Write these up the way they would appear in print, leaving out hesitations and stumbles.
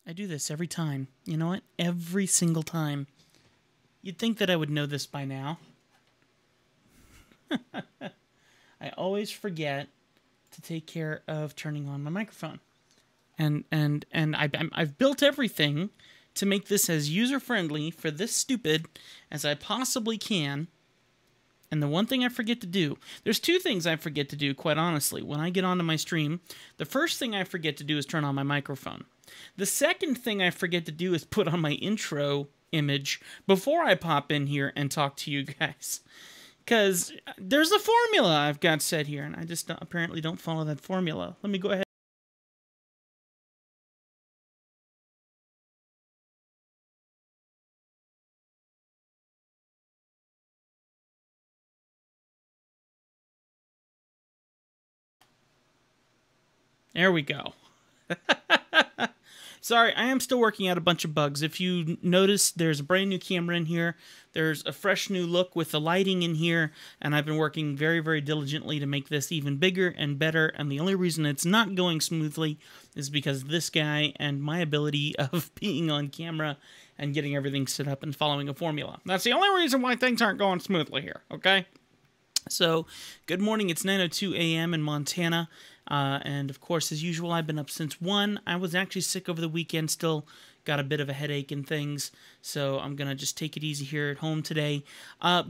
I do this every time. You know what? Every single time. You'd think that I would know this by now. I always forget to take care of turning on my microphone. And I've built everything to make this as user-friendly for this stupid as I possibly can. And the one thing I forget to do, there's two things I forget to do, quite honestly. When I get onto my stream, the first thing I forget to do is turn on my microphone. The second thing I forget to do is put on my intro image before I pop in here and talk to you guys. Because there's a formula I've got set here, and I just apparently don't follow that formula. Let me go ahead. There we go. Sorry, I am still working out a bunch of bugs. If you notice, there's a brand new camera in here. There's a fresh new look with the lighting in here, and I've been working very, very diligently to make this even bigger and better, and the only reason it's not going smoothly is because of this guy and my ability of being on camera and getting everything set up and following a formula. That's the only reason why things aren't going smoothly here, okay? So, good morning. It's 9:02 a.m. in Montana. And of course, as usual, I've been up since 1. I was actually sick over the weekend, still got a bit of a headache and things, so I'm going to just take it easy here at home today.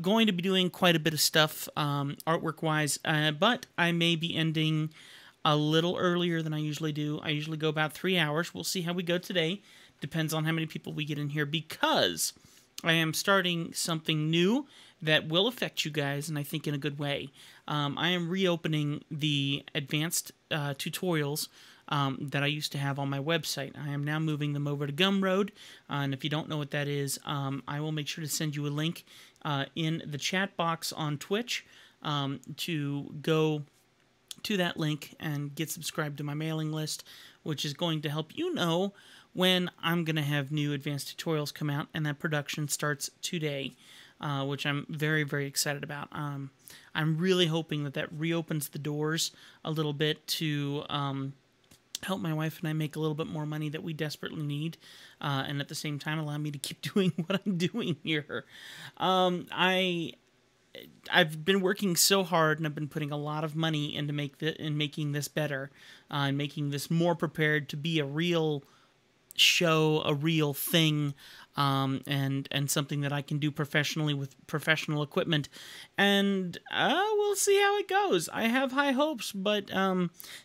Going to be doing quite a bit of stuff artwork-wise, but I may be ending a little earlier than I usually do. I usually go about 3 hours. We'll see how we go today. Depends on how many people we get in here, because I am starting something new that will affect you guys, and I think in a good way. I am reopening the advanced tutorials that I used to have on my website. I am now moving them over to Gumroad, and if you don't know what that is, I will make sure to send you a link in the chat box on Twitch to go to that link and get subscribed to my mailing list, which is going to help you know when I'm going to have new advanced tutorials come out, and that production starts today. Which I'm very, very excited about. I'm really hoping that that reopens the doors a little bit to help my wife and I make a little bit more money that we desperately need, and at the same time allow me to keep doing what I'm doing here. I've been working so hard, and I've been putting a lot of money into making this better, and making this more prepared to be a real show, a real thing, and something that I can do professionally with professional equipment, and we'll see how it goes. I have high hopes, but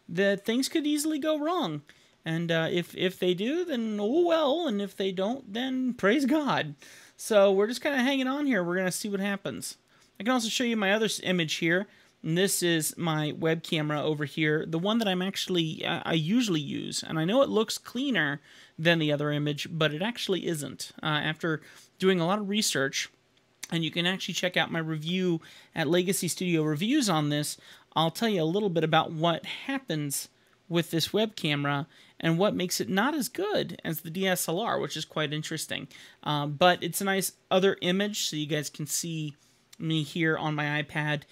the things could easily go wrong, and if they do, then oh well, and if they don't, then praise God. So we're just kind of hanging on here. We're gonna see what happens. I can also show you my other image here. And this is my web camera over here, the one that I usually use. And I know it looks cleaner than the other image, but it actually isn't. After doing a lot of research, and you can actually check out my review at Legacy Studio Reviews on this, I'll tell you a little bit about what happens with this web camera and what makes it not as good as the DSLR, which is quite interesting. But it's a nice other image, so you guys can see me here on my iPad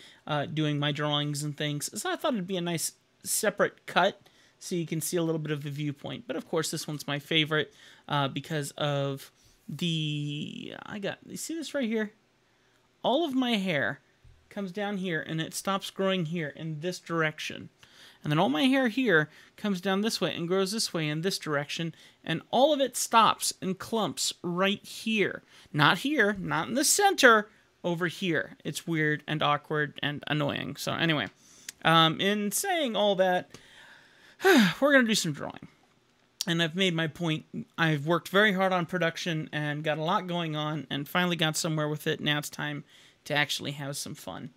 doing my drawings and things. So I thought it'd be a nice separate cut so you can see a little bit of a viewpoint. But of course, this one's my favorite because of the... you see this right here? All of my hair comes down here and it stops growing here in this direction. And then all my hair here comes down this way and grows this way in this direction. And all of it stops and clumps right here. Not here, not in the center, over here. It's weird and awkward and annoying. So anyway, in saying all that, we're going to do some drawing. And I've made my point. I've worked very hard on production and got a lot going on and finally got somewhere with it. Now it's time to actually have some fun.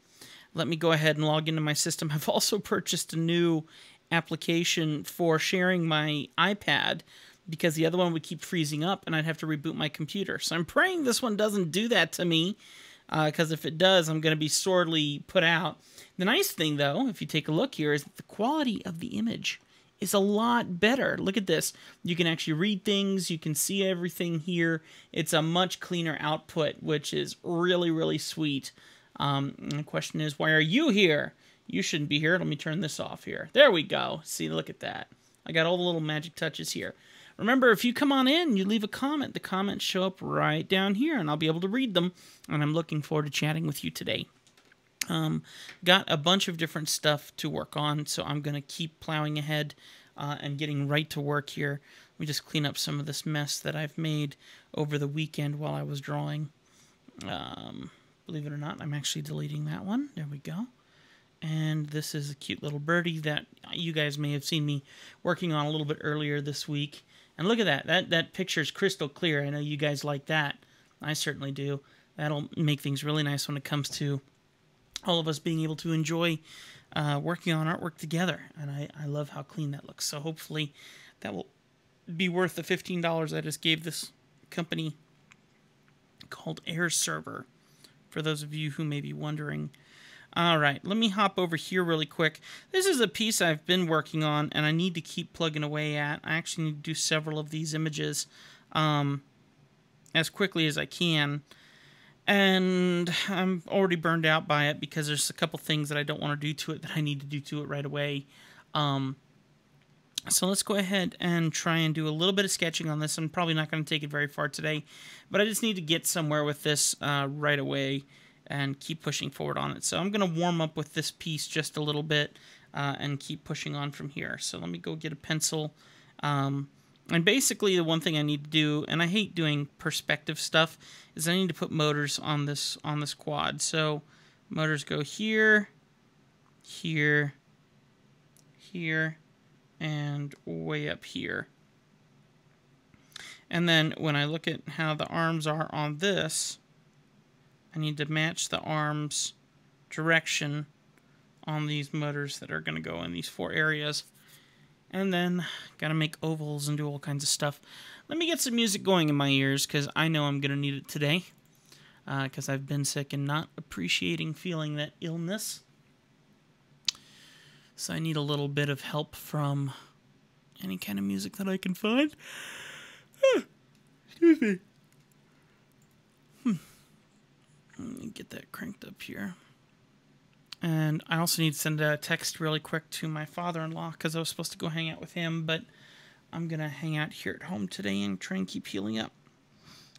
Let me go ahead and log into my system. I've also purchased a new application for sharing my iPad because the other one would keep freezing up and I'd have to reboot my computer. So I'm praying this one doesn't do that to me. Because if it does, I'm going to be sorely put out. The nice thing, though, if you take a look here, is that the quality of the image is a lot better. Look at this. You can actually read things. You can see everything here. It's a much cleaner output, which is really, really sweet. And the question is, why are you here? You shouldn't be here. Let me turn this off here. There we go. See, look at that. I got all the little magic touches here. Remember, if you come on in, you leave a comment, the comments show up right down here, and I'll be able to read them, and I'm looking forward to chatting with you today. Got a bunch of different stuff to work on, so I'm going to keep plowing ahead and getting right to work here. Let me just clean up some of this mess that I've made over the weekend while I was drawing. Believe it or not, I'm actually deleting that one. There we go. And this is a cute little birdie that you guys may have seen me working on a little bit earlier this week. And look at that. That picture is crystal clear. I know you guys like that. I certainly do. That'll make things really nice when it comes to all of us being able to enjoy working on artwork together. And I love how clean that looks. So hopefully that will be worth the $15 I just gave this company called Air Server, for those of you who may be wondering. All right, let me hop over here really quick. This is a piece I've been working on, and I need to keep plugging away at. I actually need to do several of these images as quickly as I can. And I'm already burned out by it because there's a couple things that I don't want to do to it that I need to do to it right away. So let's go ahead and try and do a little bit of sketching on this. I'm probably not going to take it very far today, but I just need to get somewhere with this right away and keep pushing forward on it. So I'm going to warm up with this piece just a little bit and keep pushing on from here. So let me go get a pencil. And basically the one thing I need to do, and I hate doing perspective stuff, is I need to put motors on this quad. So motors go here, here, here, and way up here. And then when I look at how the arms are on this, I need to match the arms direction on these motors that are going to go in these 4 areas. And then got to make ovals and do all kinds of stuff. Let me get some music going in my ears because I know I'm going to need it today. Because I've been sick and not appreciating feeling that illness. So I need a little bit of help from any kind of music that I can find. Excuse me. Let me get that cranked up here. And I also need to send a text really quick to my father-in-law because I was supposed to go hang out with him, but I'm going to hang out here at home today and try and keep healing up.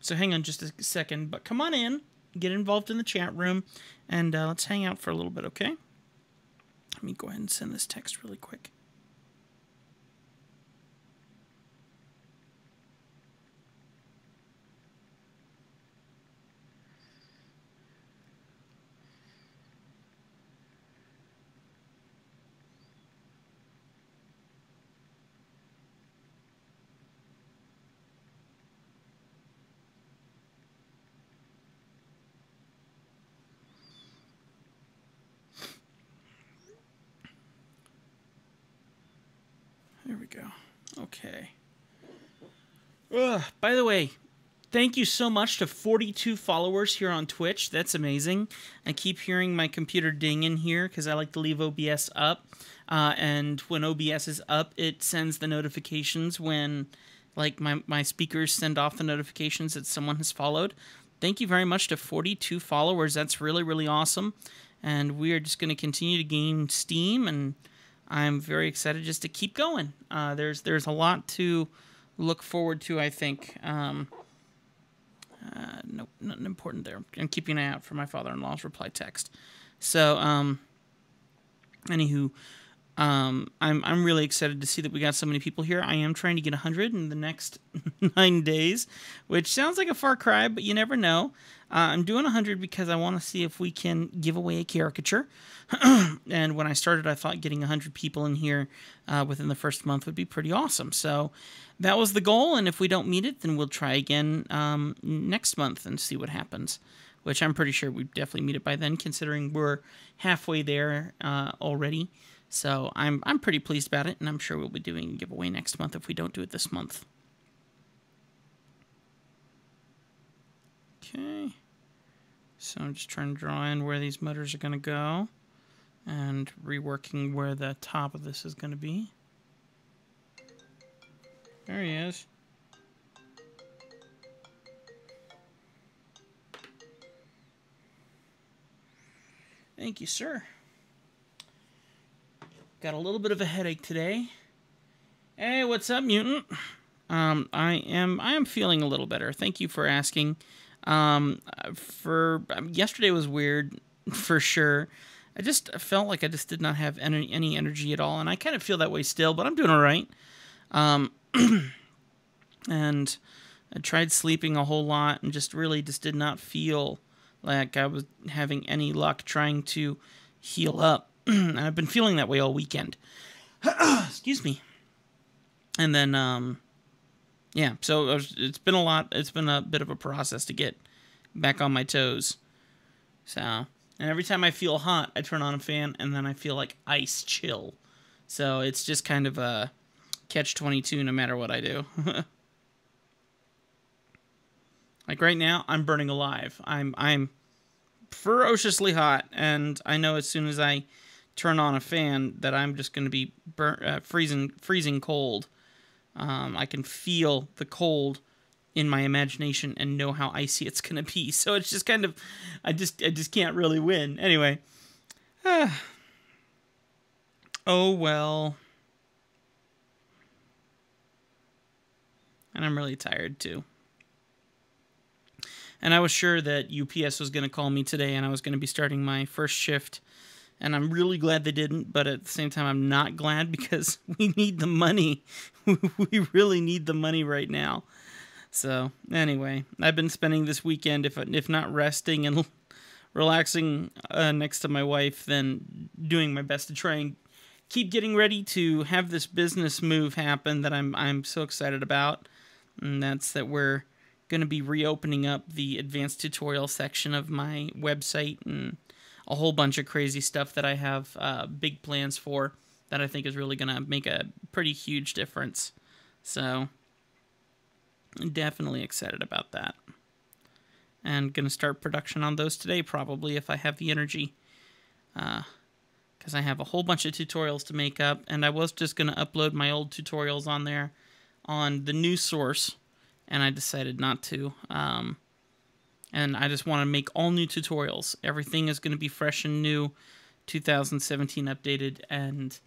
So hang on just a second, but come on in, get involved in the chat room, and let's hang out for a little bit, okay? Let me go ahead and send this text really quick. There we go. Okay. By the way, thank you so much to 42 followers here on Twitch. That's amazing. I keep hearing my computer ding in here because I like to leave OBS up. And when OBS is up, it sends the notifications when like my speakers send off the notifications that someone has followed. Thank you very much to 42 followers. That's really, really awesome. And we are just going to continue to gain steam, and I'm very excited just to keep going. There's a lot to look forward to, I think. Nope, nothing important there. I'm keeping an eye out for my father-in-law's reply text. So, anywho, I'm really excited to see that we got so many people here. I am trying to get 100 in the next 9 days, which sounds like a far cry, but you never know. I'm doing 100 because I want to see if we can give away a caricature. And when I started, I thought getting 100 people in here within the first month would be pretty awesome. So that was the goal, and if we don't meet it, then we'll try again next month and see what happens, which I'm pretty sure we'd definitely meet it by then, considering we're halfway there already. So I'm pretty pleased about it, and I'm sure we'll be doing a giveaway next month if we don't do it this month. Okay. So I'm just trying to draw in where these motors are going to go and reworking where the top of this is going to be. There he is. Thank you, sir. Got a little bit of a headache today. Hey, what's up, mutant? I am feeling a little better. Thank you for asking. Yesterday was weird for sure. I just felt like I just did not have any energy at all, and I kind of feel that way still, but I'm doing all right. And I tried sleeping a whole lot and just really just did not feel like I was having any luck trying to heal up. And I've been feeling that way all weekend. Excuse me. And then, yeah, so it's been a lot. It's been a bit of a process to get back on my toes. So, and every time I feel hot, I turn on a fan, and then I feel like ice chill. So it's just kind of a catch-22 no matter what I do. Like right now, I'm burning alive. I'm ferociously hot, and I know as soon as I turn on a fan that I'm just going to be freezing cold. I can feel the cold in my imagination and know how icy it's going to be. So it's just kind of, I just can't really win. Anyway. Oh, well. And I'm really tired, too. And I was sure that UPS was going to call me today and I was going to be starting my first shift. And I'm really glad they didn't, but at the same time, I'm not glad because we need the money. We really need the money right now. So, anyway, I've been spending this weekend, if not resting and relaxing next to my wife, then doing my best to try and keep getting ready to have this business move happen that I'm so excited about. And that's that we're going to be reopening up the advanced tutorial section of my website and a whole bunch of crazy stuff that I have big plans for that I think is really going to make a pretty huge difference. So, I'm definitely excited about that. And going to start production on those today, probably, if I have the energy. Because I have a whole bunch of tutorials to make up, and I was just going to upload my old tutorials on there on the new source, and I decided not to. And I just want to make all new tutorials. Everything is going to be fresh and new, 2017 updated, and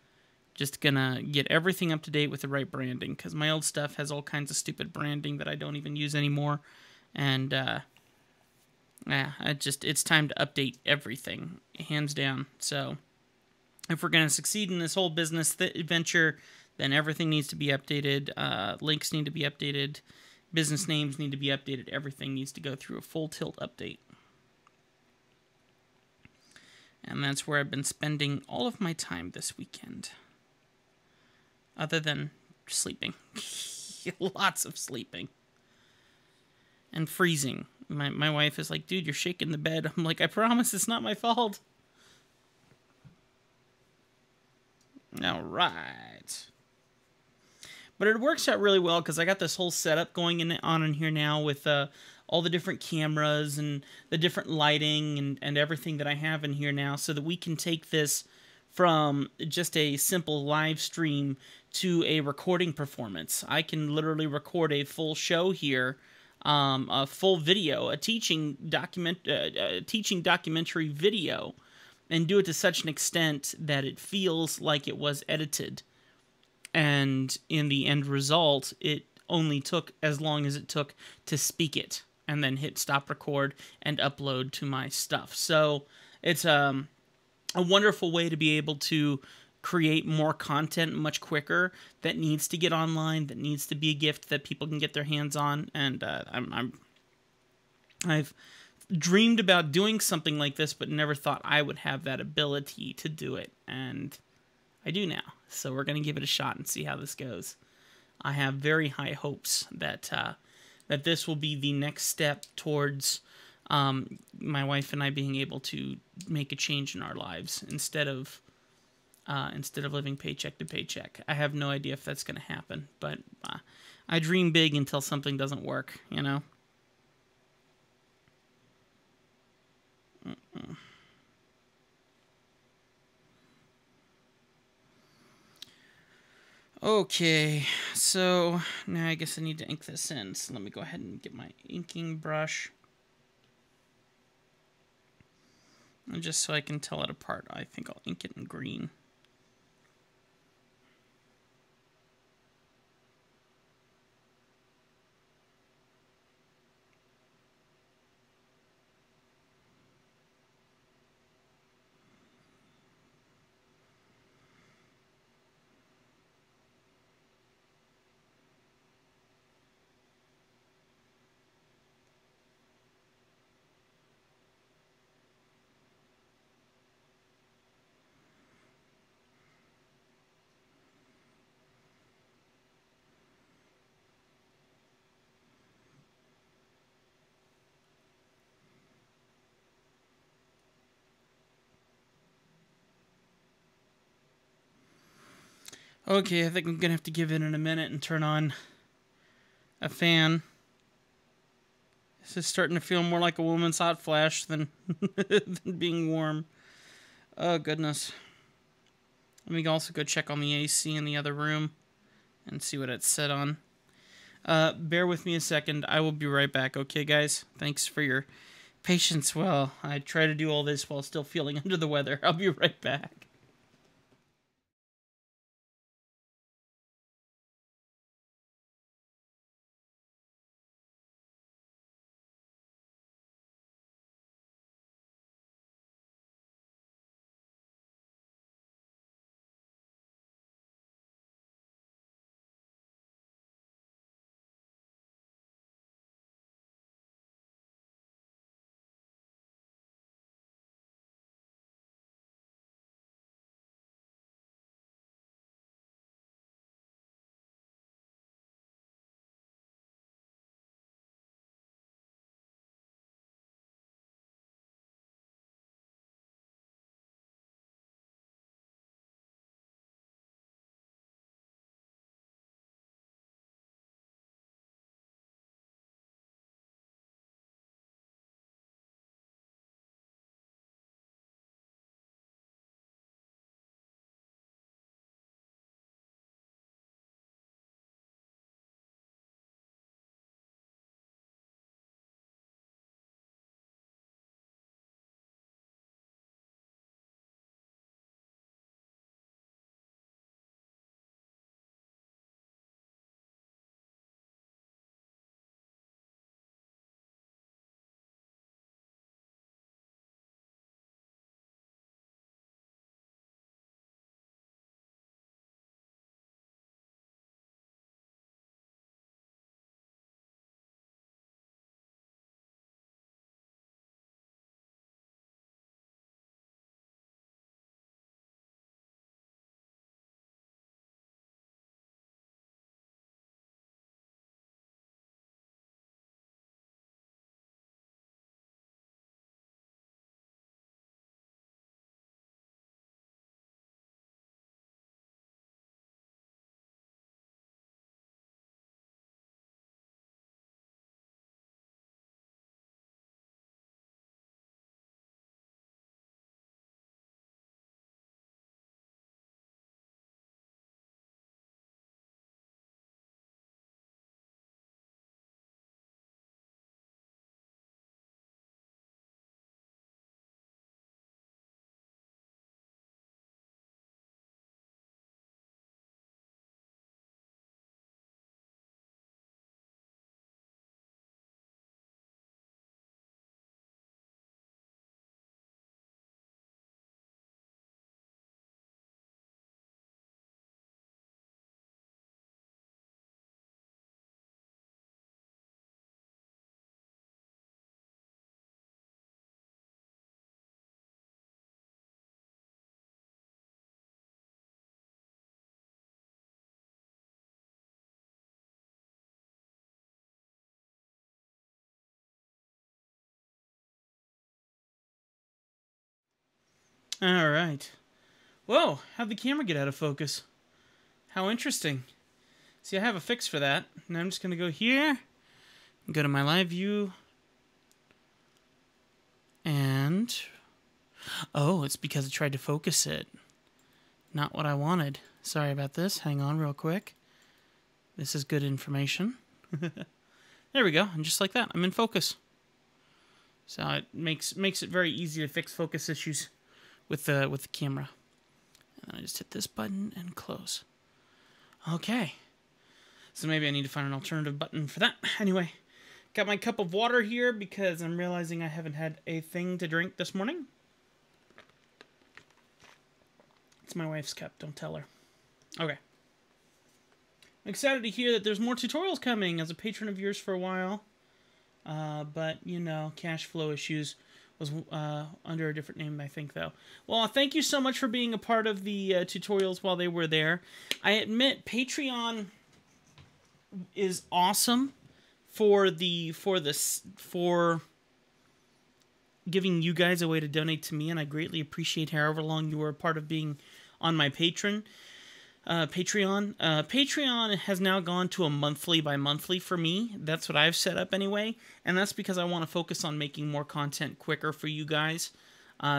just going to get everything up to date with the right branding, because my old stuff has all kinds of stupid branding that I don't even use anymore. And, yeah, it's time to update everything, hands down. So, if we're going to succeed in this whole business adventure, then everything needs to be updated, links need to be updated, business names need to be updated. Everything needs to go through a full tilt update. And that's where I've been spending all of my time this weekend. Other than sleeping. Lots of sleeping. And freezing. My wife is like, dude, you're shaking the bed. I'm like, I promise it's not my fault. All right. But it works out really well because I got this whole setup going on in here now with all the different cameras and the different lighting and everything that I have in here now, so that we can take this from just a simple live stream to a recording performance. I can literally record a full show here, a full video, a teaching documentary video, and do it to such an extent that it feels like it was edited. And in the end result, it only took as long as it took to speak it and then hit stop record and upload to my stuff. So it's a wonderful way to be able to create more content much quicker that needs to get online, that needs to be a gift that people can get their hands on. And I've dreamed about doing something like this, but never thought I would have that ability to do it. And I do now. So we're going to give it a shot and see how this goes. I have very high hopes that that this will be the next step towards my wife and I being able to make a change in our lives instead of living paycheck to paycheck. I have no idea if that's going to happen, but I dream big until something doesn't work, you know? Okay, so now I guess I need to ink this in. So let me go ahead and get my inking brush. And just so I can tell it apart, I think I'll ink it in green. Okay, I think I'm gonna have to give it in a minute and turn on a fan. This is starting to feel more like a woman's hot flash than, than being warm. Oh, goodness. Let me also go check on the AC in the other room and see what it's set on. Bear with me a second. I will be right back, okay, guys? Thanks for your patience while I try to do all this while still feeling under the weather. I'll be right back. All right. Whoa, how'd the camera get out of focus? How interesting. See, I have a fix for that. Now I'm just going to go here, go to my live view, and... oh, it's because I tried to focus it. Not what I wanted. Sorry about this. Hang on real quick. This is good information. There we go. And just like that, I'm in focus. So it makes it very easy to fix focus issues with the camera. And I just hit this button and close. Okay. So maybe I need to find an alternative button for that. Anyway, got my cup of water here because I'm realizing I haven't had a thing to drink this morning. It's my wife's cup. Don't tell her. Okay. I'm excited to hear that there's more tutorials coming as a patron of yours for a while. But, you know, cash flow issues was under a different name, I think, though. Well, thank you so much for being a part of the tutorials while they were there. I admit, Patreon is awesome for giving you guys a way to donate to me, and I greatly appreciate however long you were a part of being on my Patreon. Patreon. Patreon has now gone to a monthly by monthly for me. That's what I've set up anyway, and that's because I want to focus on making more content quicker for you guys.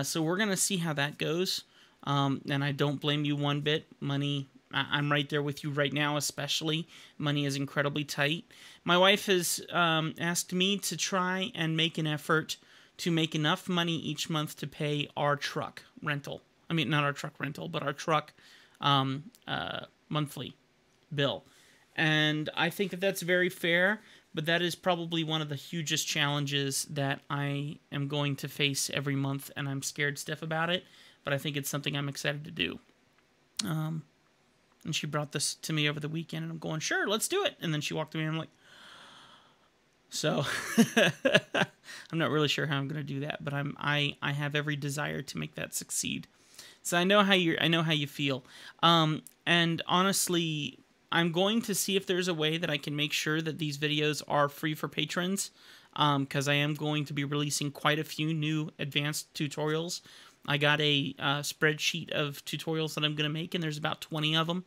So we're going to see how that goes, and I don't blame you one bit. Money, I'm right there with you right now, especially. Money is incredibly tight. My wife has asked me to try and make an effort to make enough money each month to pay our truck rental. I mean, not our truck rental, but our truck monthly bill. And I think that that's very fair, but that is probably one of the hugest challenges that I am going to face every month, and I'm scared stiff about it, but I think it's something I'm excited to do. And she brought this to me over the weekend, and I'm going, sure, let's do it. And then she walked away, and I'm like, so I'm not really sure how I'm going to do that, but I have every desire to make that succeed. So I know how you feel. And honestly, I'm going to see if there's a way that I can make sure that these videos are free for patrons, because I am going to be releasing quite a few new advanced tutorials. I got a spreadsheet of tutorials that I'm going to make, and there's about 20 of them.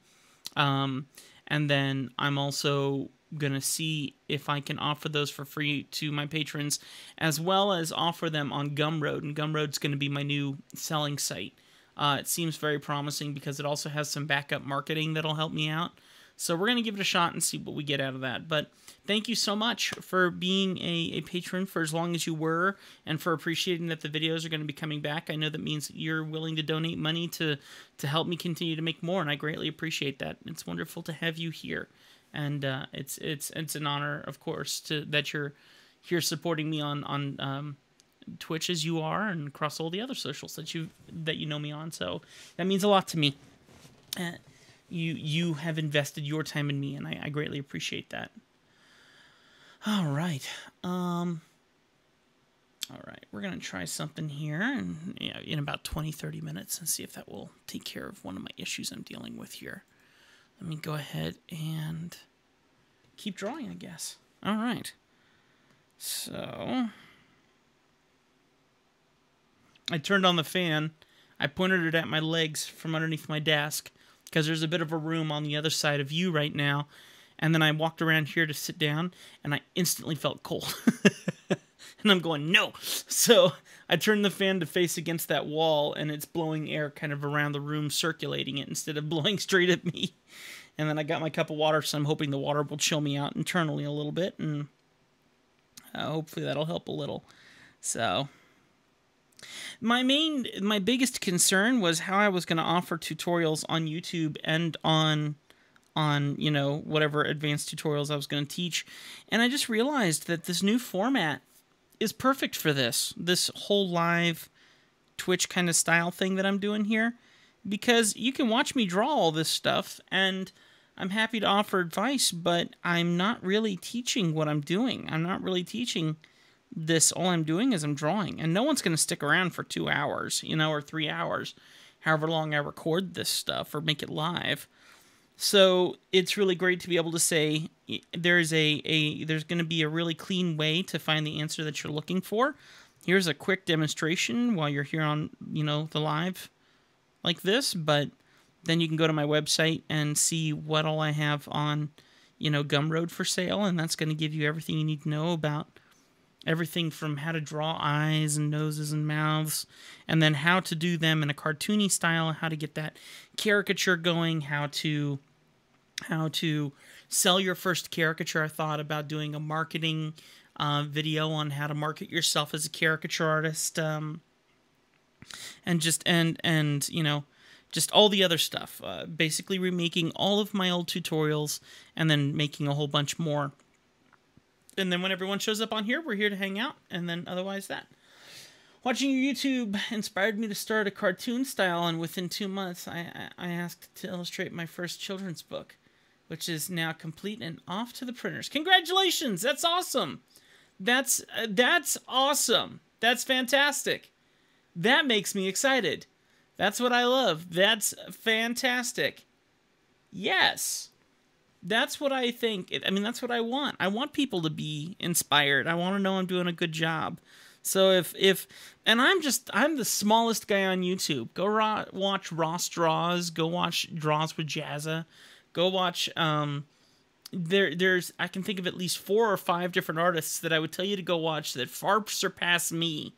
And then I'm also going to see if I can offer those for free to my patrons, as well as offer them on Gumroad. And Gumroad's going to be my new selling site. It seems very promising because it also has some backup marketing that'll help me out. So we're going to give it a shot and see what we get out of that. But thank you so much for being a patron for as long as you were, and for appreciating that the videos are going to be coming back. I know that means that you're willing to donate money to help me continue to make more, and I greatly appreciate that. It's wonderful to have you here. And it's an honor, of course, that you're here supporting me on Twitch as you are, and across all the other socials that you know me on. So that means a lot to me. You have invested your time in me, and I greatly appreciate that. All right. All right, we're gonna try something here in about 20-30 minutes and see if that will take care of one of my issues I'm dealing with here. Let me go ahead and keep drawing, I guess. All right. So I turned on the fan. I pointed it at my legs from underneath my desk because there's a bit of a room on the other side of you right now. And then I walked around here to sit down, and I instantly felt cold. And I'm going, no. So I turned the fan to face against that wall, and it's blowing air kind of around the room, circulating it instead of blowing straight at me. And then I got my cup of water, so I'm hoping the water will chill me out internally a little bit, and hopefully that'll help a little. So my biggest concern was how I was going to offer tutorials on YouTube and on you know, whatever advanced tutorials I was going to teach. And I just realized that this new format is perfect for this whole live Twitch kind of style thing that I'm doing here, because you can watch me draw all this stuff, and I'm happy to offer advice, but I'm not really teaching what I'm doing. I'm not really teaching this. All I'm doing is I'm drawing, and no one's going to stick around for 2 hours, you know, or 3 hours, however long I record this stuff or make it live. So it's really great to be able to say there's going to be a really clean way to find the answer that you're looking for. Here's a quick demonstration while you're here on, you know, the live like this, but then you can go to my website and see what all I have on, you know, Gumroad for sale, and that's going to give you everything you need to know about everything from how to draw eyes and noses and mouths, and then how to do them in a cartoony style, how to get that caricature going, how to sell your first caricature. I thought about doing a marketing video on how to market yourself as a caricature artist, and you know, just all the other stuff. Basically remaking all of my old tutorials and then making a whole bunch more. And then when everyone shows up on here, we're here to hang out, and then otherwise that. Watching your YouTube inspired me to start a cartoon style, and within 2 months, I asked to illustrate my first children's book, which is now complete and off to the printers. Congratulations! That's awesome! That's awesome! That's fantastic! That makes me excited. That's what I love. That's fantastic. Yes! That's what I think. I mean, that's what I want. I want people to be inspired. I want to know I'm doing a good job. So and I'm the smallest guy on YouTube. Go watch Ross Draws. Go watch Draws with Jazza. Go watch there's I can think of at least 4 or 5 different artists that I would tell you to go watch that far surpass me.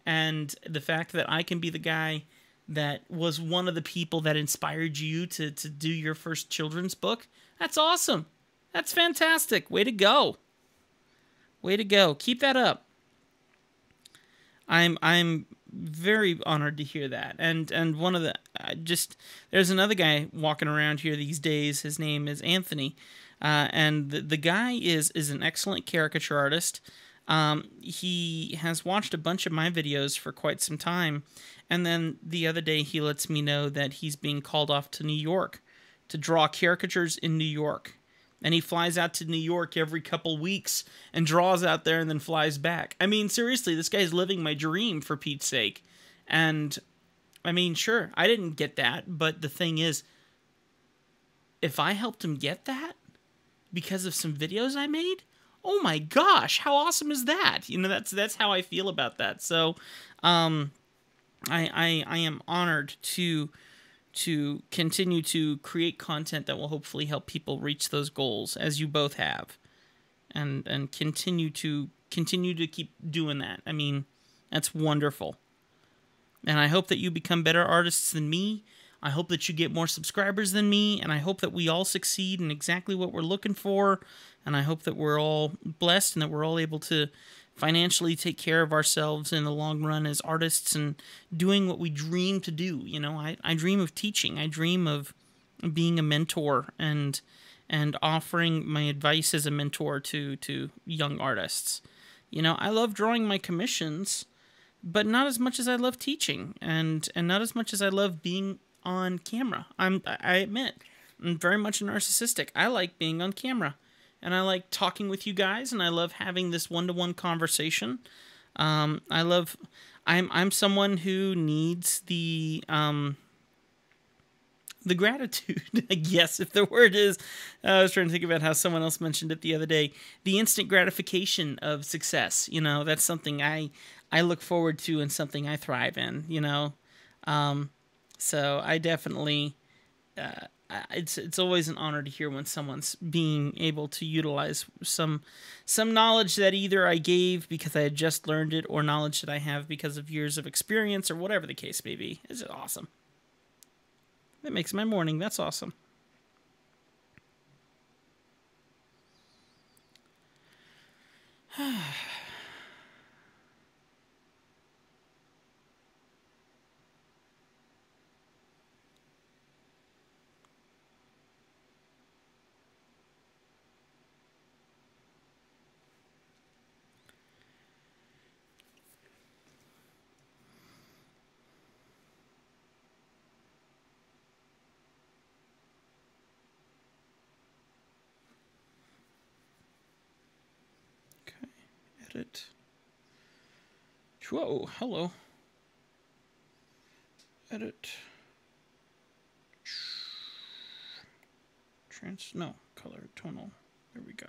And the fact that I can be the guy that was one of the people that inspired you to do your first children's book, that's awesome. That's fantastic. Way to go. Way to go. Keep that up. I'm very honored to hear that. And one of the there's another guy walking around here these days. His name is Anthony, and the guy is an excellent caricature artist. He has watched a bunch of my videos for quite some time, and then the other day he lets me know that he's being called off to New York to draw caricatures in New York. And he flies out to New York every couple weeks and draws out there and then flies back. I mean, seriously, this guy's living my dream, for Pete's sake. And, I mean, sure, I didn't get that, but the thing is, if I helped him get that because of some videos I made, oh my gosh, how awesome is that? You know, that's how I feel about that. So, I am honored to continue to create content that will hopefully help people reach those goals, as you both have, and continue to keep doing that. I mean, that's wonderful. And I hope that you become better artists than me. I hope that you get more subscribers than me, and I hope that we all succeed in exactly what we're looking for, and I hope that we're all blessed and that we're all able to financially take care of ourselves in the long run as artists and doing what we dream to do. You know, I dream of teaching. I dream of being a mentor and offering my advice as a mentor to young artists. You know, I love drawing my commissions, but not as much as I love teaching, and not as much as I love being on camera. I admit, I'm very much narcissistic. I like being on camera. And I like talking with you guys, and I love having this one-to-one conversation. I'm someone who needs the gratitude, I guess, if the word is. I was trying to think about how someone else mentioned it the other day. The instant gratification of success. You know, that's something I look forward to and something I thrive in, you know. So I definitely... it's always an honor to hear when someone's being able to utilize some knowledge that either I gave because I had just learned it, or knowledge that I have because of years of experience, or whatever the case may be. It's awesome. That makes my morning. That's awesome. Edit. Whoa, hello. Edit. No, color, tonal. There we go.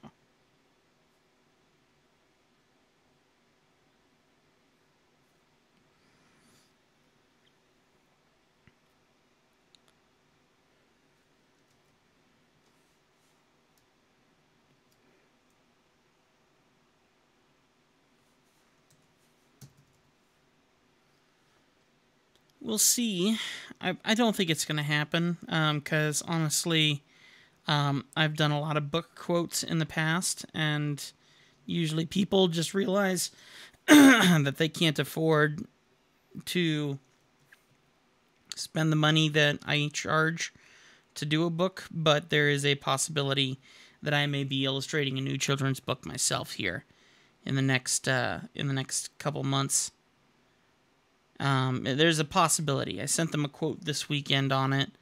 We'll see. I don't think it's going to happen, because honestly, I've done a lot of book quotes in the past, and usually people just realize that they can't afford to spend the money that I charge to do a book, but there is a possibility that I may be illustrating a new children's book myself here in the next couple months. There's a possibility. I sent them a quote this weekend on it,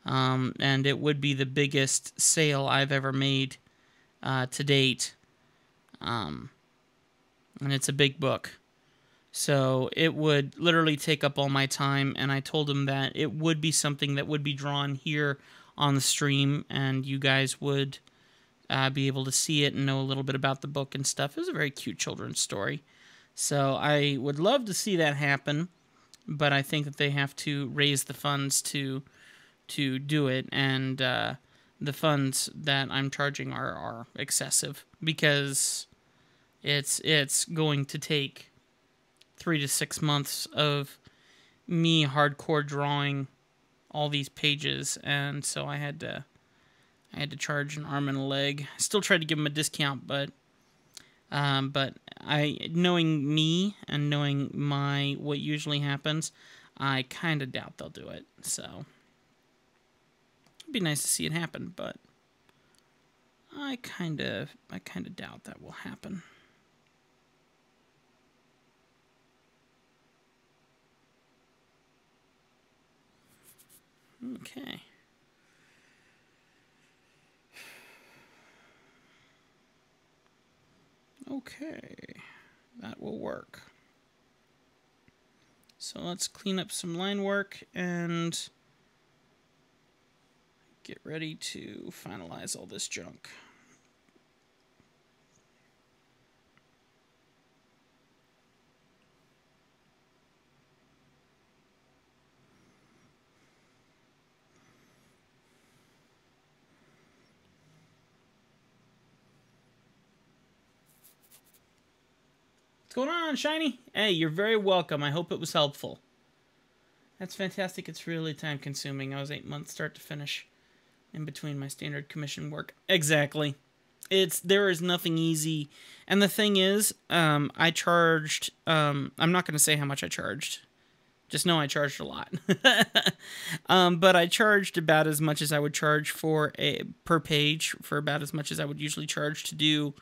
and it would be the biggest sale I've ever made to date. And it's a big book. So it would literally take up all my time, and I told them that it would be something that would be drawn here on the stream, and you guys would be able to see it and know a little bit about the book and stuff. It was a very cute children's story. So I would love to see that happen, but I think that they have to raise the funds to do it, and the funds that I'm charging are excessive, because it's going to take 3 to 6 months of me hardcore drawing all these pages, and so I had to charge an arm and a leg. I still tried to give them a discount, but knowing me and knowing what usually happens, I kind of doubt they'll do it. So it'd be nice to see it happen, but I kind of doubt that will happen. Okay. Okay, that will work. So let's clean up some line work and get ready to finalize all this junk. What's going on, Shiny? Hey, you're very welcome. I hope it was helpful. That's fantastic. It's really time consuming. I was 8 months start to finish in between my standard commission work. Exactly. There is nothing easy. And the thing is, I charged, I'm not going to say how much I charged. Just know I charged a lot. But I charged about as much as I would charge per page, for about as much as I would usually charge to do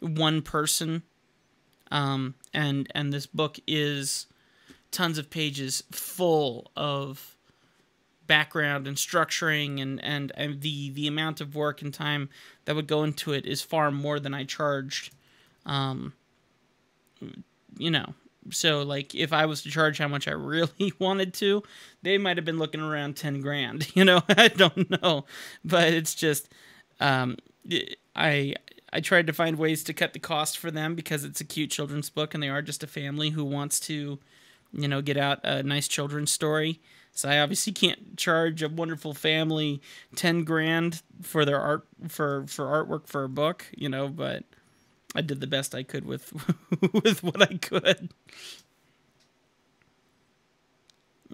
one person. And this book is tons of pages full of background and structuring, and the amount of work and time that would go into it is far more than I charged. You know, so like if I was to charge how much I really wanted to, they might have been looking around 10 grand, you know. I don't know, but it's just, I tried to find ways to cut the cost for them, because it's a cute children's book and they are just a family who wants to, you know, get out a nice children's story. So I obviously can't charge a wonderful family 10 grand for their art, for artwork for a book, you know, but I did the best I could with with what I could.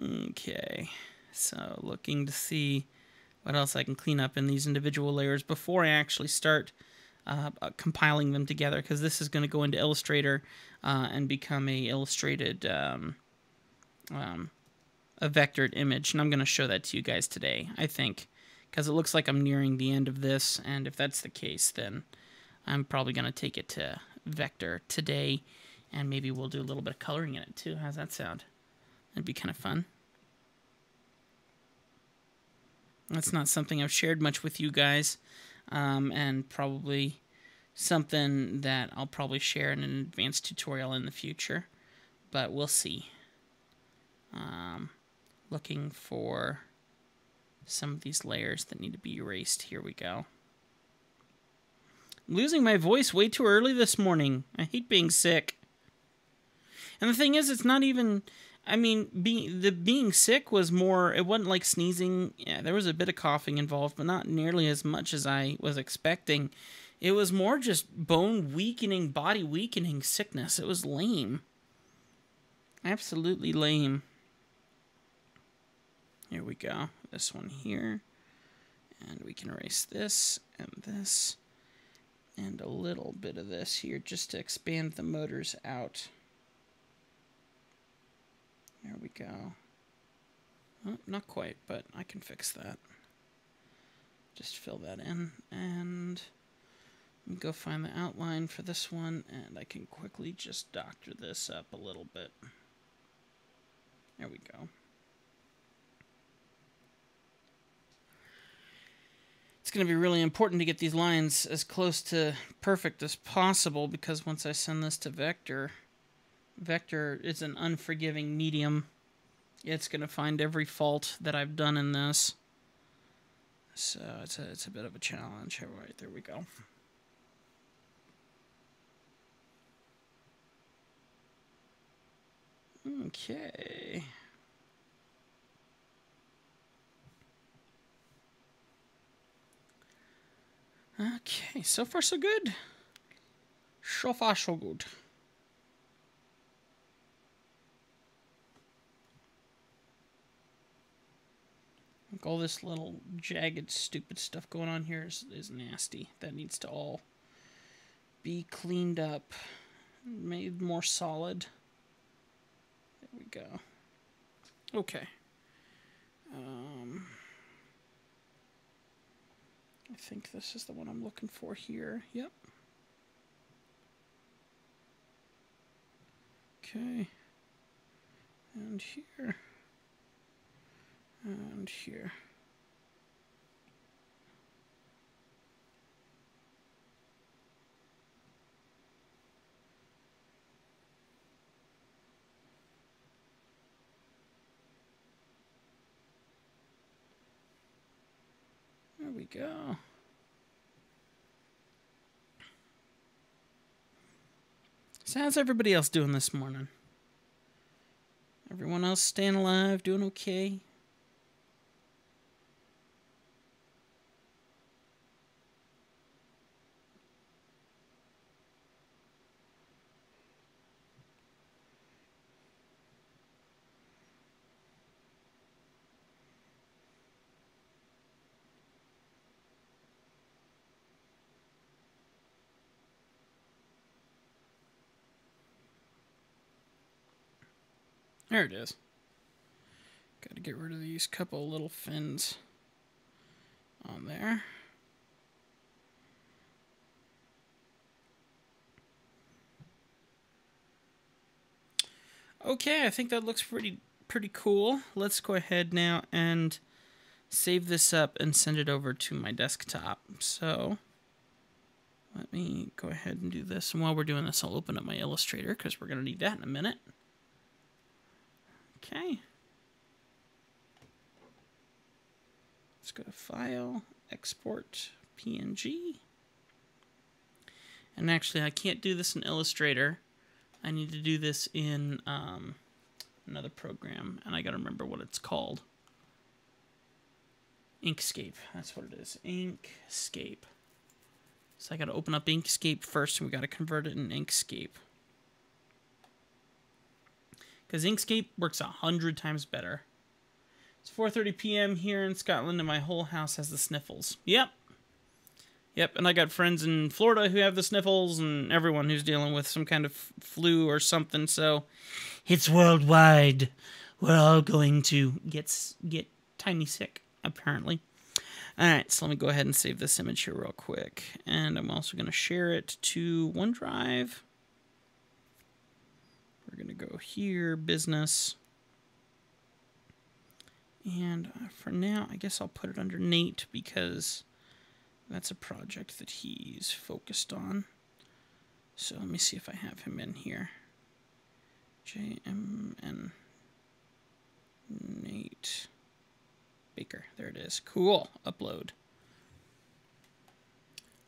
Okay, so looking to see what else I can clean up in these individual layers before I actually start compiling them together, because this is going to go into Illustrator and become a illustrated, a vectored image, and I'm going to show that to you guys today, I think, because it looks like I'm nearing the end of this, and if that's the case, then I'm probably going to take it to vector today, and maybe we'll do a little bit of coloring in it too. How's that sound? That'd be kind of fun. That's not something I've shared much with you guys, and probably something that I'll probably share in an advanced tutorial in the future, but we'll see. Looking for some of these layers that need to be erased. Here we go. I'm losing my voice way too early this morning. I hate being sick. And the thing is, it's not even, I mean, being sick was more, it wasn't like sneezing. Yeah, there was a bit of coughing involved, but not nearly as much as I was expecting. It was more just bone weakening, body weakening sickness. It was lame. Absolutely lame. Here we go. This one here. And we can erase this and this. And a little bit of this here just to expand the motors out. There we go. Oh, not quite, but I can fix that. Just fill that in, and go find the outline for this one, and I can quickly just doctor this up a little bit. There we go. It's going to be really important to get these lines as close to perfect as possible, because once I send this to Vector, Vector is an unforgiving medium. It's going to find every fault that I've done in this. So it's a bit of a challenge. All right, there we go. Okay. Okay, so far so good. So far so good. Like all this little jagged, stupid stuff going on here is nasty. That needs to all be cleaned up, made more solid. There we go. Okay. I think this is the one I'm looking for here. Yep. Okay. And here. And here. There we go. So how's everybody else doing this morning? Everyone else staying alive, doing okay? There it is. Got to get rid of these couple little fins on there. Okay, I think that looks pretty cool. Let's go ahead now and save this up and send it over to my desktop. So let me go ahead and do this. And while we're doing this, I'll open up my Illustrator because we're going to need that in a minute. Okay. Let's go to File, Export, PNG. And actually, I can't do this in Illustrator. I need to do this in another program, and I got to remember what it's called. Inkscape. That's what it is. Inkscape. So I got to open up Inkscape first, and we got to convert it in Inkscape. Because Inkscape works 100 times better. It's 4:30 p.m. here in Scotland, and my whole house has the sniffles. Yep. Yep, and I got friends in Florida who have the sniffles, and everyone who's dealing with some kind of flu or something, so it's worldwide. We're all going to get tiny sick, apparently. Alright, so let me go ahead and save this image here real quick. And I'm also going to share it to OneDrive. We're going to go here, business. And for now, I guess I'll put it under Nate because that's a project that he's focused on. So let me see if I have him in here. JMN Nate Baker. There it is. Cool. Upload.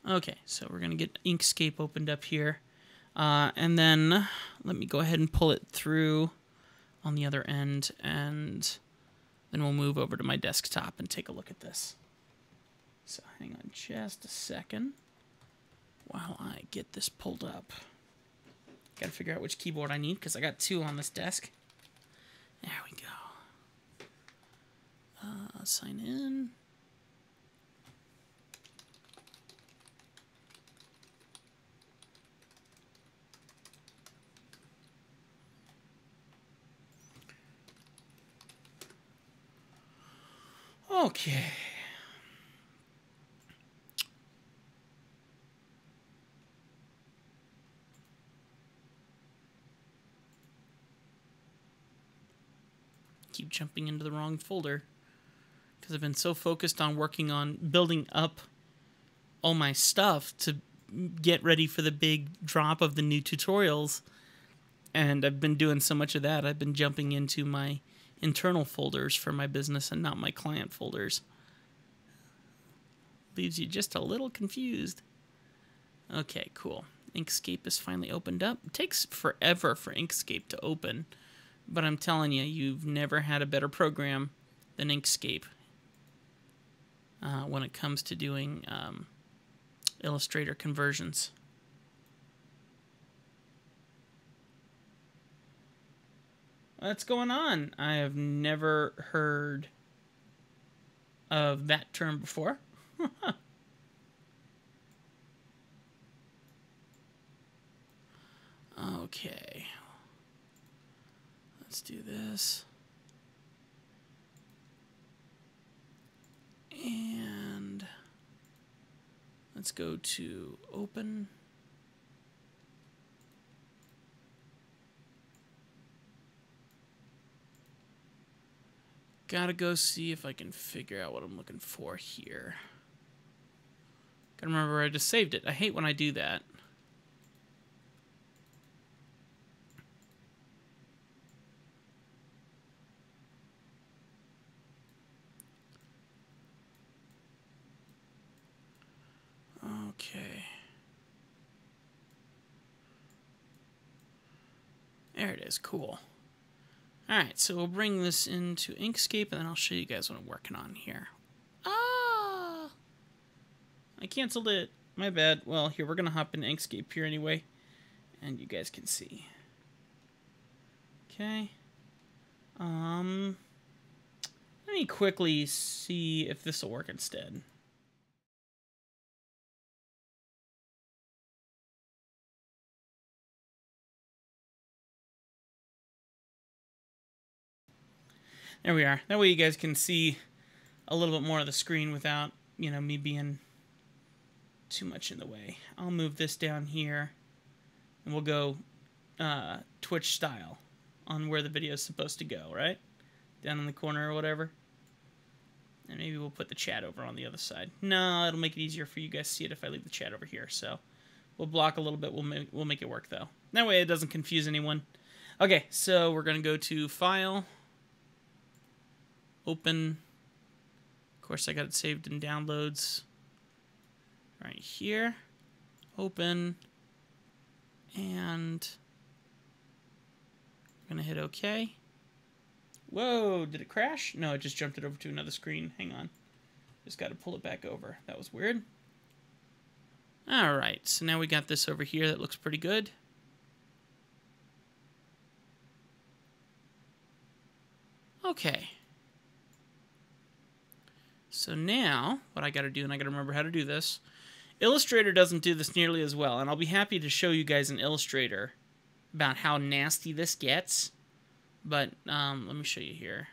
Okay, so we're going to get Inkscape opened up here. And then let me go ahead and pull it through on the other end, and then we'll move over to my desktop and take a look at this. So hang on just a second while I get this pulled up. Got to figure out which keyboard I need because I got two on this desk. There we go. Sign in. Okay. Keep jumping into the wrong folder because I've been so focused on working on building up all my stuff to get ready for the big drop of the new tutorials, and I've been doing so much of that I've been jumping into my internal folders for my business and not my client folders. Leaves you just a little confused. Okay, cool. Inkscape is finally opened up. It takes forever for Inkscape to open but I'm telling you, you've never had a better program than Inkscape when it comes to doing Illustrator conversions. What's going on? I have never heard of that term before. Okay. Let's do this. And let's go to open. Gotta go see if I can figure out what I'm looking for here. Gotta remember where I just saved it. I hate when I do that. Okay. There it is. Cool. Alright, so we'll bring this into Inkscape, and then I'll show you guys what I'm working on here. Ah! I canceled it. My bad. Well, here, we're going to hop into Inkscape here anyway, and you guys can see. Okay. Let me quickly see if this will work instead. There we are. That way you guys can see a little bit more of the screen without, you know, me being too much in the way. I'll move this down here, and we'll go Twitch style on where the video is supposed to go, right? Down in the corner or whatever. And maybe we'll put the chat over on the other side. No, it'll make it easier for you guys to see it if I leave the chat over here. So we'll block a little bit. We'll make it work, though. That way it doesn't confuse anyone. Okay, so we're going to go to File, Open. Of course, I got it saved in Downloads right here. Open. And I'm going to hit OK. Whoa, did it crash? No, it just jumped it over to another screen. Hang on. Just got to pull it back over. That was weird. Alright, so now we got this over here that looks pretty good. Okay. So now, what I got to do, and I got to remember how to do this. Illustrator doesn't do this nearly as well, and I'll be happy to show you guys in Illustrator about how nasty this gets. But let me show you here.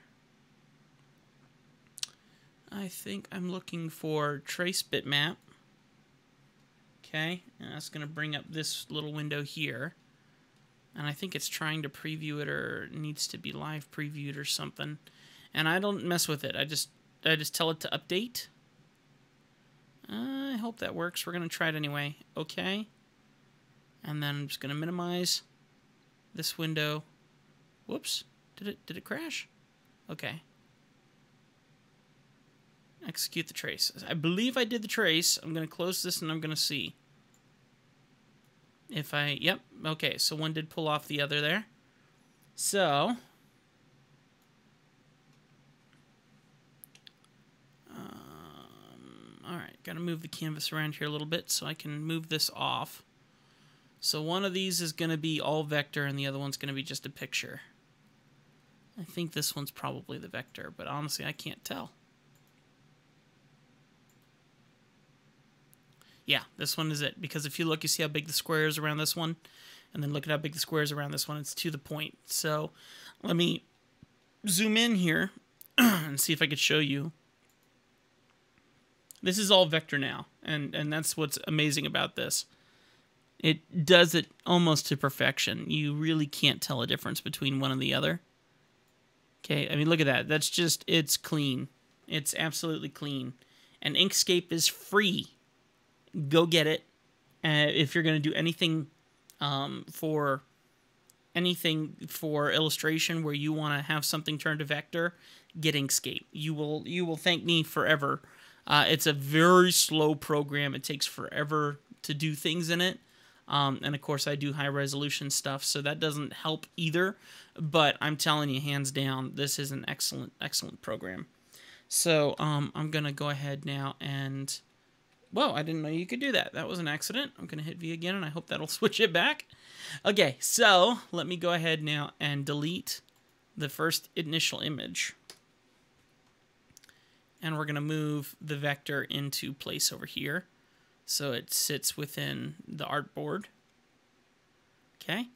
I think I'm looking for trace bitmap. Okay, and that's going to bring up this little window here. And I think it's trying to preview it, or it needs to be live previewed or something. And I don't mess with it. I just tell it to update. I hope that works. We're going to try it anyway. Okay. And then I'm just going to minimize this window. Whoops. Did it crash? Okay. Execute the trace. I believe I did the trace. I'm going to close this and I'm going to see. If I... Yep. Okay, so one did pull off the other there. So... Alright, got to move the canvas around here a little bit so I can move this off. So one of these is going to be all vector and the other one's going to be just a picture. I think this one's probably the vector, but honestly I can't tell. Yeah, this one is it. Because if you look, you see how big the square is around this one. And then look at how big the square is around this one. It's to the point. So let me zoom in here and see if I could show you. This is all vector now. And that's what's amazing about this. It does it almost to perfection. You really can't tell a difference between one and the other. Okay, I mean, look at that. That's just, it's clean. It's absolutely clean. And Inkscape is free. Go get it. If you're going to do anything for illustration where you want to have something turned to vector, get Inkscape. You will thank me forever. It's a very slow program. It takes forever to do things in it. And of course I do high resolution stuff, so that doesn't help either. But I'm telling you, hands down, this is an excellent, excellent program. So I'm going to go ahead now and... Whoa, I didn't know you could do that. That was an accident. I'm going to hit V again, and I hope that'll switch it back. Okay, so let me go ahead now and delete the first initial image. And we're going to move the vector into place over here, so it sits within the artboard. Okay,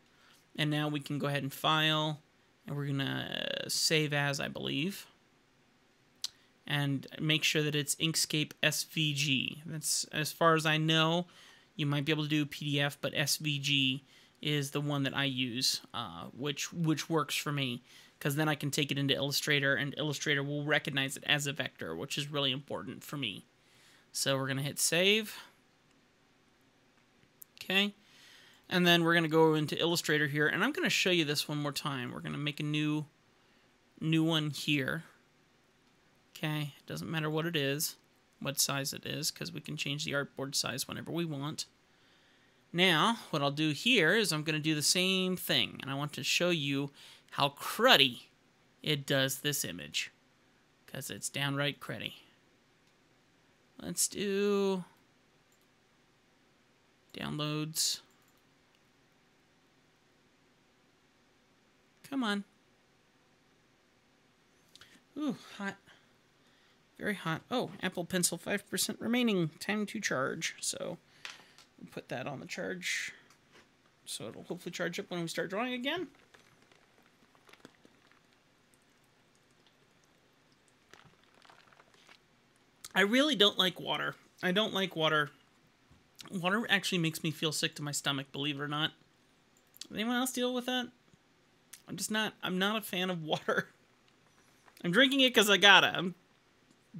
and now we can go ahead and file, and we're going to save as, I believe. And make sure that it's Inkscape SVG. That's, as far as I know, you might be able to do PDF, but SVG is the one that I use, which works for me, because then I can take it into Illustrator, and Illustrator will recognize it as a vector, which is really important for me. So we're going to hit save. Okay. And then we're going to go into Illustrator here, and I'm going to show you this one more time. We're going to make a new one here. Okay, it doesn't matter what it is, what size it is, because we can change the artboard size whenever we want. Now, what I'll do here is I'm going to do the same thing, and I want to show you how cruddy it does this image, because it's downright cruddy. Let's do downloads. Come on. Ooh, hot. Very hot. Oh, Apple Pencil 5% remaining. Time to charge. So we'll put that on the charge. So it'll hopefully charge up when we start drawing again. I really don't like water. I don't like water. Water actually makes me feel sick to my stomach, believe it or not. Anyone else deal with that? I'm not a fan of water. I'm drinking it because I gotta.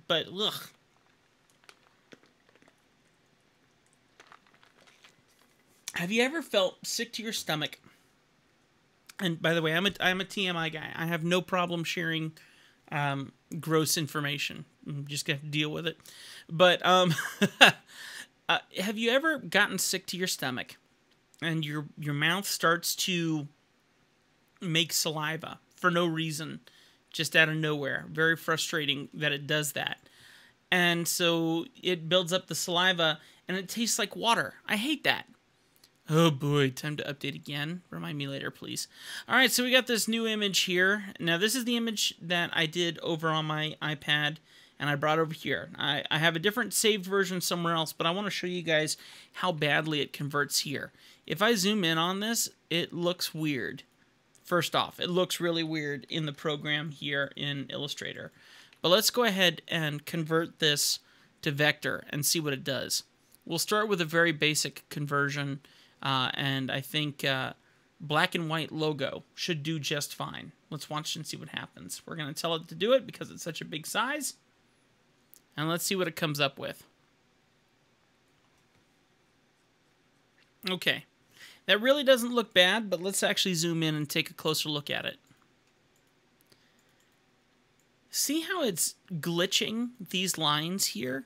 But, ugh. Have you ever felt sick to your stomach? And by the way, I'm a TMI guy. I have no problem sharing gross information. I'm just gonna have to deal with it. But have you ever gotten sick to your stomach and your mouth starts to make saliva for no reason? Just out of nowhere. Very frustrating that it does that. And so it builds up the saliva, and it tastes like water. I hate that. Oh boy, time to update again. Remind me later, please. All right, so we got this new image here. Now, this is the image that I did over on my iPad, and I brought over here. I have a different saved version somewhere else, but I want to show you guys how badly it converts here. If I zoom in on this, it looks weird. First off, it looks really weird in the program here in Illustrator. But let's go ahead and convert this to vector and see what it does. We'll start with a very basic conversion, and I think black and white logo should do just fine. Let's watch and see what happens. We're going to tell it to do it because it's such a big size. And let's see what it comes up with. Okay. That really doesn't look bad, but let's actually zoom in and take a closer look at it. See how it's glitching these lines here?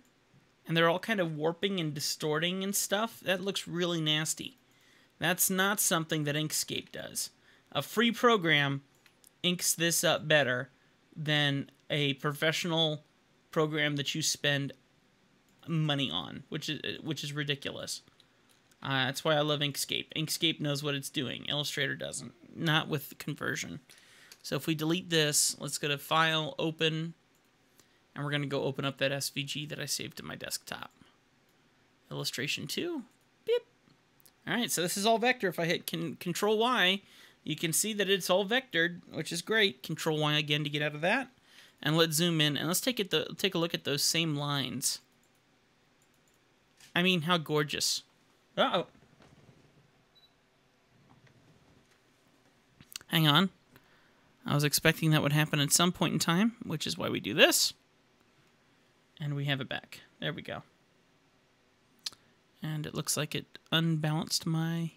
And they're all kind of warping and distorting and stuff? That looks really nasty. That's not something that Inkscape does. A free program inks this up better than a professional program that you spend money on, which is ridiculous. That's why I love Inkscape. Inkscape knows what it's doing. Illustrator doesn't. Not with conversion. So if we delete this, let's go to File, Open, and we're going to go open up that SVG that I saved to my desktop. Illustration 2. Beep. All right, so this is all vector. If I hit Control Y, you can see that it's all vectored, which is great. Control Y again to get out of that. And let's zoom in, and let's take a look at those same lines. I mean, how gorgeous. Uh-oh. Hang on. I was expecting that would happen at some point in time, which is why we do this. And we have it back. There we go. And it looks like it unbalanced my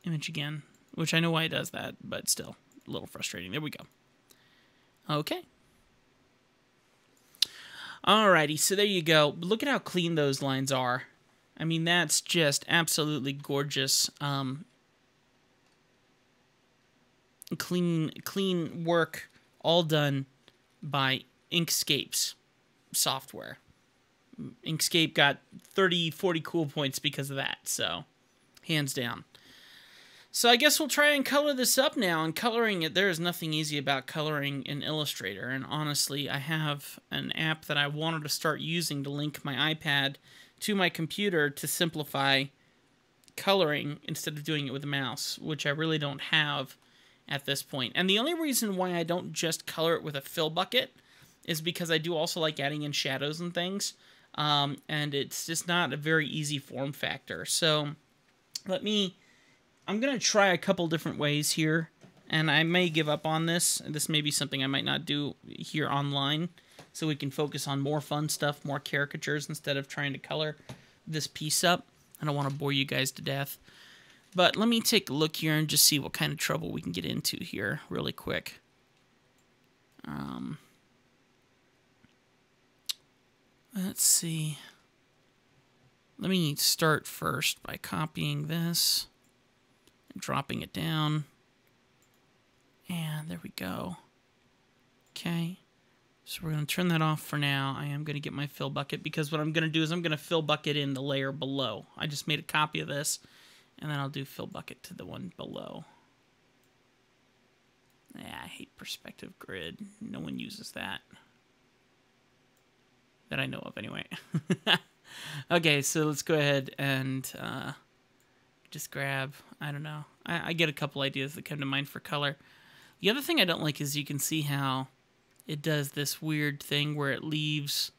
image again, which I know why it does that, but still a little frustrating. There we go. Okay. Alrighty, so there you go. Look at how clean those lines are. I mean, that's just absolutely gorgeous. Clean work, all done by Inkscape's software. Inkscape got 30, 40 cool points because of that, so hands down. So I guess we'll try and color this up now. And coloring it, there is nothing easy about coloring in Illustrator. And honestly, I have an app that I wanted to start using to link my iPad to my computer to simplify coloring instead of doing it with a mouse, which I really don't have at this point. And the only reason why I don't just color it with a fill bucket is because I do also like adding in shadows and things. And it's just not a very easy form factor. So I'm going to try a couple different ways here, and I may give up on this. This may be something I might not do here online, so we can focus on more fun stuff, more caricatures, instead of trying to color this piece up. I don't want to bore you guys to death. But let me take a look here and just see what kind of trouble we can get into here really quick. Let's see. Let me start first by copying this. Dropping it down, and there we go. Okay, so we're going to turn that off for now. I am going to get my fill bucket, because what I'm going to do is I'm going to fill bucket in the layer below. I just made a copy of this, and then I'll do fill bucket to the one below. Yeah, I hate perspective grid. No one uses that. That I know of, anyway. Okay, so let's go ahead and just grab, I don't know. I get a couple ideas that come to mind for color. The other thing I don't like is you can see how it does this weird thing where it leaves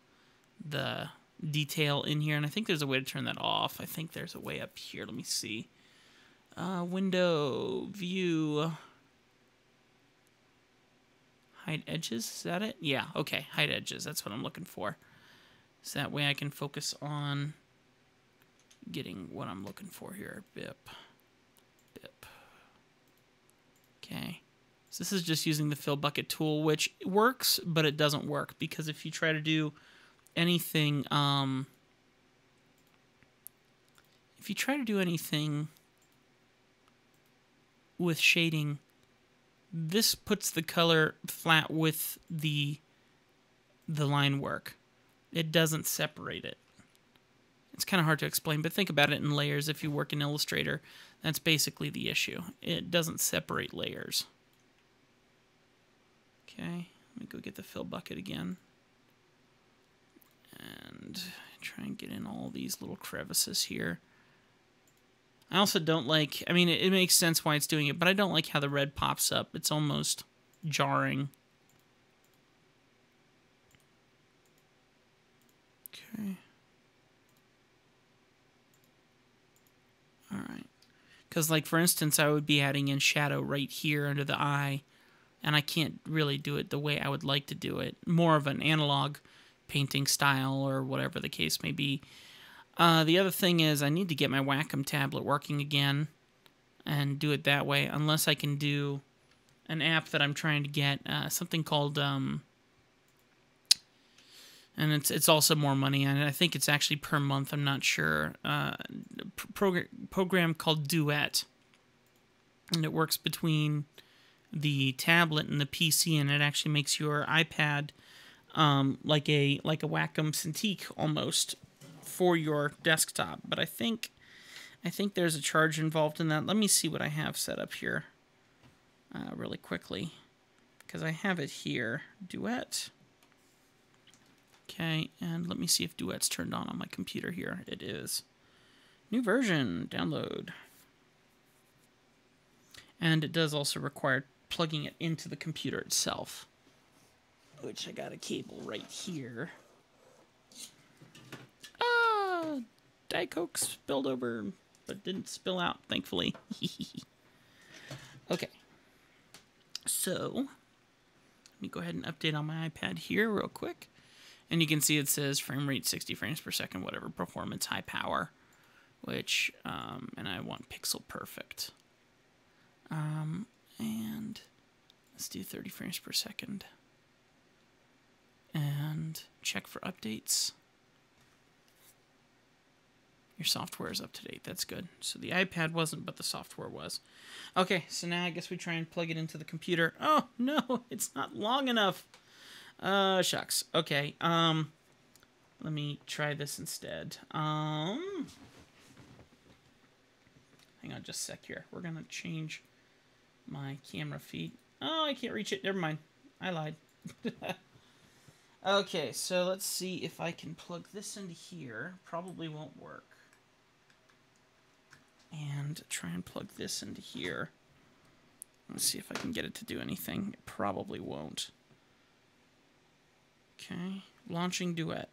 the detail in here. And I think there's a way to turn that off. I think there's a way up here. Let me see. Window, view, hide edges. Is that it? Yeah, okay, hide edges. That's what I'm looking for. So that way I can focus on getting what I'm looking for here. Bip. Bip. Okay. So this is just using the fill bucket tool, which works, but it doesn't work, because if you try to do anything, with shading, this puts the color flat with the line work. It doesn't separate it. It's kind of hard to explain, but think about it in layers. If you work in Illustrator, that's basically the issue. It doesn't separate layers. Okay, let me go get the fill bucket again. And try and get in all these little crevices here. I also don't like, I mean, it makes sense why it's doing it, but I don't like how the red pops up. It's almost jarring. Okay. Alright. Because, like, for instance, I would be adding in shadow right here under the eye, and I can't really do it the way I would like to do it. More of an analog painting style, or whatever the case may be. The other thing is I need to get my Wacom tablet working again and do it that way, unless I can do an app that I'm trying to get, something called, and it's also more money, and I think it's actually per month, I'm not sure, program called Duet, and it works between the tablet and the PC, and it actually makes your iPad like a Wacom Cintiq almost for your desktop. But I think there's a charge involved in that. Let me see what I have set up here really quickly, because I have it here. Duet. Okay, and let me see if Duet's turned on my computer here. It is. New version, download. And it does also require plugging it into the computer itself, which I got a cable right here. Ah, Diet Coke spilled over, but didn't spill out, thankfully. Okay, so let me go ahead and update on my iPad here real quick. And you can see it says frame rate 60 frames per second, whatever, performance, high power, which, and I want pixel perfect. And let's do 30 frames per second. And check for updates. Your software is up to date. That's good. So the iPad wasn't, but the software was. Okay, so now I guess we try and plug it into the computer. Oh, no, it's not long enough. Shucks. Okay, let me try this instead. Hang on just a sec here. We're going to change my camera feed. Oh, I can't reach it. Never mind. I lied. Okay, so let's see if I can plug this into here. Probably won't work. And try and plug this into here. Let's see if I can get it to do anything. It probably won't. Okay, launching Duet.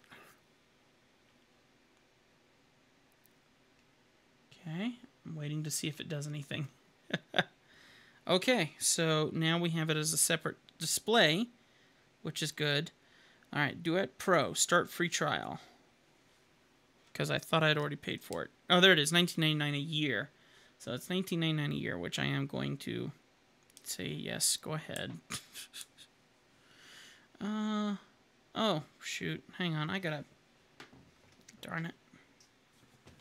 Okay, I'm waiting to see if it does anything. Okay, so now we have it as a separate display, which is good. All right, Duet Pro, start free trial. Because I thought I'd already paid for it. Oh, there it is, $19.99 a year. So it's $19.99 a year, which I am going to say yes, go ahead. Oh, shoot, hang on, I gotta, darn it.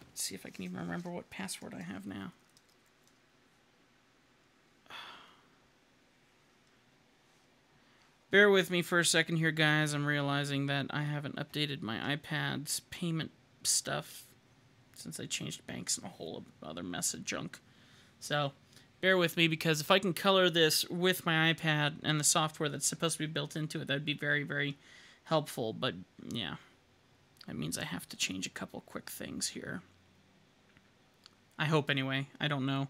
Let's see if I can even remember what password I have now. Bear with me for a second here, guys. I'm realizing that I haven't updated my iPad's payment stuff since I changed banks and a whole other mess of junk. So, bear with me, because if I can color this with my iPad and the software that's supposed to be built into it, that'd be very, very helpful. But, yeah, that means I have to change a couple quick things here. I hope, anyway. I don't know.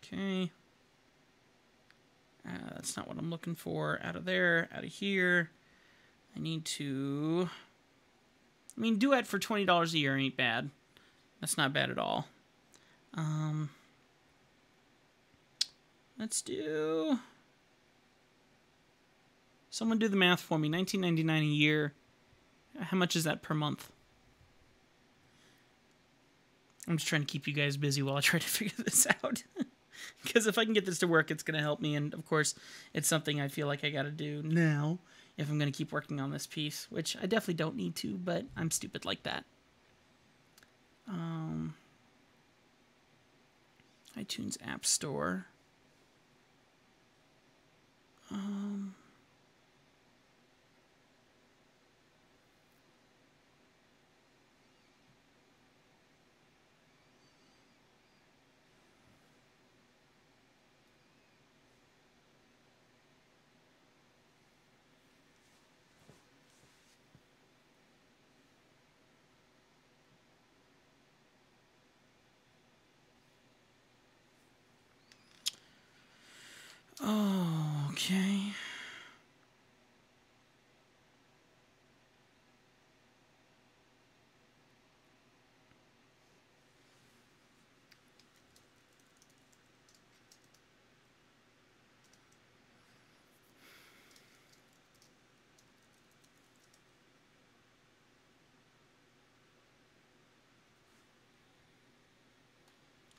Okay. That's not what I'm looking for. Out of there, out of here. I need to... I mean, Duet for $20 a year ain't bad. That's not bad at all. Let's do... Someone do the math for me. $19.99 a year. How much is that per month? I'm just trying to keep you guys busy while I try to figure this out. Because if I can get this to work, it's going to help me. And, of course, it's something I feel like I got to do now if I'm going to keep working on this piece, which I definitely don't need to, but I'm stupid like that. iTunes App Store. Oh, okay.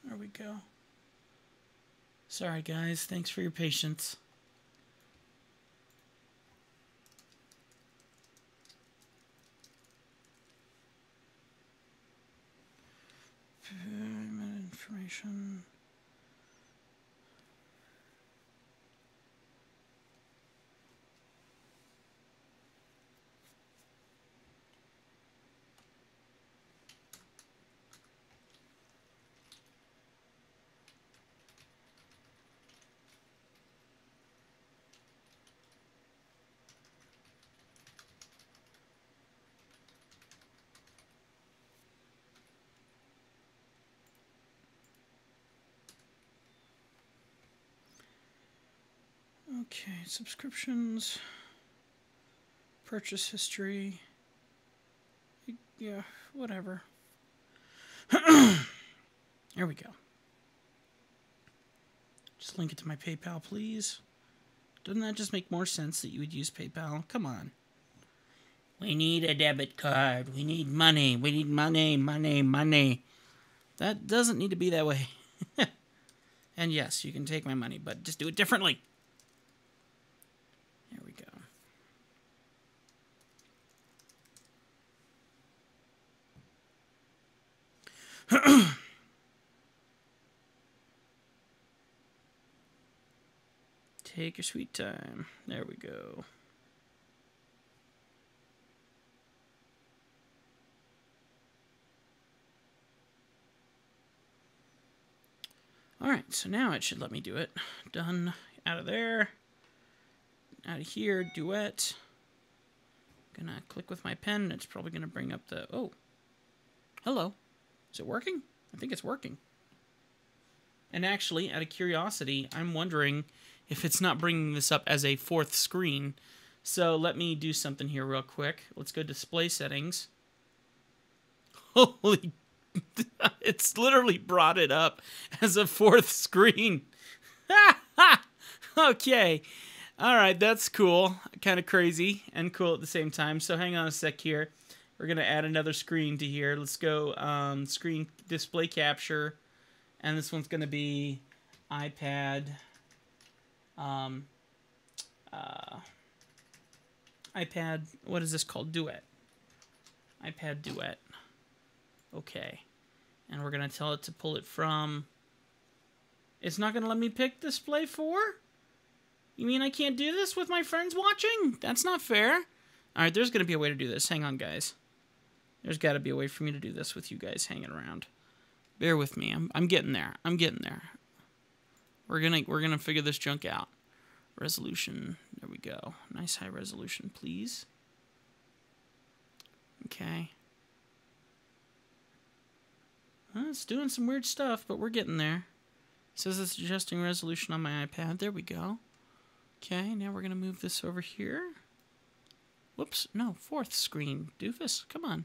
There we go. Sorry, guys. Thanks for your patience. Payment information. Okay, subscriptions, purchase history, yeah, whatever. There we go. Just link it to my PayPal, please. Doesn't that just make more sense that you would use PayPal? Come on. We need a debit card. We need money. We need money, money, money. That doesn't need to be that way. And yes, you can take my money, but just do it differently. There we go. Take your sweet time. There we go. Alright, so now it should let me do it. Done. Out of there. Out of here. Duet. Gonna click with my pen. It's probably gonna bring up the... Oh. Hello. Is it working? I think it's working. And actually, out of curiosity, I'm wondering if it's not bringing this up as a fourth screen. So let me do something here real quick. Let's go display settings. Holy... It's literally brought it up as a fourth screen. Okay. All right, that's cool. Kind of crazy and cool at the same time. So hang on a sec here. We're going to add another screen to here. Let's go screen display capture. And this one's going to be iPad. iPad, what is this called? Duet. iPad Duet. Okay. And we're going to tell it to pull it from... It's not going to let me pick display 4? You mean I can't do this with my friends watching? That's not fair. Alright, there's going to be a way to do this. Hang on, guys. There's got to be a way for me to do this with you guys hanging around. Bear with me. I'm getting there. I'm getting there. We're gonna figure this junk out. Resolution. There we go. Nice high resolution, please. Okay. Well, it's doing some weird stuff, but we're getting there. It says it's adjusting resolution on my iPad. There we go. Okay, now we're going to move this over here. Whoops, no, fourth screen. Doofus, come on.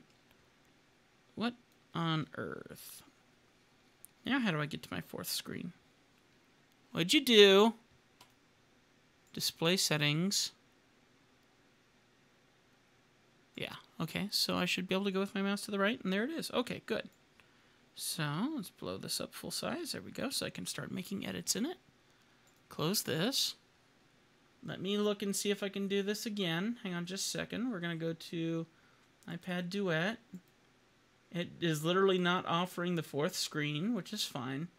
What on earth? Now how do I get to my fourth screen? What'd you do? Display settings. Yeah, okay, so I should be able to go with my mouse to the right, and there it is. Okay, good. So, let's blow this up full size. There we go, so I can start making edits in it. Close this. Let me look and see if I can do this again. Hang on just a second. We're going to go to iPad Duet. It is literally not offering the fourth screen, which is fine.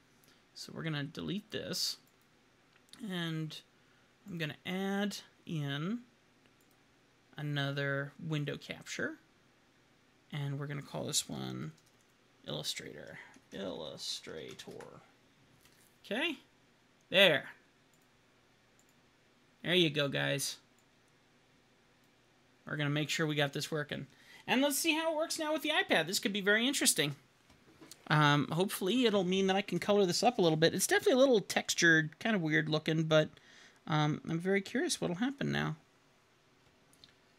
So we're going to delete this. And I'm going to add in another window capture. And we're going to call this one Illustrator. Okay. There. There you go, guys. We're going to make sure we got this working. And let's see how it works now with the iPad. This could be very interesting. Hopefully it'll mean that I can color this up a little bit. It's definitely a little textured, kind of weird looking, but I'm very curious what'll happen now.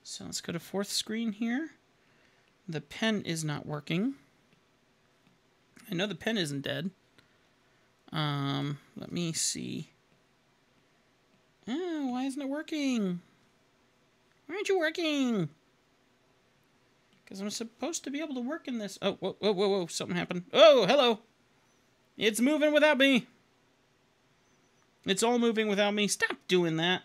So let's go to fourth screen here. The pen is not working. I know the pen isn't dead. Let me see. Oh, why isn't it working? Why aren't you working? Because I'm supposed to be able to work in this. Oh, whoa, whoa, whoa, whoa. Something happened. Oh, hello. It's moving without me. It's all moving without me. Stop doing that.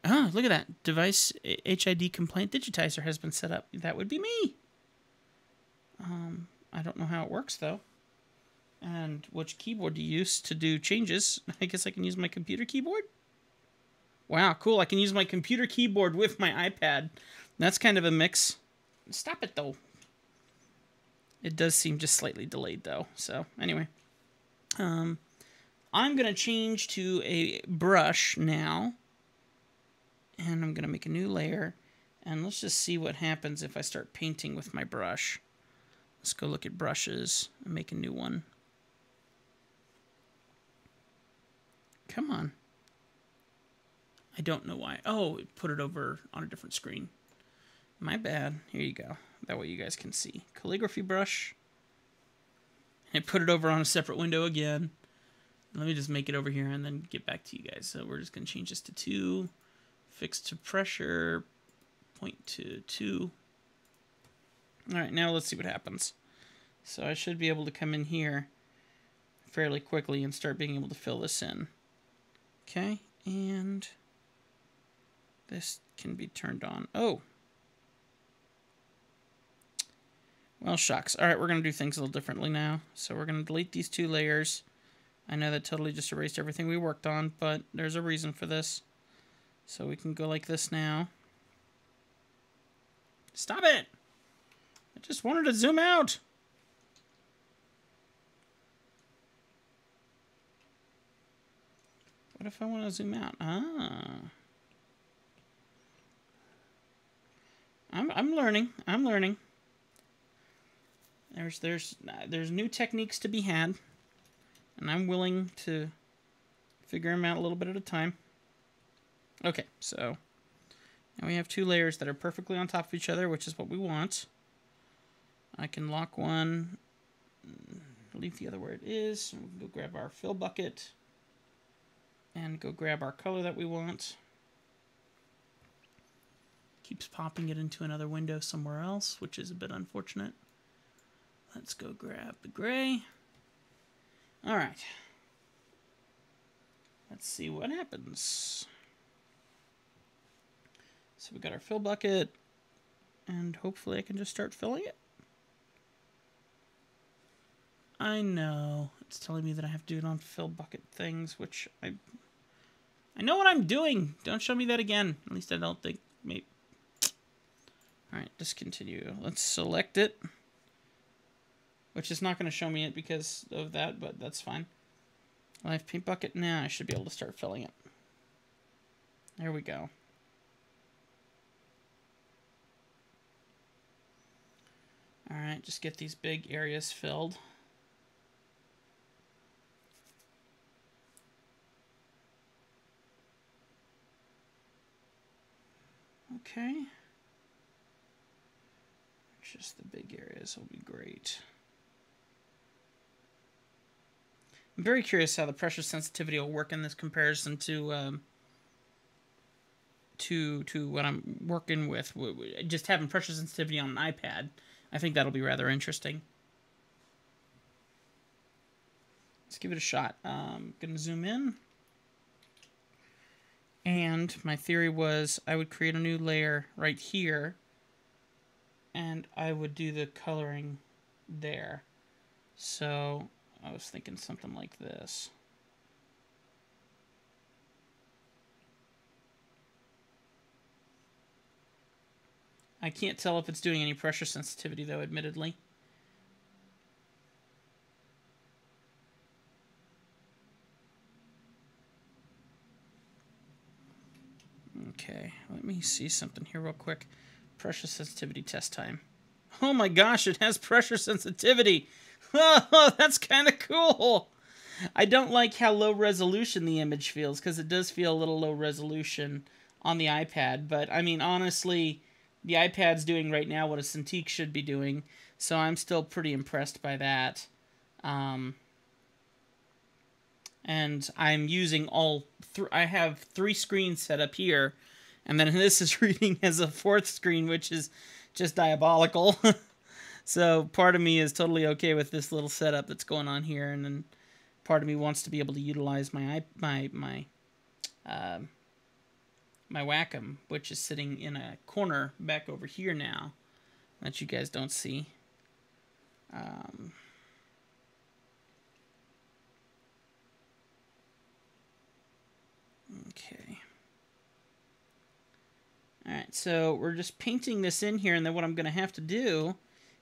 Oh, look at that. Device HID complaint digitizer has been set up. That would be me. I don't know how it works, though. And which keyboard do you use to do changes? I guess I can use my computer keyboard? Wow, cool. I can use my computer keyboard with my iPad. That's kind of a mix. Stop it, though. It does seem just slightly delayed, though. So, anyway. I'm going to change to a brush now. And I'm going to make a new layer. And let's just see what happens if I start painting with my brush. Let's go look at brushes and make a new one. Come on. I don't know why. Oh, it put it over on a different screen. My bad. Here you go. That way you guys can see. Calligraphy brush. And it put it over on a separate window again. Let me just make it over here and then get back to you guys. So we're just going to change this to 2. Fix to pressure. Point to 2. Alright, now let's see what happens. So I should be able to come in here fairly quickly and start being able to fill this in. Okay, and this can be turned on. Oh! Well, shucks. All right, we're going to do things a little differently now. So we're going to delete these 2 layers. I know that totally just erased everything we worked on, but there's a reason for this. So we can go like this now. Stop it! I just wanted to zoom out. What if I want to zoom out? I'm learning. I'm learning. There's new techniques to be had, and I'm willing to figure them out a little bit at a time. Okay, so now we have 2 layers that are perfectly on top of each other, which is what we want. I can lock one, leave the other where it is. We can go grab our fill bucket and go grab our color that we want. Keeps popping it into another window somewhere else, which is a bit unfortunate. Let's go grab the gray. All right. Let's see what happens. So we got our fill bucket, and hopefully I can just start filling it. I know. It's telling me that I have to do it on fill bucket things, which I know what I'm doing. Don't show me that again. At least I don't think. Maybe. All right, discontinue. Let's select it, which is not going to show me it because of that, but that's fine. Live paint bucket. Now I should be able to start filling it. There we go. All right, just get these big areas filled. Okay. Just the big areas will be great. I'm very curious how the pressure sensitivity will work in this comparison to what I'm working with. Just having pressure sensitivity on an iPad. I think that'll be rather interesting. Let's give it a shot. I'm going to zoom in. And my theory was I would create a new layer right here, and I would do the coloring there. So I was thinking something like this. I can't tell if it's doing any pressure sensitivity, though, admittedly. Okay, let me see something here real quick. Pressure sensitivity test time. Oh my gosh, it has pressure sensitivity. Oh, that's kind of cool. I don't like how low resolution the image feels, because it does feel a little low resolution on the iPad. But, I mean, honestly, the iPad's doing right now what a Cintiq should be doing, so I'm still pretty impressed by that. And I'm using I have 3 screens set up here, and then this is reading as a 4th screen, which is just diabolical. So part of me is totally okay with this little setup that's going on here, and then part of me wants to be able to utilize my Wacom, which is sitting in a corner back over here now that you guys don't see. Okay. Alright, so we're just painting this in here, and then what I'm going to have to do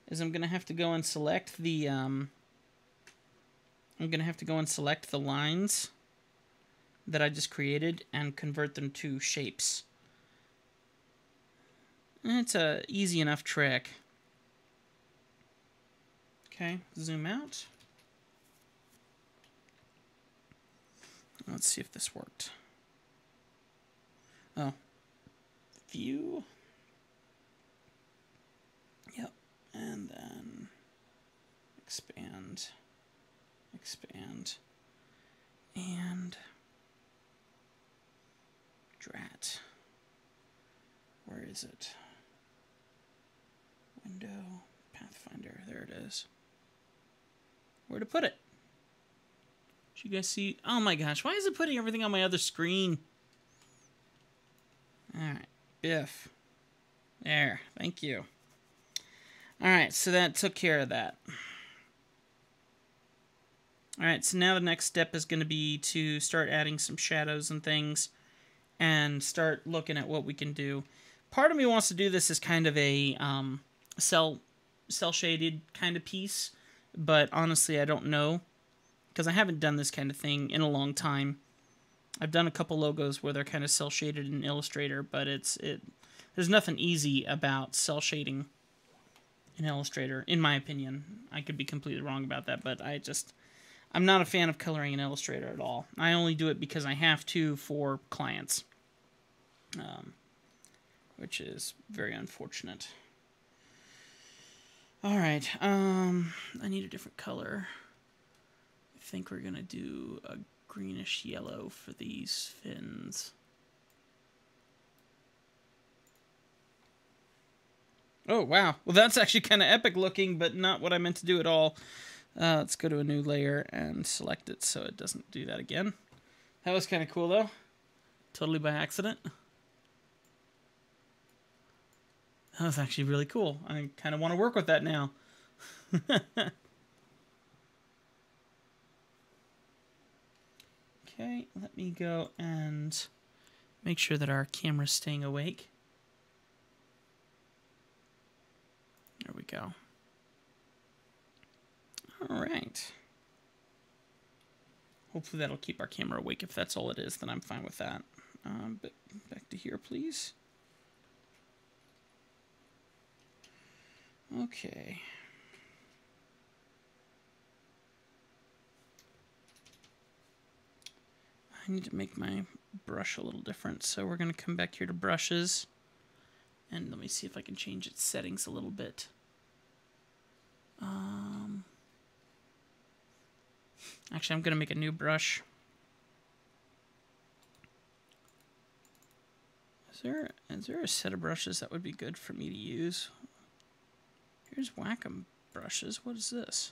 is I'm going to have to go and select the lines that I just created and convert them to shapes. And it's a easy enough trick. Okay, zoom out. Let's see if this worked. Oh. View. Yep. And then expand. Expand. And Drat. Where is it? Window. Pathfinder. There it is. Where to put it? Did you guys see? Oh my gosh, why is it putting everything on my other screen? Alright, Biff. There, thank you. Alright, so that took care of that. Alright, so now the next step is going to be to start adding some shadows and things and start looking at what we can do. Part of me wants to do this as kind of a cel-shaded kind of piece, but honestly I don't know, because I haven't done this kind of thing in a long time. I've done a couple logos where they're kind of cel-shaded in Illustrator, but there's nothing easy about cel-shading in Illustrator, in my opinion. I could be completely wrong about that, but I'm not a fan of coloring in Illustrator at all. I only do it because I have to for clients, which is very unfortunate. Alright, I need a different color. I think we're going to do a greenish yellow for these fins. Oh, wow. Well, that's actually kind of epic looking, but not what I meant to do at all. Let's go to a new layer and select it so it doesn't do that again. That was kind of cool, though. Totally by accident. That was actually really cool. I kind of want to work with that now. Okay, let me go and make sure that our camera's staying awake. There we go. All right. Hopefully that'll keep our camera awake. If that's all it is, then I'm fine with that. But back to here, please. Okay. I need to make my brush a little different, so we're going to come back here to brushes, and let me see if I can change its settings a little bit. Actually, I'm going to make a new brush. Is there a set of brushes that would be good for me to use? Here's Wacom brushes. What is this?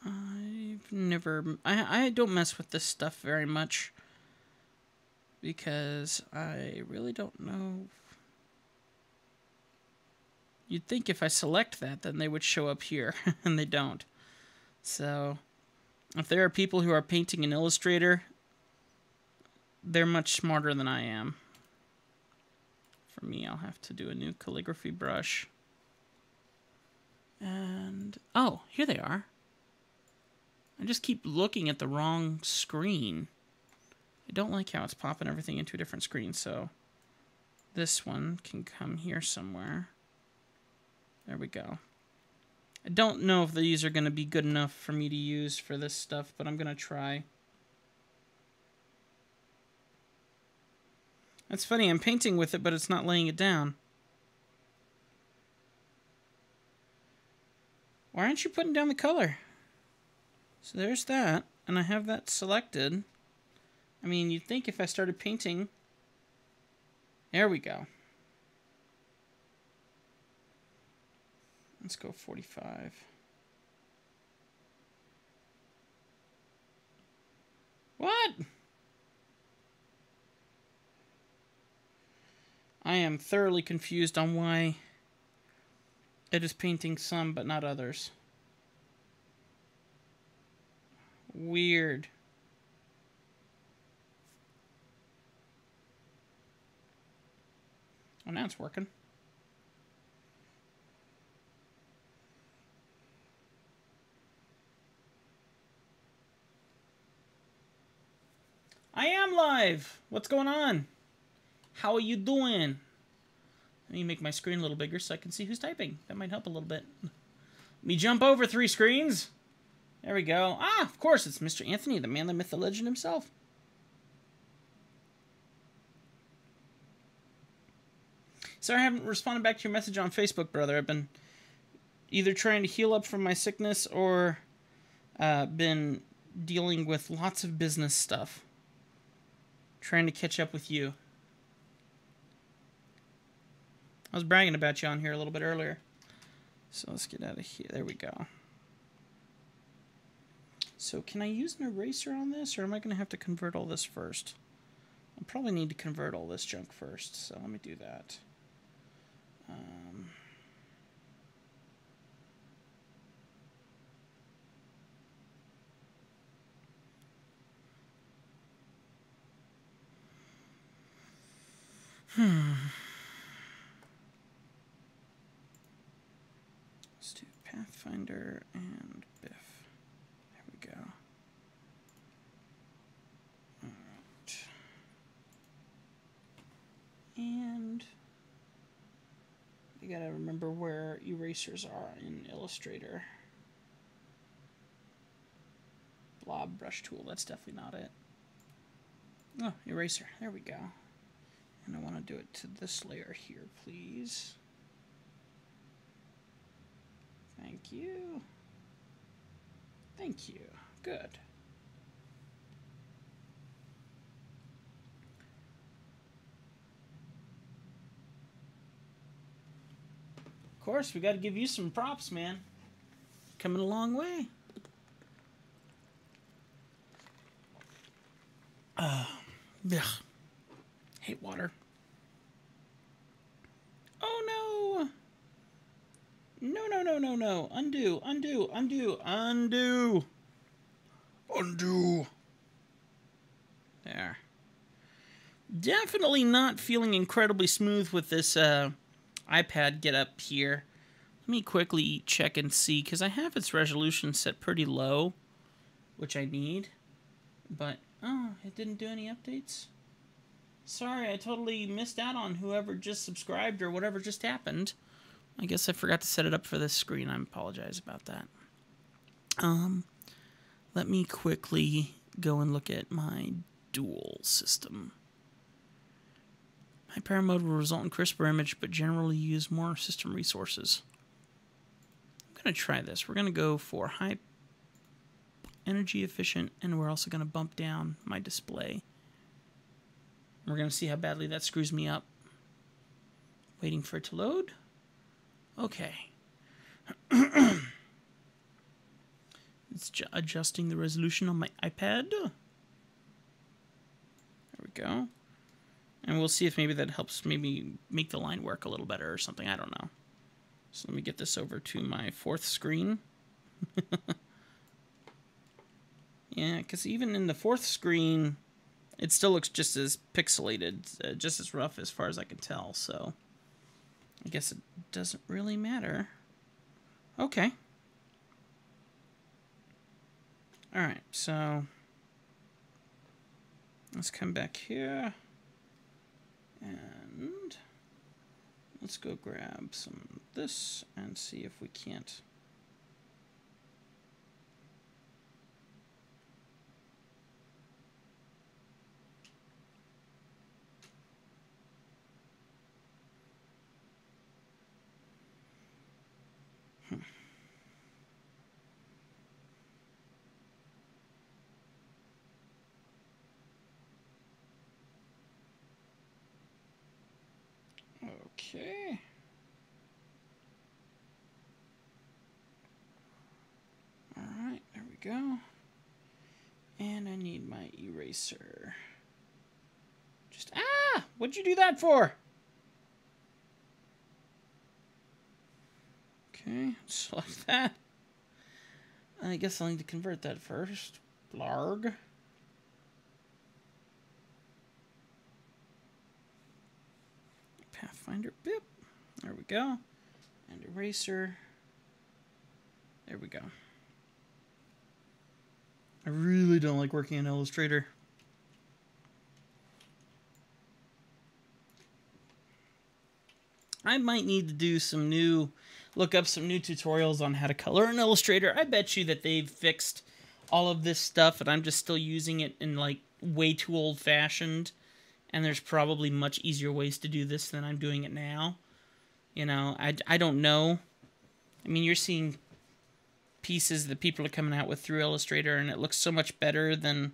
I don't mess with this stuff very much because I really don't know. You'd think if I select that, then they would show up here, and they don't. So, if there are people who are painting in Illustrator, they're much smarter than I am. For me, I'll have to do a new calligraphy brush. And, oh, here they are. I just keep looking at the wrong screen. I don't like how it's popping everything into a different screen, so this one can come here somewhere. There we go. I don't know if these are going to be good enough for me to use for this stuff, but I'm going to try. That's funny, I'm painting with it, but it's not laying it down. Why aren't you putting down the color? So there's that, and I have that selected. I mean, you'd think if I started painting... There we go. Let's go 45. What? I am thoroughly confused on why it is painting some but not others. Weird. Oh, now it's working. I am live! What's going on? How are you doing? Let me make my screen a little bigger so I can see who's typing. That might help a little bit. Let me jump over 3 screens. There we go. Ah, of course, it's Mr. Anthony, the man, the myth, the legend himself. Sorry I haven't responded back to your message on Facebook, brother. I've been either trying to heal up from my sickness or been dealing with lots of business stuff. Trying to catch up with you. I was bragging about you on here a little bit earlier. So let's get out of here. There we go. So can I use an eraser on this, or am I going to have to convert all this first? I'll probably need to convert all this junk first, so let me do that. Let's do Pathfinder and Biff. There we go. All right. And you gotta remember where erasers are in Illustrator. Blob brush tool, that's definitely not it. Oh, eraser, there we go. And I want to do it to this layer here, please. Thank you. Thank you. Good. Of course, we got to give you some props, man. Coming a long way. Ugh. Hate water. Oh no! No, no, no, no, no. Undo, undo, undo, undo. Undo. There. Definitely not feeling incredibly smooth with this iPad get up here. Let me quickly check and see, because I have its resolution set pretty low, which I need. But, oh, it didn't do any updates? Sorry, I totally missed out on whoever just subscribed or whatever just happened. I guess I forgot to set it up for this screen. I apologize about that. Let me quickly go and look at my dual system. High power mode will result in crisper image, but generally use more system resources. I'm going to try this. We're going to go for high energy efficient, and we're also going to bump down my display. We're going to see how badly that screws me up. Waiting for it to load. Okay. It's adjusting the resolution on my iPad. There we go. And we'll see if maybe that helps maybe make the line work a little better or something. I don't know. So let me get this over to my fourth screen. Yeah, because even in the fourth screen, it still looks just as pixelated, just as rough as far as I can tell. So I guess it doesn't really matter. Okay. All right, so let's come back here. And let's go grab some of this and see if we can't. Okay. All right, there we go. And I need my eraser. Just, what'd you do that for? Okay, select that. I guess I'll need to convert that first. Blarg. Pathfinder, bip. There we go. And eraser. There we go. I really don't like working in Illustrator. I might need to do some look up some new tutorials on how to color in Illustrator. I bet you that they've fixed all of this stuff and I'm just still using it in like way too old-fashioned. And there's probably much easier ways to do this than I'm doing it now. You know, I don't know. I mean, you're seeing pieces that people are coming out with through Illustrator, and it looks so much better than...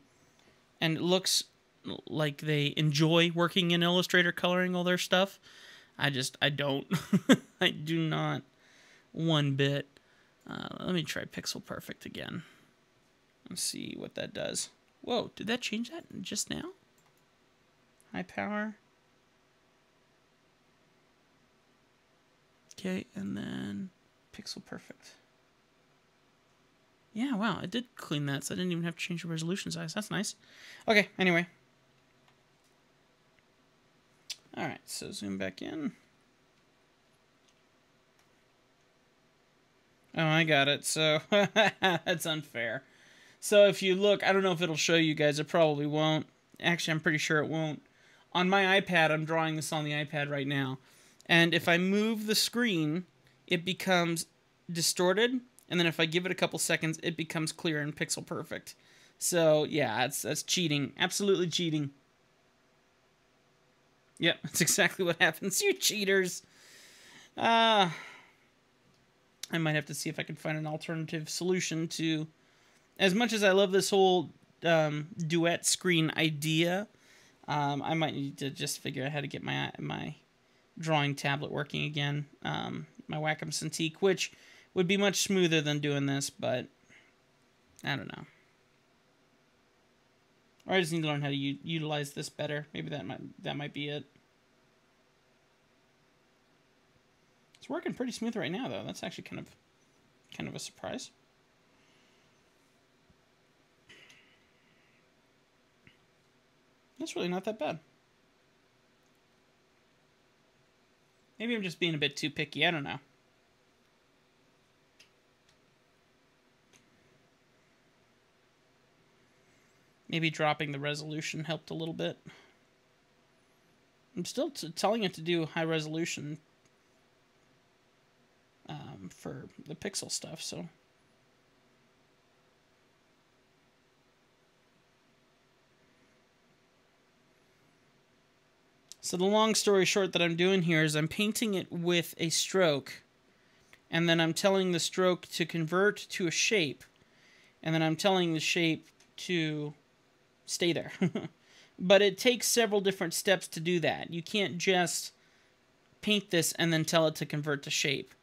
And it looks like they enjoy working in Illustrator, coloring all their stuff. I don't. I do not one bit. Let me try Pixel Perfect again. Let's see what that does. Whoa, did that change that just now? High power. Okay, and then pixel perfect. Yeah, wow, it did clean that, so I didn't even have to change the resolution size. That's nice. Okay, anyway. All right, so zoom back in. Oh, I got it. So that's unfair. So if you look, I don't know if it'll show you guys. It probably won't. Actually, I'm pretty sure it won't. On my iPad, I'm drawing this on the iPad right now. And if I move the screen, it becomes distorted. And then if I give it a couple seconds, it becomes clear and pixel perfect. So yeah, that's cheating. Absolutely cheating. Yep, that's exactly what happens. You cheaters. I might have to see if I can find an alternative solution to... As much as I love this whole duet screen idea, I might need to just figure out how to get my drawing tablet working again. My Wacom Cintiq, which would be much smoother than doing this, but I don't know. Or I just need to learn how to utilize this better. Maybe that might be it. It's working pretty smooth right now, though. That's actually kind of a surprise. That's really not that bad. Maybe I'm just being a bit too picky. I don't know. Maybe dropping the resolution helped a little bit. I'm still telling it to do high resolution for the pixel stuff, so... So the long story short that I'm doing here is I'm painting it with a stroke, and then I'm telling the stroke to convert to a shape, and then I'm telling the shape to stay there. But it takes several different steps to do that. You can't just paint this and then tell it to convert to shape.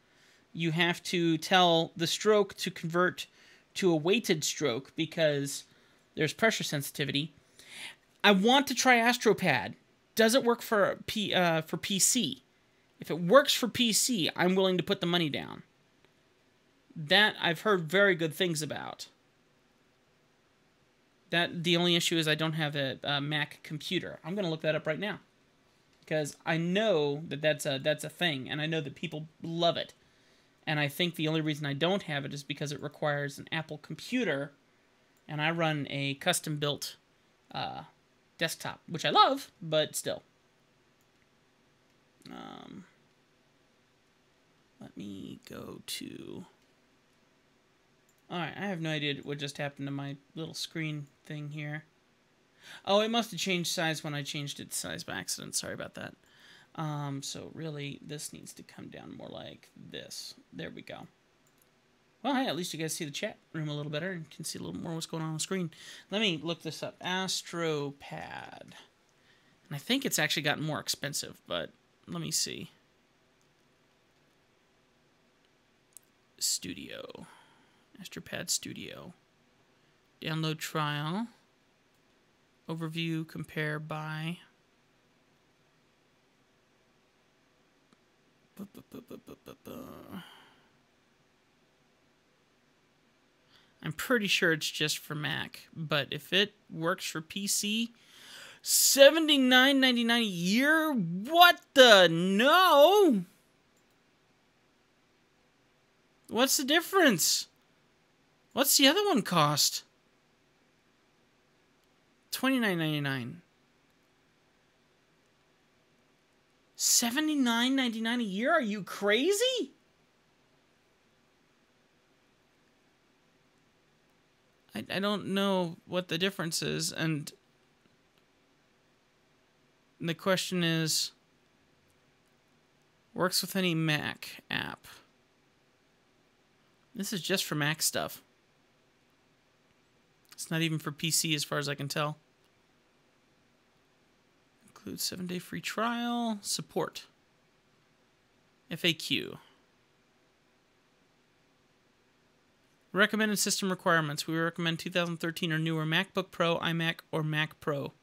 You have to tell the stroke to convert to a weighted stroke because there's pressure sensitivity. I want to try AstroPad. Does it work for PC? If it works for PC, I'm willing to put the money down. That I've heard very good things about. The only issue is I don't have a Mac computer. I'm going to look that up right now because I know that's a thing, and I know that people love it. And I think the only reason I don't have it is because it requires an Apple computer, and I run a custom-built desktop, which I love, but still. Let me go to... Alright, I have no idea what just happened to my little screen thing here. Oh, it must have changed size when I changed its size by accident. Sorry about that. So really, this needs to come down more like this. There we go. Well, hey, at least you guys see the chat room a little better and can see a little more what's going on the screen. Let me look this up. AstroPad. And I think it's actually gotten more expensive, but let me see. Studio. AstroPad Studio. Download trial. Overview, compare, buy. I'm pretty sure it's just for Mac, but if it works for PC, $79.99 a year? What the? No! What's the difference? What's the other one cost? $29.99. $79.99 a year? Are you crazy? I don't know what the difference is, and the question is, works with any Mac app. This is just for Mac stuff. It's not even for PC as far as I can tell. Includes 7-day free trial. Support. FAQ. Recommended system requirements. We recommend 2013 or newer MacBook Pro, iMac, or Mac Pro.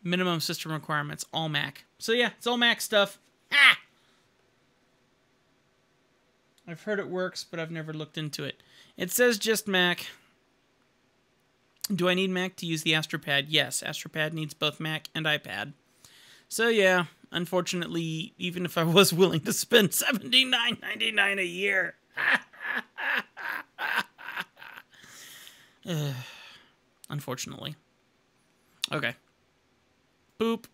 Minimum system requirements. All Mac. So yeah, it's all Mac stuff. Ah! I've heard it works, but I've never looked into it. It says just Mac. Do I need Mac to use the AstroPad? Yes, AstroPad needs both Mac and iPad. So yeah, unfortunately, even if I was willing to spend $79.99 a year, unfortunately. Okay. Boop.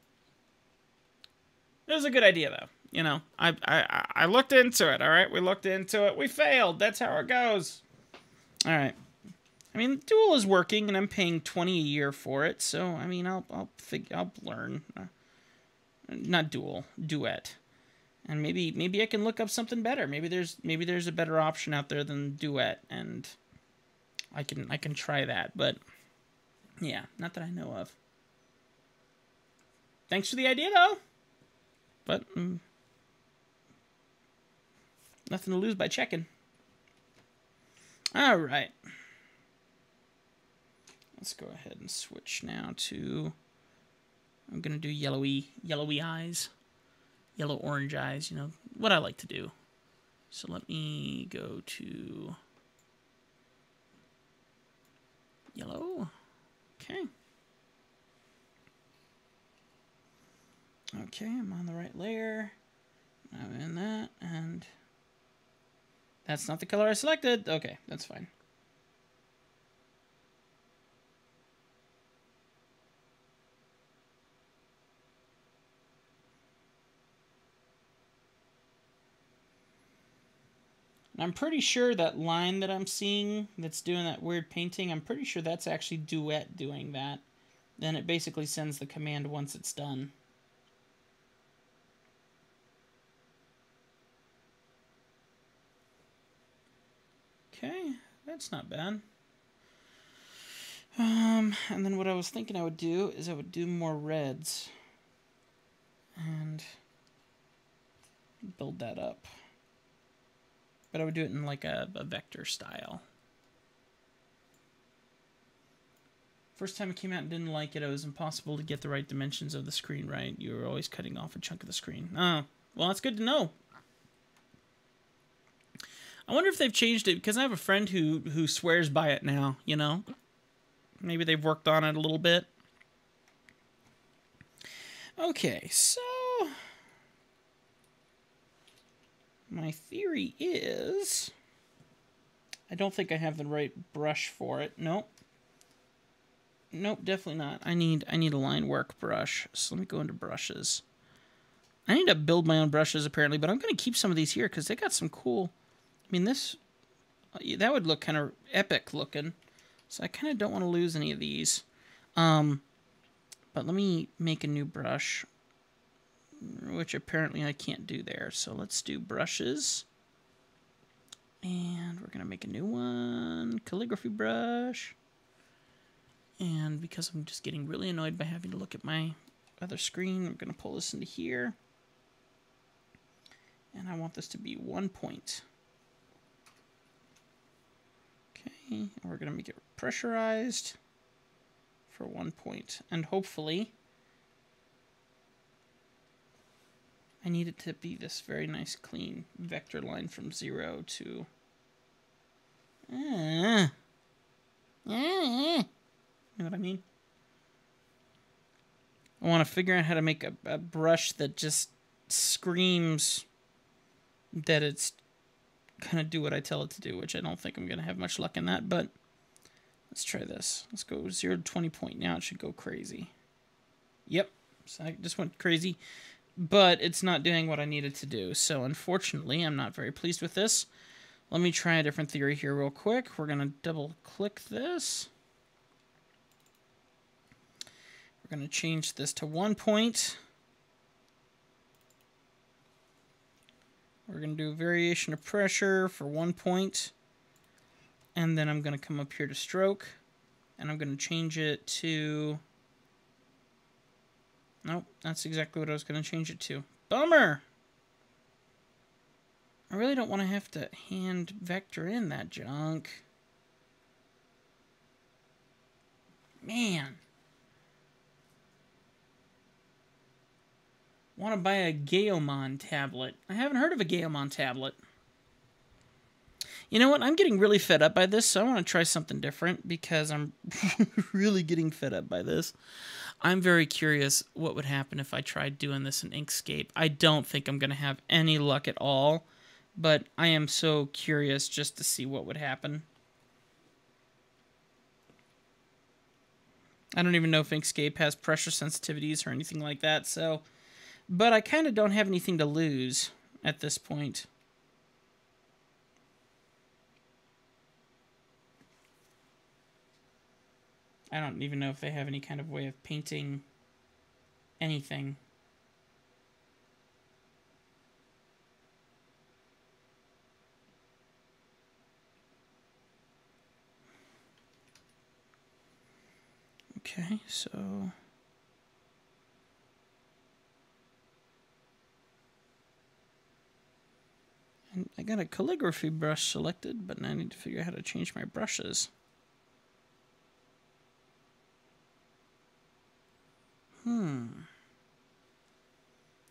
It was a good idea, though. You know, I looked into it, all right? We looked into it. We failed. That's how it goes. All right. I mean, Dual is working, and I'm paying $20 a year for it. So, I mean, I'll learn. Not Dual, Duet. And maybe I can look up something better. Maybe there's a better option out there than Duet, and I can try that. But yeah, not that I know of. Thanks for the idea, though. But nothing to lose by checking. All right. Let's go ahead and switch now to, I'm going to do yellowy eyes. Yellow-orange eyes, you know, what I like to do. So let me go to yellow. Okay. Okay, I'm on the right layer. I'm in that, and that's not the color I selected. Okay, that's fine. I'm pretty sure that line that I'm seeing that's doing that weird painting, I'm pretty sure that's actually Duet doing that. Then it basically sends the command once it's done. Okay, that's not bad. And then what I was thinking I would do is I would do more reds and build that up. But I would do it in like a vector style. First time it came out and didn't like it, it was impossible to get the right dimensions of the screen right. You were always cutting off a chunk of the screen. Oh, well, that's good to know. I wonder if they've changed it, because I have a friend who swears by it now, you know? Maybe they've worked on it a little bit. Okay, so my theory is, I don't think I have the right brush for it. Nope. Nope, definitely not. I need a line work brush. So let me go into brushes. I need to build my own brushes apparently, but I'm going to keep some of these here because they got some cool. I mean, that would look kind of epic looking. So I kind of don't want to lose any of these. But let me make a new brush, which apparently I can't do there. So let's do brushes. And we're going to make a new one, calligraphy brush. And because I'm just getting really annoyed by having to look at my other screen, I'm going to pull this into here. And I want this to be 1 point. Okay, and we're going to make it pressurized for 1 point. And hopefully, I need it to be this very nice, clean vector line from 0 to... You know what I mean? I want to figure out how to make a brush that just screams that it's going to do what I tell it to do, which I don't think I'm going to have much luck in that, but let's try this. Let's go 0 to 20 point. Now it should go crazy. Yep, so I just went crazy, but it's not doing what I needed to do, so unfortunately I'm not very pleased with this. Let me try a different theory here real quick. We're going to double click this. We're going to change this to 1 point. We're going to do a variation of pressure for 1 point. And then I'm going to come up here to stroke. And I'm going to change it to... Nope, that's exactly what I was going to change it to. Bummer! I really don't want to have to hand vector in that junk. Man. Want to buy a Gaomon tablet. I haven't heard of a Gaomon tablet. You know what? I'm getting really fed up by this, so I want to try something different because I'm really getting fed up by this. I'm very curious what would happen if I tried doing this in Inkscape. I don't think I'm going to have any luck at all, but I am so curious just to see what would happen. I don't even know if Inkscape has pressure sensitivities or anything like that, so... But I kind of don't have anything to lose at this point. I don't even know if they have any kind of way of painting anything. Okay, so... And I got a calligraphy brush selected, but now I need to figure out how to change my brushes.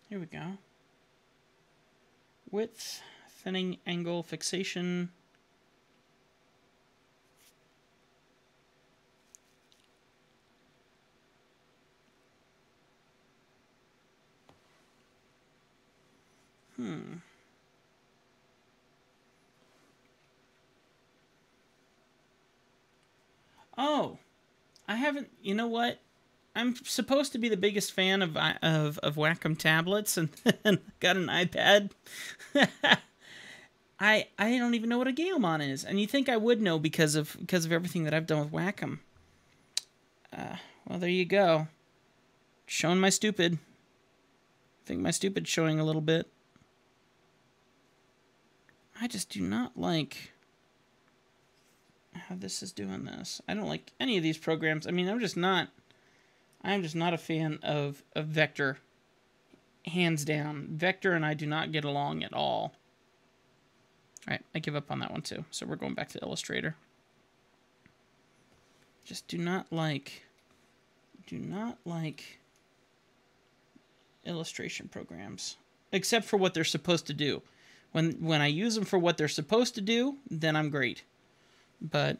Here we go. Width, thinning, angle, fixation. Oh, I haven't, you know what? I'm supposed to be the biggest fan of Wacom tablets and, and got an iPad. I don't even know what a Gaomon is, and you think I would know because of everything that I've done with Wacom. Well, there you go. Showing my stupid. I think my stupid's showing a little bit. I just do not like how this is doing this. I don't like any of these programs. I mean, I'm just not a fan of Vector. Hands down. Vector and I do not get along at all. Alright, I give up on that one too. So we're going back to Illustrator. Just do not like illustration programs. Except for what they're supposed to do. When I use them for what they're supposed to do, then I'm great. But,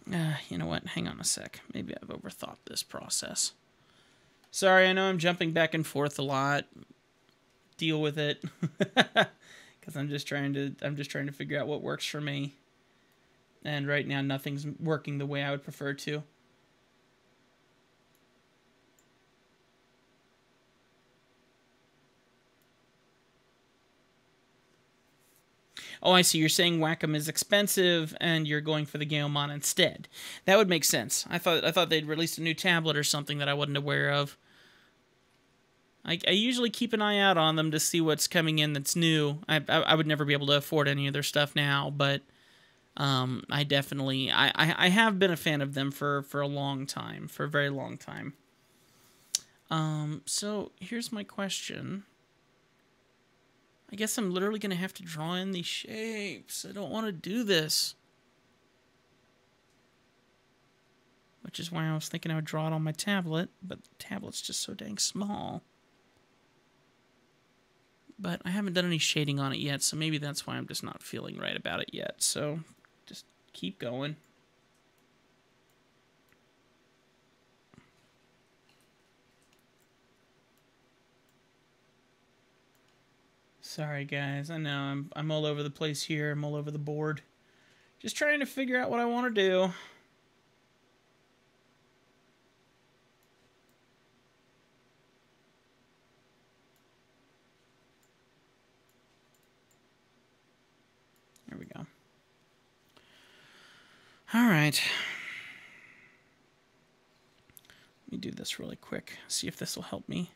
you know what? Hang on a sec. Maybe I've overthought this process. Sorry, I know I'm jumping back and forth a lot. Deal with it. Because I'm just trying to figure out what works for me. And right now, nothing's working the way I would prefer to. Oh, I see. You're saying Wacom is expensive, and you're going for the Gaomon instead. That would make sense. I thought they'd released a new tablet or something that I wasn't aware of. I usually keep an eye out on them to see what's coming in that's new. I would never be able to afford any of their stuff now, but I definitely I have been a fan of them for a long time, for a very long time. So here's my question. I guess I'm literally going to have to draw in these shapes. I don't want to do this. Which is why I was thinking I would draw it on my tablet, but the tablet's just so dang small. But I haven't done any shading on it yet, so maybe that's why I'm just not feeling right about it yet. So just keep going. Sorry, guys. I know I'm all over the place here. I'm all over the board. Just trying to figure out what I want to do. There we go. All right. Let me do this really quick. See if this will help me.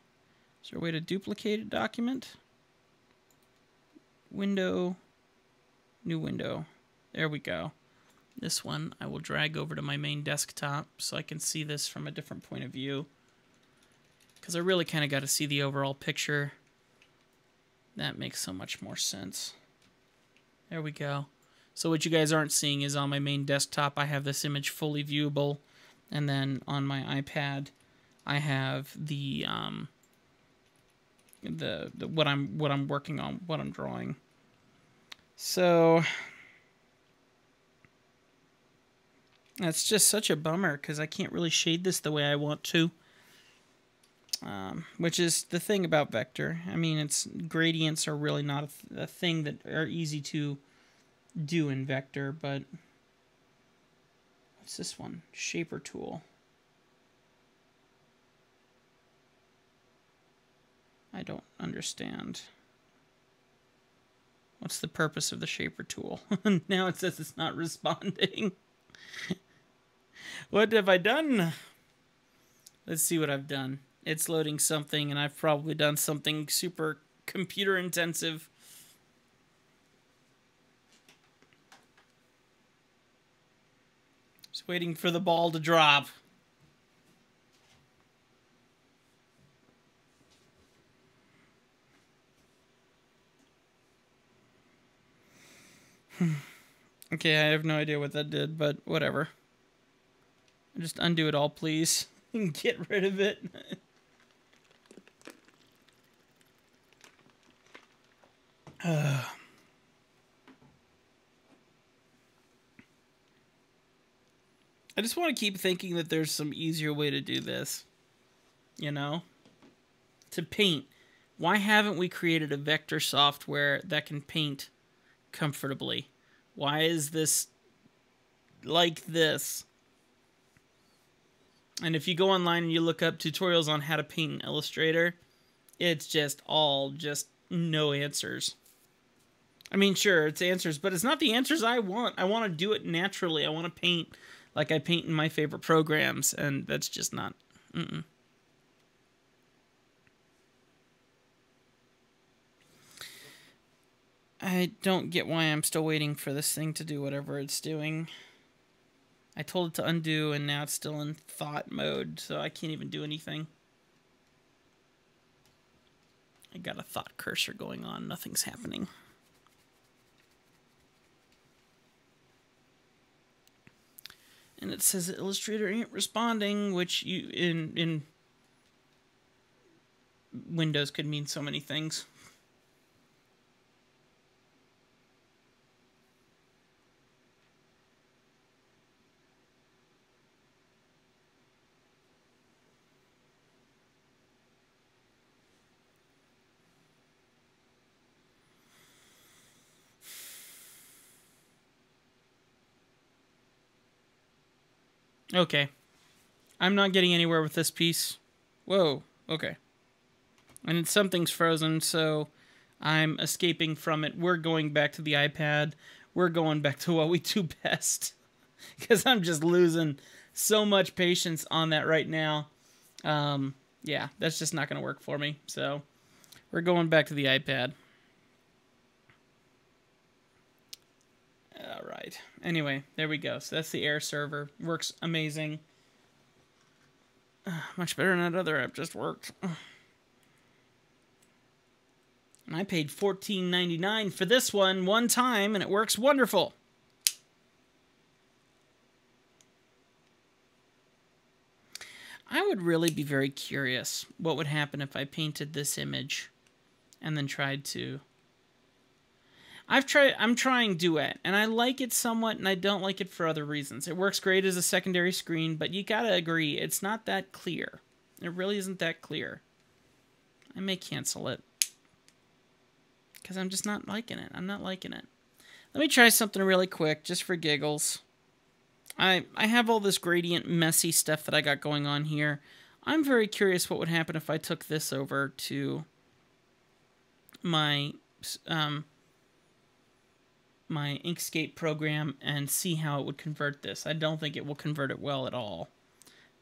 Is there a way to duplicate a document? Window, new window. There we go. This one I will drag over to my main desktop so I can see this from a different point of view. Because I really kind of got to see the overall picture. That makes so much more sense. There we go. So what you guys aren't seeing is on my main desktop I have this image fully viewable, and then on my iPad I have the what I'm working on, what I'm drawing. So That's just such a bummer because I can't really shade this the way I want to. Which is the thing about vector. I mean, gradients are really not a thing that are easy to do in vector, but what's this one? Shaper tool. I don't understand. What's the purpose of the shaper tool? Now it says it's not responding. What have I done? Let's see what I've done. It's loading something, and I've probably done something super computer intensive. Just waiting for the ball to drop. Okay, I have no idea what that did, but whatever. Just undo it all, please. And get rid of it. I just want to keep thinking that there's some easier way to do this. You know? To paint. Why haven't we created a vector software that can paint comfortably? Why is this like this? And if you go online and you look up tutorials on how to paint in Illustrator, it's just all no answers. I mean, sure, it's answers, but it's not the answers I want. I want to do it naturally. I want to paint like I paint in my favorite programs, and that's just not... I don't get why I'm still waiting for this thing to do whatever it's doing. I told it to undo, and now it's still in thought mode, so I can't even do anything. I got a thought cursor going on. Nothing's happening. And it says that Illustrator ain't responding, which in Windows could mean so many things. Okay. I'm not getting anywhere with this piece. Whoa. Okay. And something's frozen, so I'm escaping from it. We're going back to the iPad. We're going back to what we do best. Because I'm just losing so much patience on that right now. Yeah, that's just not going to work for me. So we're going back to the iPad. All right. Anyway, there we go. So that's the Air server. Works amazing. Much better than that other app just worked. And I paid $14.99 for this one time, and it works wonderful. I would really be very curious what would happen if I painted this image and then tried to... I'm trying Duet, and I like it somewhat, and I don't like it for other reasons. It works great as a secondary screen, but you gotta agree, it's not that clear. It really isn't that clear. I may cancel it. Because I'm just not liking it. I'm not liking it. Let me try something really quick, just for giggles. I have all this gradient messy stuff that I got going on here. I'm very curious what would happen if I took this over to my... my Inkscape program and see how it would convert this. I don't think it will convert it well at all.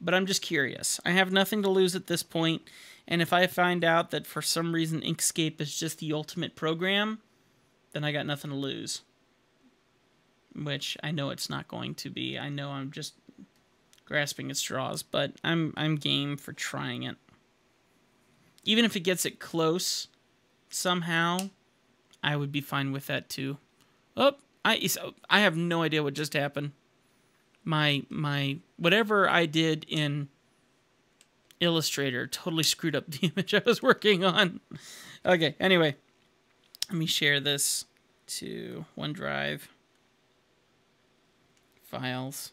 But I'm just curious. I have nothing to lose at this point, and if I find out that for some reason Inkscape is just the ultimate program, then I got nothing to lose. Which I know it's not going to be. I know I'm just grasping at straws, but I'm game for trying it. Even if it gets it close somehow, I would be fine with that too. Oh, I have no idea what just happened. My whatever I did in Illustrator totally screwed up the image I was working on. Okay, anyway, let me share this to OneDrive. Files.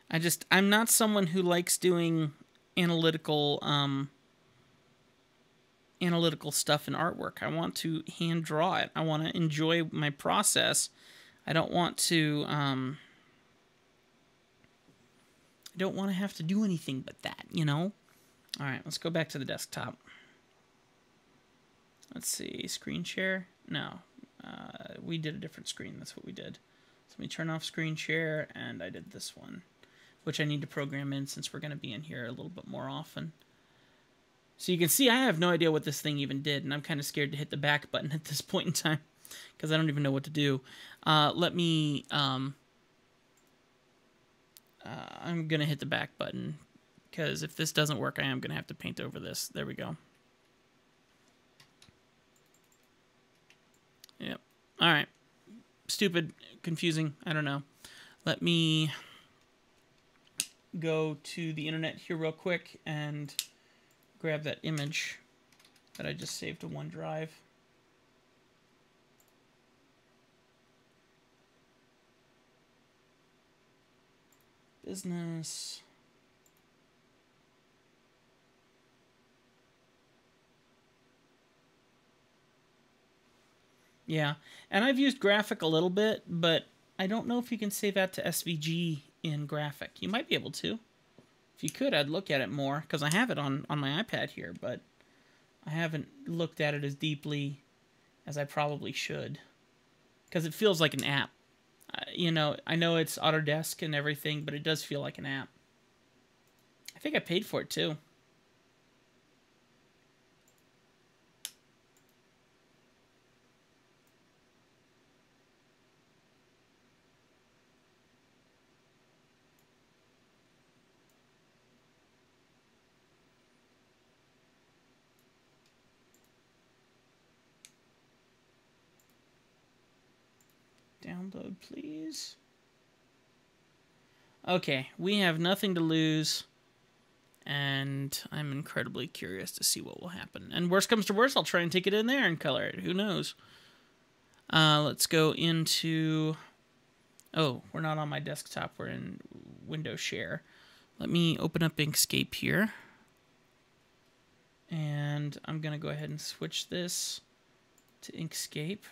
I'm not someone who likes doing analytical stuff in artwork. I want to hand draw it. I want to enjoy my process. I don't want to have to do anything but that, you know? All right, let's go back to the desktop. Let's see, screen share? No, we did a different screen. That's what we did. So let me turn off screen share, and I did this one, which I need to program in since we're going to be in here a little bit more often. So you can see I have no idea what this thing even did, and I'm kind of scared to hit the back button at this point in time because I don't even know what to do. Let me... I'm going to hit the back button because if this doesn't work, I am going to have to paint over this. There we go. Yep. All right. Stupid, confusing, I don't know. Let me go to the internet here real quick and grab that image that I just saved to OneDrive. Business. Yeah, and I've used Graphic a little bit, but I don't know if you can save that to SVG in Graphic. You might be able to. If you could, I'd look at it more, because I have it on my iPad here, but I haven't looked at it as deeply as I probably should, because it feels like an app. You know, I know it's Autodesk and everything, but it does feel like an app. I think I paid for it, too. Download, please. Okay, we have nothing to lose, and I'm incredibly curious to see what will happen. And worst comes to worst, I'll try and take it in there and color it. Who knows? Let's go into... Oh, we're not on my desktop. We're in Windows Share. Let me open up Inkscape here. And I'm going to go ahead and switch this to Inkscape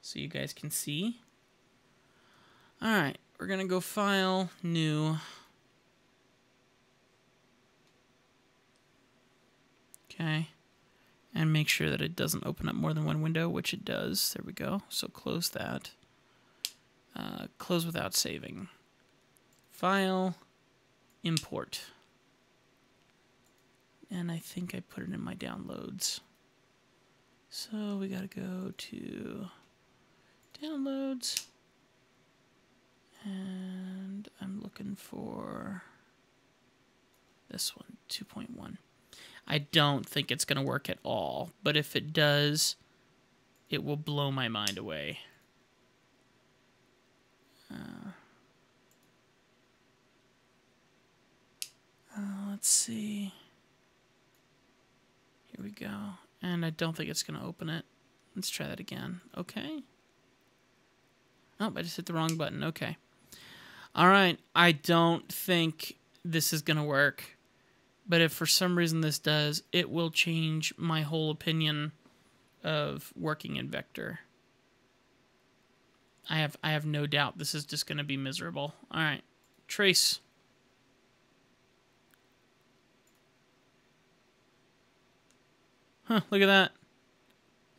so you guys can see. All right, we're going to go File, New. Okay, and make sure that it doesn't open up more than one window, which it does. There we go. So close that. Close without saving. File, Import. And I think I put it in my downloads. So we got to go to Downloads. And I'm looking for this one, 2.1. I don't think it's going to work at all, but if it does, it will blow my mind away. Let's see. Here we go. And I don't think it's going to open it. Let's try that again. Okay. Oh, I just hit the wrong button. Okay. All right. I don't think this is going to work. But if for some reason this does, it will change my whole opinion of working in vector. I have no doubt this is just going to be miserable. All right. Trace. Huh, look at that.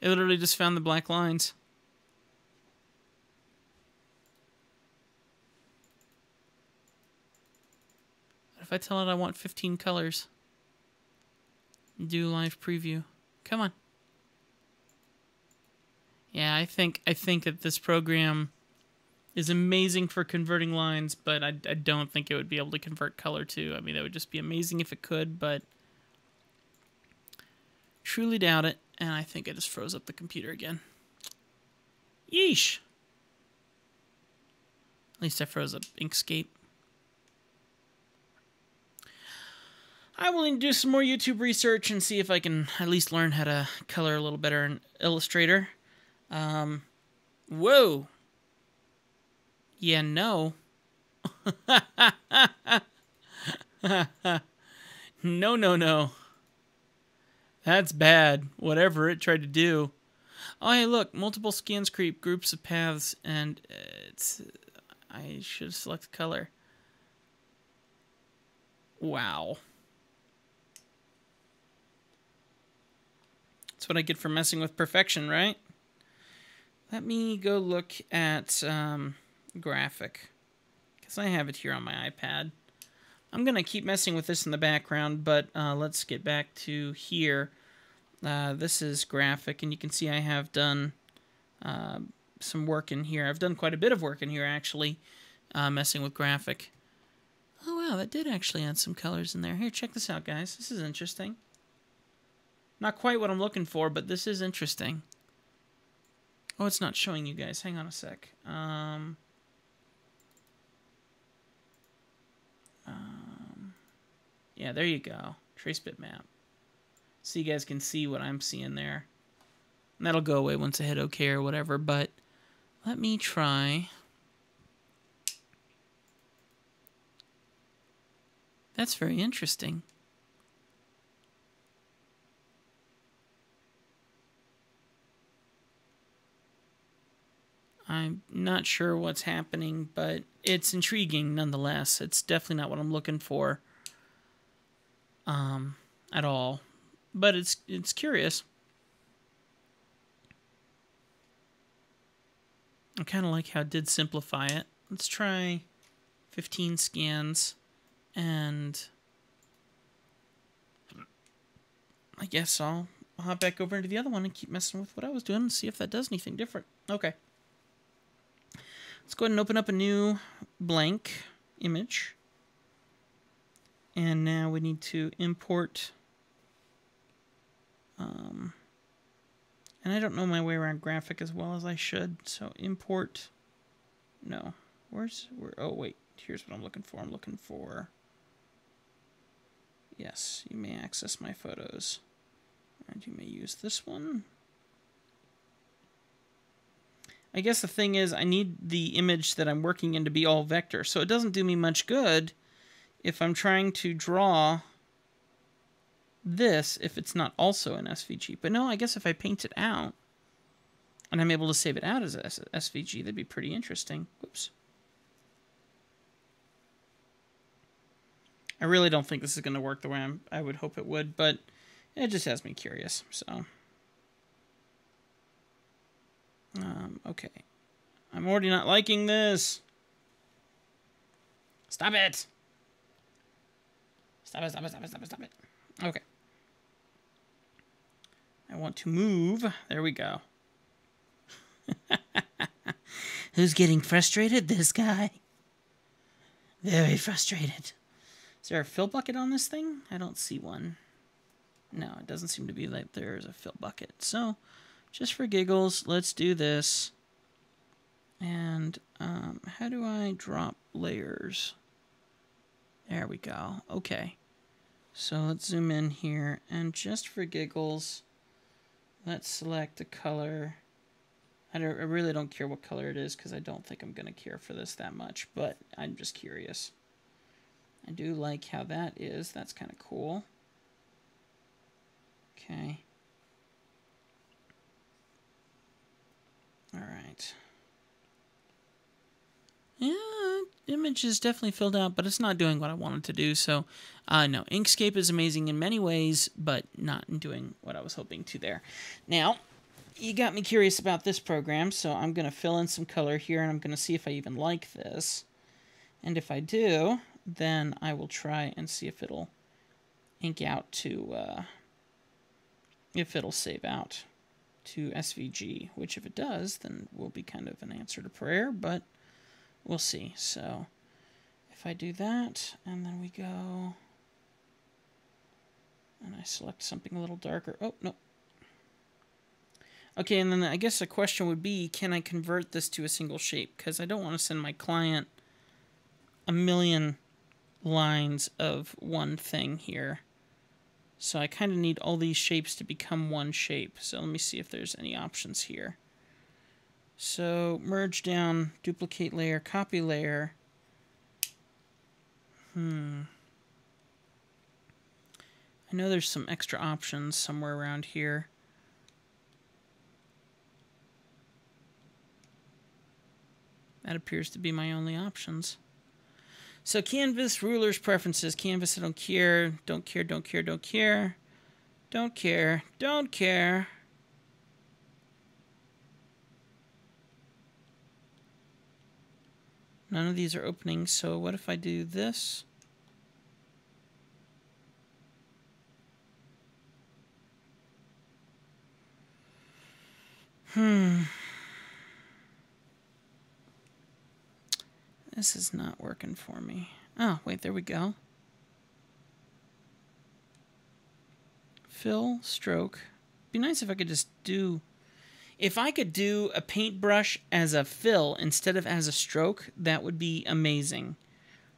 It literally just found the black lines. If I tell it I want 15 colors, do live preview. Come on. Yeah, I think that this program is amazing for converting lines, but I don't think it would be able to convert color too. I mean, that would just be amazing if it could, but truly doubt it. And I think I just froze up the computer again. Yeesh. At least I froze up Inkscape. I will do some more YouTube research and see if I can at least learn how to color a little better in Illustrator. Whoa. Yeah, no. No, no, no. That's bad. Whatever it tried to do. Oh, hey, look. Multiple scans create groups of paths, and it's... I should select the color. Wow. That's what I get for messing with perfection, right? Let me go look at graphic, because I have it here on my iPad. I'm going to keep messing with this in the background, but let's get back to here. This is graphic, and you can see I have done some work in here. I've done quite a bit of work in here, actually, messing with graphic. Oh, wow, that did actually add some colors in there. Here, check this out, guys. This is interesting. Not quite what I'm looking for, but this is interesting. Oh, it's not showing you guys. Hang on a sec. Yeah, there you go. Trace bitmap. So you guys can see what I'm seeing there. And that'll go away once I hit OK or whatever, but let me try. That's very interesting. I'm not sure what's happening, but it's intriguing nonetheless. It's definitely not what I'm looking for at all. But it's curious. I kind of like how it did simplify it. Let's try 15 scans, and I guess I'll hop back over into the other one and keep messing with what I was doing and see if that does anything different. Okay. Let's go ahead and open up a new blank image. And now we need to import. And I don't know my way around graphic as well as I should. So import. No. Oh, wait. Here's what I'm looking for. I'm looking for. Yes, you may access my photos. And you may use this one. I guess the thing is, I need the image that I'm working in to be all vector, so it doesn't do me much good if I'm trying to draw this if it's not also an SVG. But no, I guess if I paint it out, and I'm able to save it out as a SVG, that'd be pretty interesting. Whoops. I really don't think this is going to work the way I would hope it would, but it just has me curious, so... okay. I'm already not liking this. Stop it. Stop it, stop it, stop it, stop it, stop it. Okay. I want to move. There we go. Who's getting frustrated? This guy. Very frustrated. Is there a fill bucket on this thing? I don't see one. No, it doesn't seem to be like there's a fill bucket. So... just for giggles, let's do this. And how do I drop layers? There we go. Okay. So let's zoom in here. And just for giggles, let's select a color. I really don't care what color it is because I don't think I'm going to care for this that much. But I'm just curious. I do like how that is. That's kind of cool. Okay. All right. Yeah, image is definitely filled out, but it's not doing what I wanted to do. So, no, Inkscape is amazing in many ways, but not in doing what I was hoping to there. Now, you got me curious about this program, so I'm going to fill in some color here, and I'm going to see if I even like this. And if I do, then I will try and see if it'll ink out to, if it'll save out to SVG, which if it does, then will be kind of an answer to prayer, but we'll see. So if I do that, and then we go, and I select something a little darker. Oh, no. Okay, and then I guess the question would be, can I convert this to a single shape? Because I don't want to send my client a million lines of one thing here. So I kind of need all these shapes to become one shape. So let me see if there's any options here. So merge down, duplicate layer, copy layer. I know there's some extra options somewhere around here. That appears to be my only options. So canvas, rulers, preferences. Canvas, I don't care. Don't care, don't care, don't care. Don't care, don't care. None of these are opening, so what if I do this? This is not working for me. Oh, wait, there we go. Fill, stroke. Be nice if I could just do... If I could do a paintbrush as a fill instead of as a stroke, that would be amazing.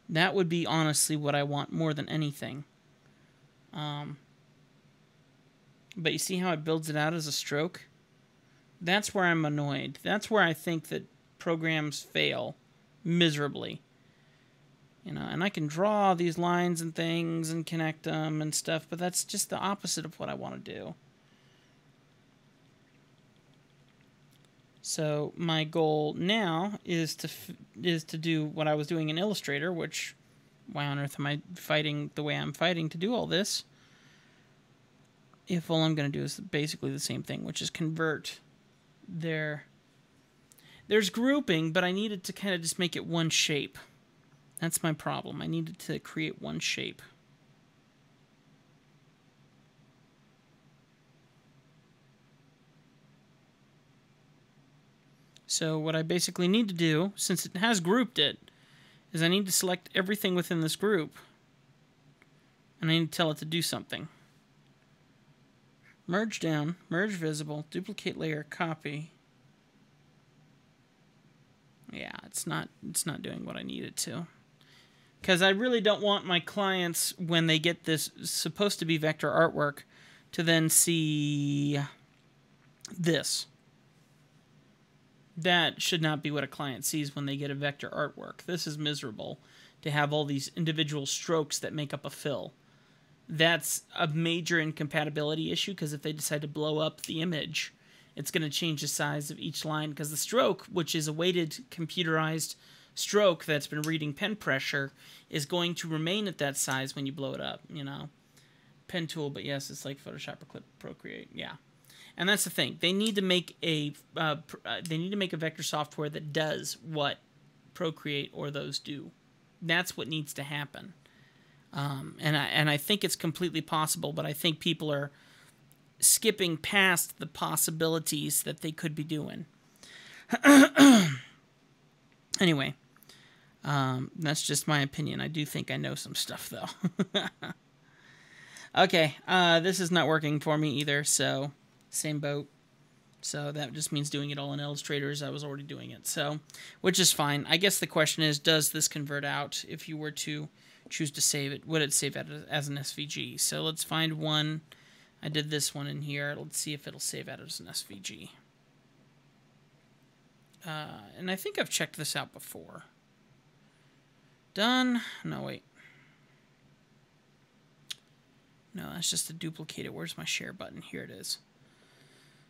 That would be honestly what I want more than anything. But you see how it builds it out as a stroke? That's where I'm annoyed. That's where I think that programs fail miserably. You know, and I can draw these lines and things and connect them and stuff, but that's just the opposite of what I want to do. So my goal now is to do what I was doing in Illustrator, which, why on earth am I fighting the way I'm fighting to do all this? If all I'm going to do is basically the same thing, which is convert there's grouping, but I needed to kind of just make it one shape. That's my problem. I needed to create one shape. So what I basically need to do, since it has grouped it, is I need to select everything within this group. And I need to tell it to do something. Merge down, merge visible, duplicate layer, copy. Yeah, it's not doing what I need it to. Because I really don't want my clients, when they get this supposed to be vector artwork, to then see this. That should not be what a client sees when they get a vector artwork. This is miserable to have all these individual strokes that make up a fill. That's a major incompatibility issue, because if they decide to blow up the image, it's going to change the size of each line, because the stroke, which is a weighted computerized stroke that's been reading pen pressure, is going to remain at that size when you blow it up, you know. Pen tool, but yes, it's like Photoshop or Procreate, yeah. And that's the thing. They need to make a vector software that does what Procreate or those do. That's what needs to happen. And I think it's completely possible, but I think people are skipping past the possibilities that they could be doing. Anyway, that's just my opinion. I do think I know some stuff, though. Okay, this is not working for me either, so same boat. So that just means doing it all in Illustrator, as I was already doing it. So, which is fine. I guess the question is, does this convert out if you were to choose to save it? Would it save it as an SVG? So let's find one. I did this one in here. Let's see if it'll save out as an SVG. And I think I've checked this out before. Done. No, wait. No, that's just to duplicate it. Where's my share button? Here it is.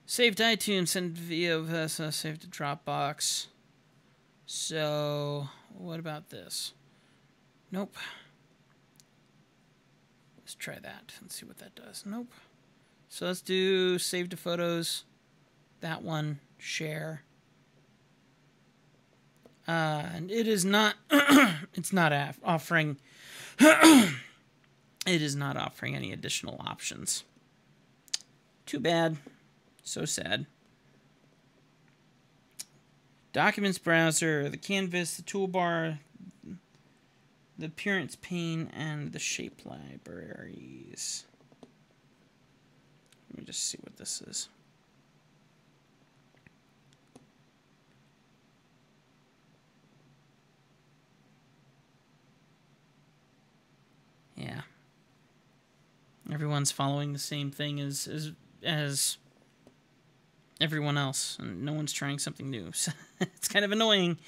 Save to iTunes, send via save to Dropbox. So, what about this? Nope. Let's try that and see what that does. Nope. So let's do save to photos. That one, share. And it is not, it's not offering, it is not offering any additional options. Too bad. So sad. Documents browser, the canvas, the toolbar, the appearance pane, and the shape libraries. Let me just see what this is. Yeah. Everyone's following the same thing as everyone else, and no one's trying something new. So it's kind of annoying.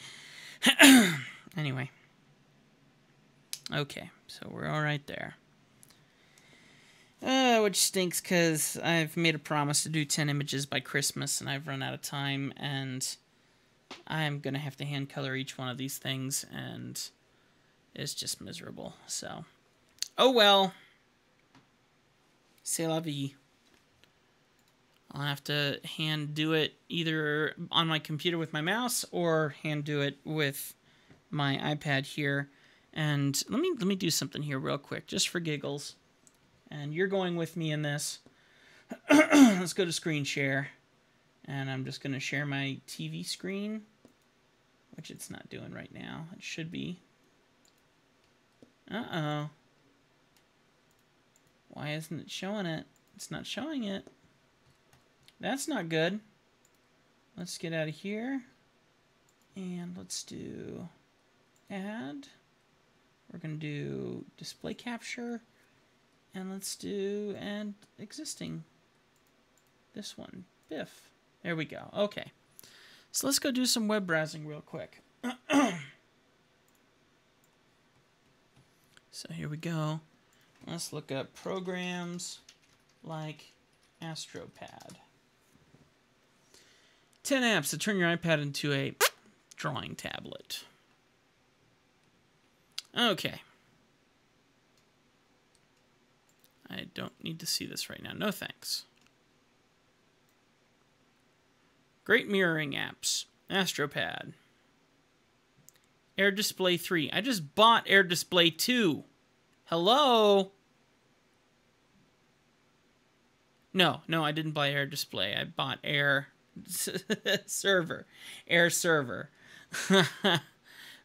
Anyway. Okay, so we're all right there. Which stinks because I've made a promise to do 10 images by Christmas, and I've run out of time, and I'm going to have to hand color each one of these things, and it's just miserable. So, oh well. C'est la vie. I'll have to hand do it either on my computer with my mouse or hand do it with my iPad here. And let me do something here real quick, just for giggles. And you're going with me in this. Let's go to screen share. And I'm just going to share my TV screen, which it's not doing right now. It should be. Uh-oh. Why isn't it showing it? It's not showing it. That's not good. Let's get out of here. And let's do add. We're going to do display capture. And let's do add existing. This one. Biff. There we go. Okay. So let's go do some web browsing real quick. So here we go. Let's look up programs like AstroPad. 10 apps to turn your iPad into a drawing tablet. Okay. I don't need to see this right now. No thanks. Great mirroring apps. AstroPad. Air Display 3. I just bought Air Display 2. Hello? No, I didn't buy Air Display. I bought Air Server. Air Server.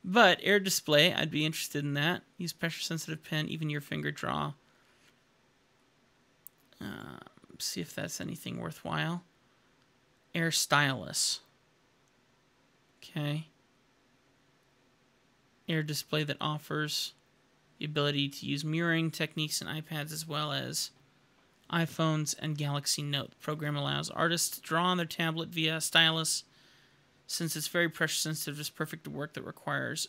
But Air Display, I'd be interested in that. Use pressure-sensitive pen, even your finger draw. See if that's anything worthwhile. Air Stylus. Okay. Air Display that offers the ability to use mirroring techniques in iPads as well as iPhones and Galaxy Note. The program allows artists to draw on their tablet via a stylus. Since it's very pressure sensitive, it's perfect to work that requires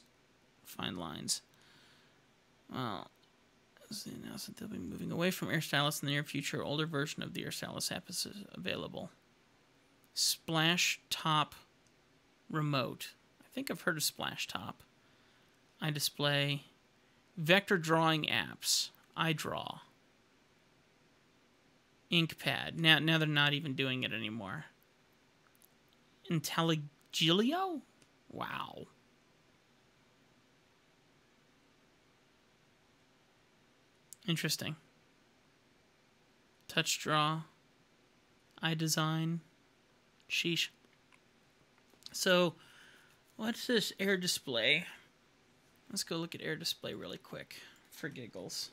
fine lines. Well, as they announced that they'll be moving away from Air Stylus in the near future. An older version of the Air Stylus app is available. Splash Top Remote. I think I've heard of Splash Top. iDisplay. Vector drawing apps. iDraw. InkPad. Now they're not even doing it anymore. IntelliGilio? Wow. Interesting. TouchDraw. iDesign. Sheesh. So, what's this Air Display? Let's go look at Air Display really quick for giggles.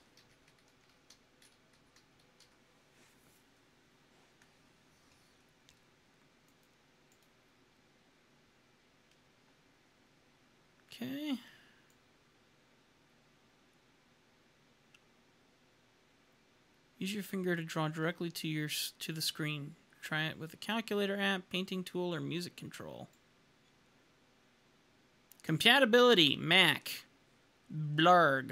Okay. Use your finger to draw directly to the screen. Try it with a calculator app, painting tool, or music control. Compatibility, Mac. Blurg.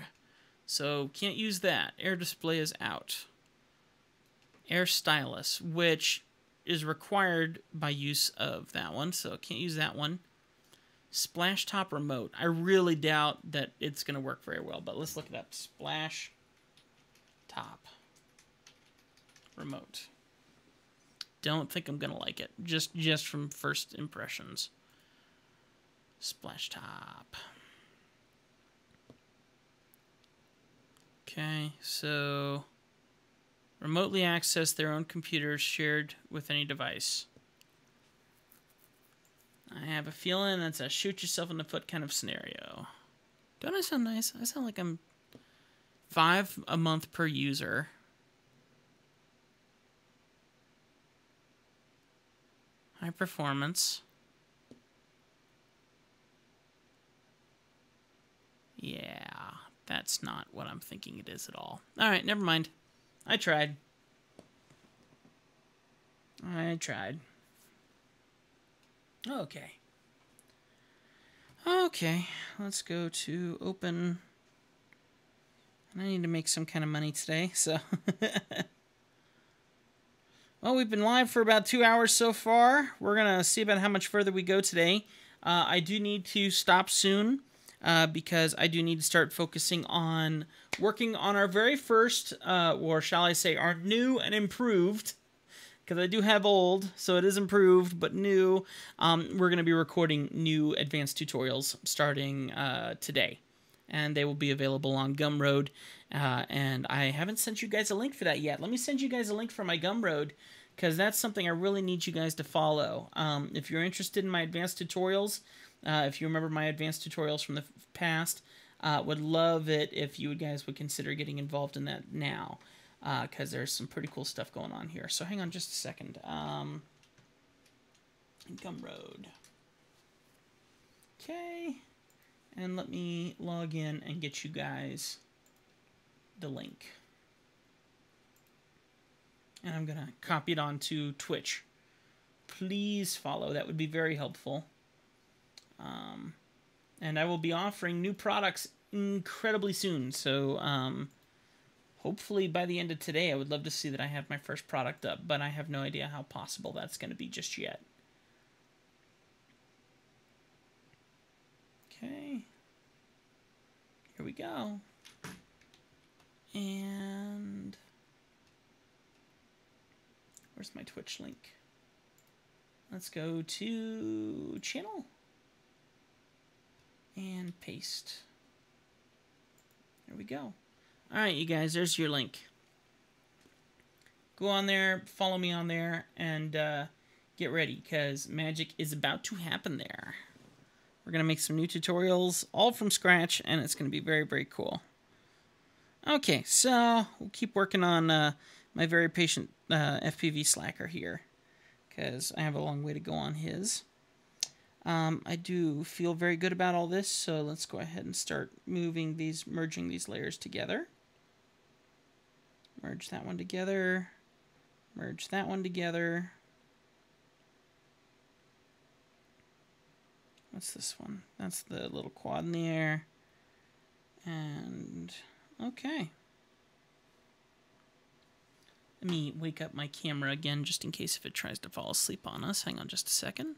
So, can't use that. Air Display is out. Air Stylus, which is required by use of that one, so can't use that one. Splash Top Remote. I really doubt that it's going to work very well, but let's look it up. Splash Top Remote. Don't think I'm going to like it. Just from first impressions. Splash Top. Okay, so remotely access their own computers shared with any device. I have a feeling that's a shoot yourself in the foot kind of scenario. Don't I sound nice? I sound like I'm $5 a month per user. High performance. Yeah, that's not what I'm thinking it is at all. Alright, never mind. I tried. Okay, let's go to open And I need to make some kind of money today, so... Well, we've been live for about 2 hours so far. We're going to see about how much further we go today. I do need to stop soon because I do need to start focusing on working on our very first, or shall I say, our new and improved, because I do have old, so it is improved, but new. We're going to be recording new advanced tutorials starting today. And they will be available on Gumroad. And I haven't sent you guys a link for that yet. Let me send you guys a link for my Gumroad, because that's something I really need you guys to follow. If you're interested in my advanced tutorials, if you remember my advanced tutorials from the past, would love it if you guys would consider getting involved in that now, because there's some pretty cool stuff going on here. So hang on just a second. Gumroad. Okay. And let me log in and get you guys the link. And I'm going to copy it onto Twitch. Please follow. That would be very helpful. And I will be offering new products incredibly soon. So hopefully by the end of today, I would love to see that I have my first product up. But I have no idea how possible that's going to be just yet. Okay, here we go. And where's my Twitch link? Let's go to channel and paste. There we go. All right, you guys, there's your link. Go on there, follow me on there, and get ready, because magic is about to happen there. We're going to make some new tutorials, all from scratch, and it's going to be very, very cool. Okay, so we'll keep working on my very patient FPV slacker here, because I have a long way to go on his. I do feel very good about all this, so let's go ahead and start merging these layers together. Merge that one together. Merge that one together. What's this one? That's the little quad in the air. And, okay. Let me wake up my camera again, just in case if it tries to fall asleep on us. Hang on just a second.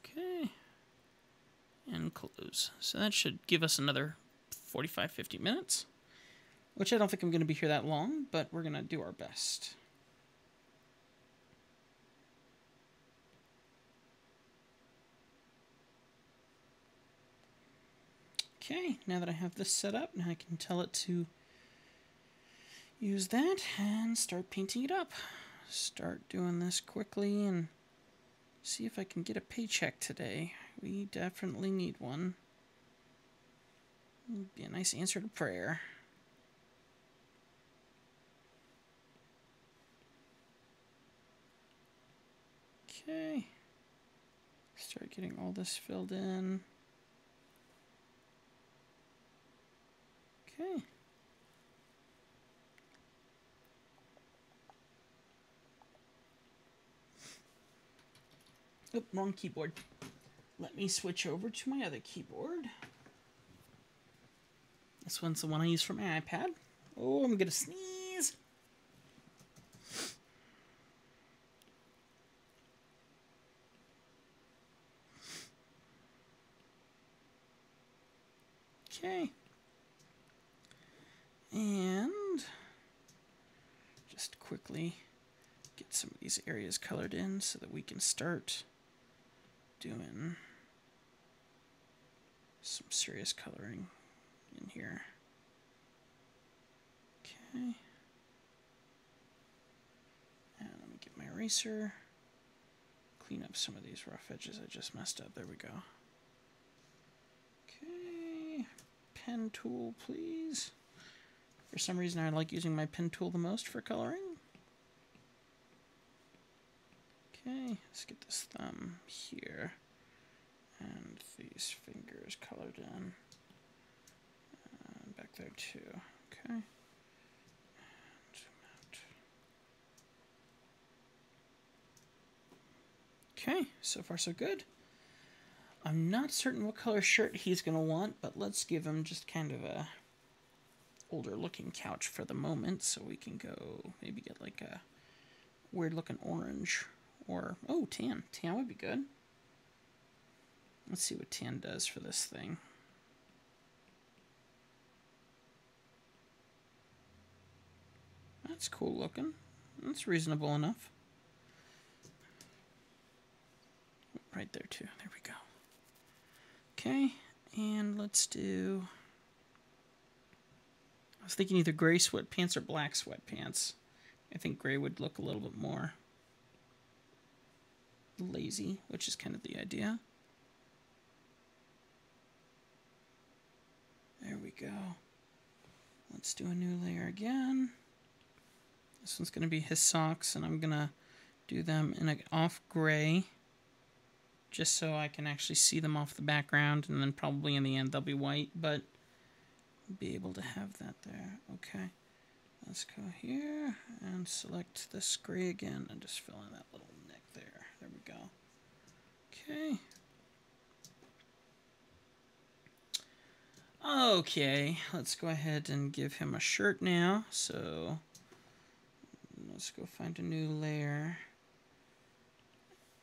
Okay. And close. So that should give us another 45, 50 minutes. Which I don't think I'm going to be here that long, but we're going to do our best. Okay, now that I have this set up, now I can tell it to use that and start painting it up. Start doing this quickly and see if I can get a paycheck today. We definitely need one. It'd be a nice answer to prayer. Okay. Start getting all this filled in. Okay. Oh, wrong keyboard. Let me switch over to my other keyboard. This one's the one I use for my iPad. Oh, I'm gonna sneeze. Okay. And just quickly get some of these areas colored in so that we can start doing some serious coloring in here. Okay. And let me get my eraser. Clean up some of these rough edges I just messed up. There we go. Okay. Pen tool, please. For some reason, I like using my pen tool the most for coloring. Okay, let's get this thumb here. And these fingers colored in. Back there too. Okay. And zoom out. Okay, so far so good. I'm not certain what color shirt he's going to want, but let's give him just kind of a older looking couch for the moment, so we can go maybe get like a weird looking orange, or, oh, tan. Tan would be good. Let's see what tan does for this thing. That's cool looking. That's reasonable enough. Right there too. There we go. Okay, and let's do... I was thinking either gray sweatpants or black sweatpants. I think gray would look a little bit more lazy, which is kind of the idea. There we go. Let's do a new layer again. This one's going to be his socks, and I'm going to do them in an off gray, just so I can actually see them off the background, and then probably in the end they'll be white, but be able to have that there. Okay, let's go here and select this gray again and just fill in that little neck there. There we go. Okay. Okay, let's go ahead and give him a shirt now. So let's go find a new layer.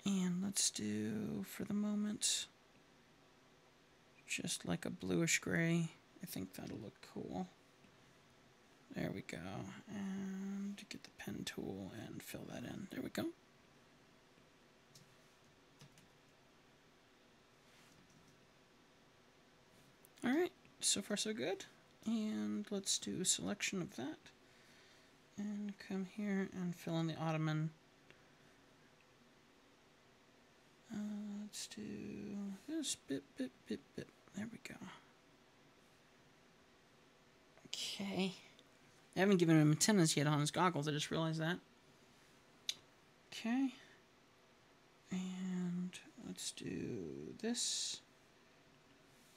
And let's do, for the moment, just like a bluish gray. I think that'll look cool. There we go. And get the pen tool and fill that in. There we go. Alright, so far so good. And let's do a selection of that. And come here and fill in the ottoman. Let's do this bit. There we go. Okay. I haven't given him antennas yet on his goggles, I just realized that. Okay. And let's do this.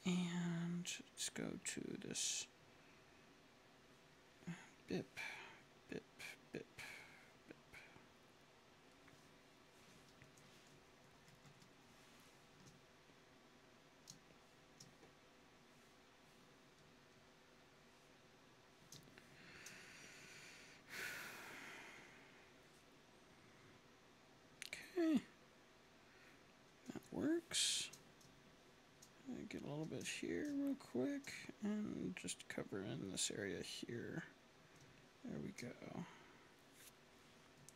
And let's go to this bip. Okay, that works. Get a little bit here real quick and just cover in this area here. There we go.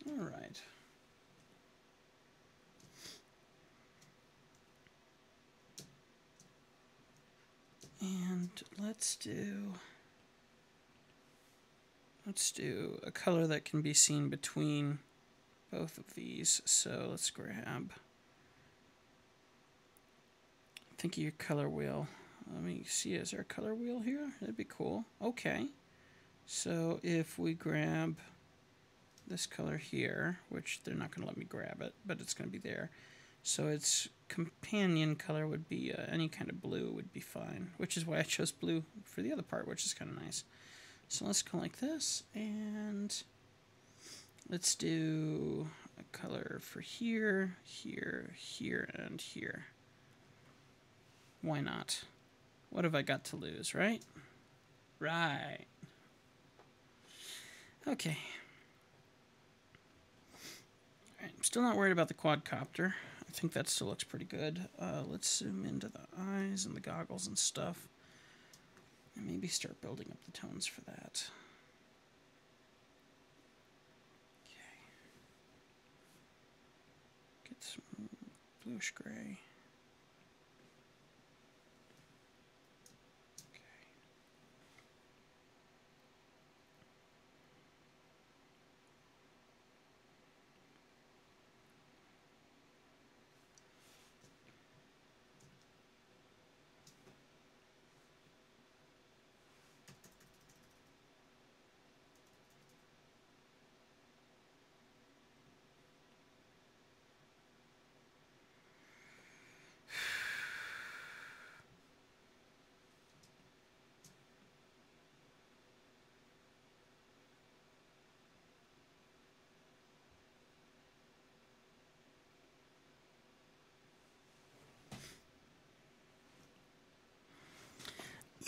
All right. And let's do a color that can be seen between both of these. So let's grab, think of your color wheel. Let me see, is there a color wheel here? That'd be cool. Okay. So if we grab this color here, which they're not going to let me grab it, but it's going to be there. So its companion color would be any kind of blue would be fine, which is why I chose blue for the other part, which is kind of nice. So let's go like this, and let's do a color for here, here, here, and here. Why not? What have I got to lose, right? Right. Okay. Alright, I'm still not worried about the quadcopter. I think that still looks pretty good. Let's zoom into the eyes and the goggles and stuff. And maybe start building up the tones for that. Okay. Get some bluish gray.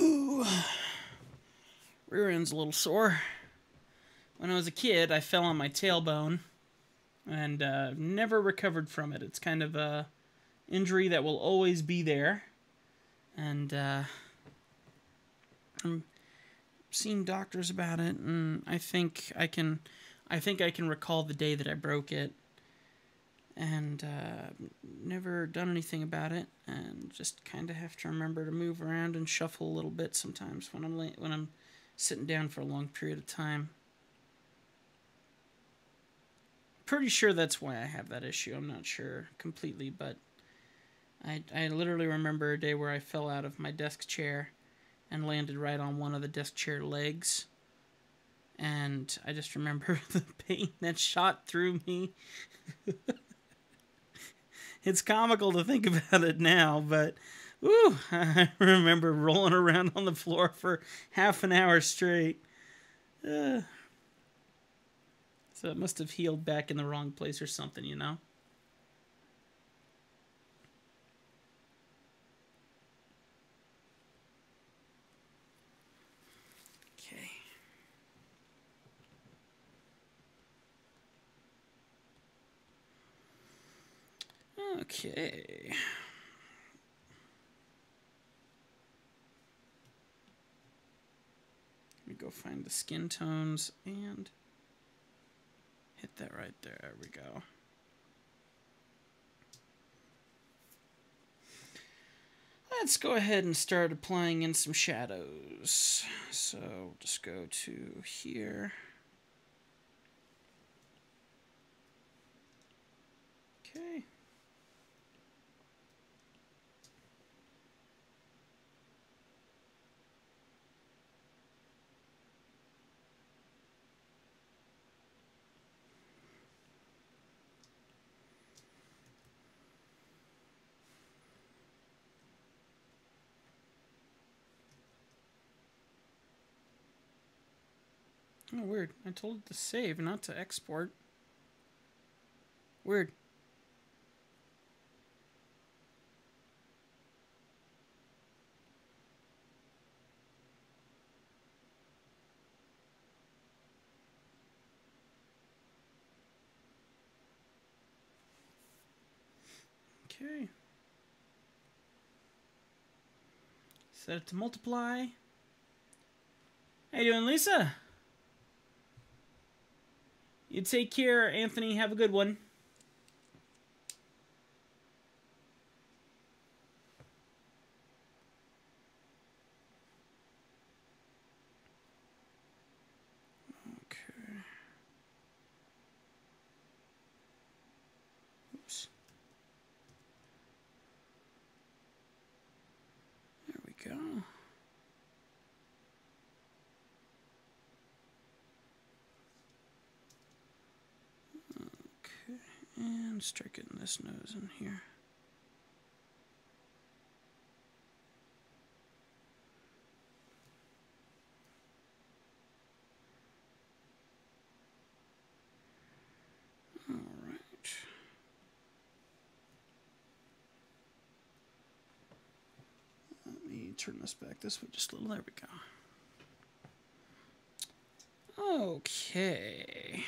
Ooh, rear end's a little sore. When I was a kid, I fell on my tailbone and never recovered from it. It's kind of a injury that will always be there. And I'm seeing doctors about it, and I think I can recall the day that I broke it, and never done anything about it, and just kind of have to remember to move around and shuffle a little bit sometimes when I'm sitting down for a long period of time. Pretty sure that's why I have that issue. I'm not sure completely, but I literally remember a day where I fell out of my desk chair and landed right on one of the desk chair legs. And I just remember the pain that shot through me. It's comical to think about it now, but ooh, I remember rolling around on the floor for half an hour straight. So it must have healed back in the wrong place or something, you know? Okay. Let me go find the skin tones and hit that right there. There we go. Let's go ahead and start applying in some shadows. So we'll just go to here. Okay. Oh, weird. I told it to save, not to export. Weird. Okay. Set it to multiply. How you doing, Lisa? You take care, Anthony. Have a good one. Okay. Oops. There we go. Okay. And start getting this nose in here. All right. Let me turn this back this way just a little. There we go. Okay.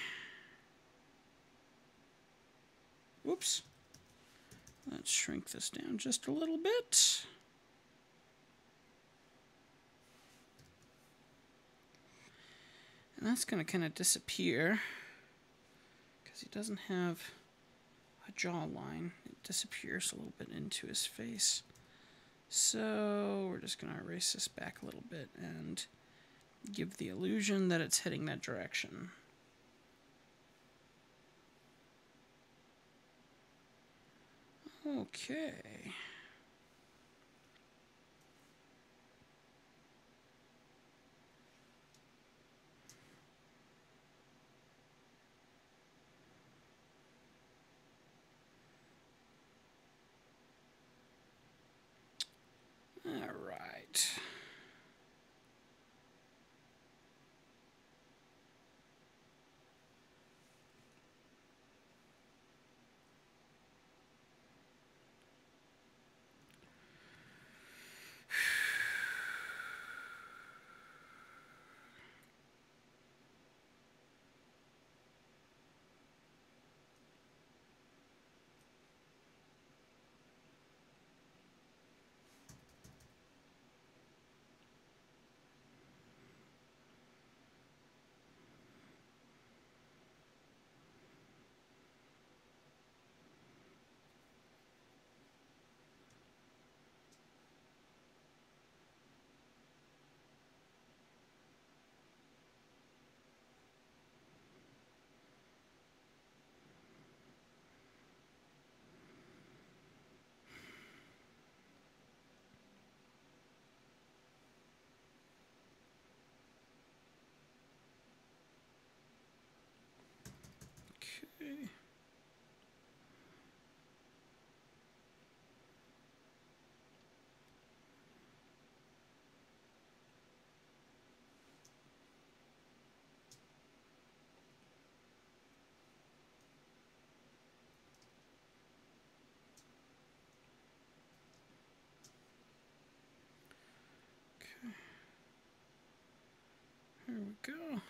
Whoops. Let's shrink this down just a little bit. And that's going to kind of disappear because he doesn't have a jawline. It disappears a little bit into his face. So we're just going to erase this back a little bit and give the illusion that it's heading that direction. Okay. All right. Okay. Here we go.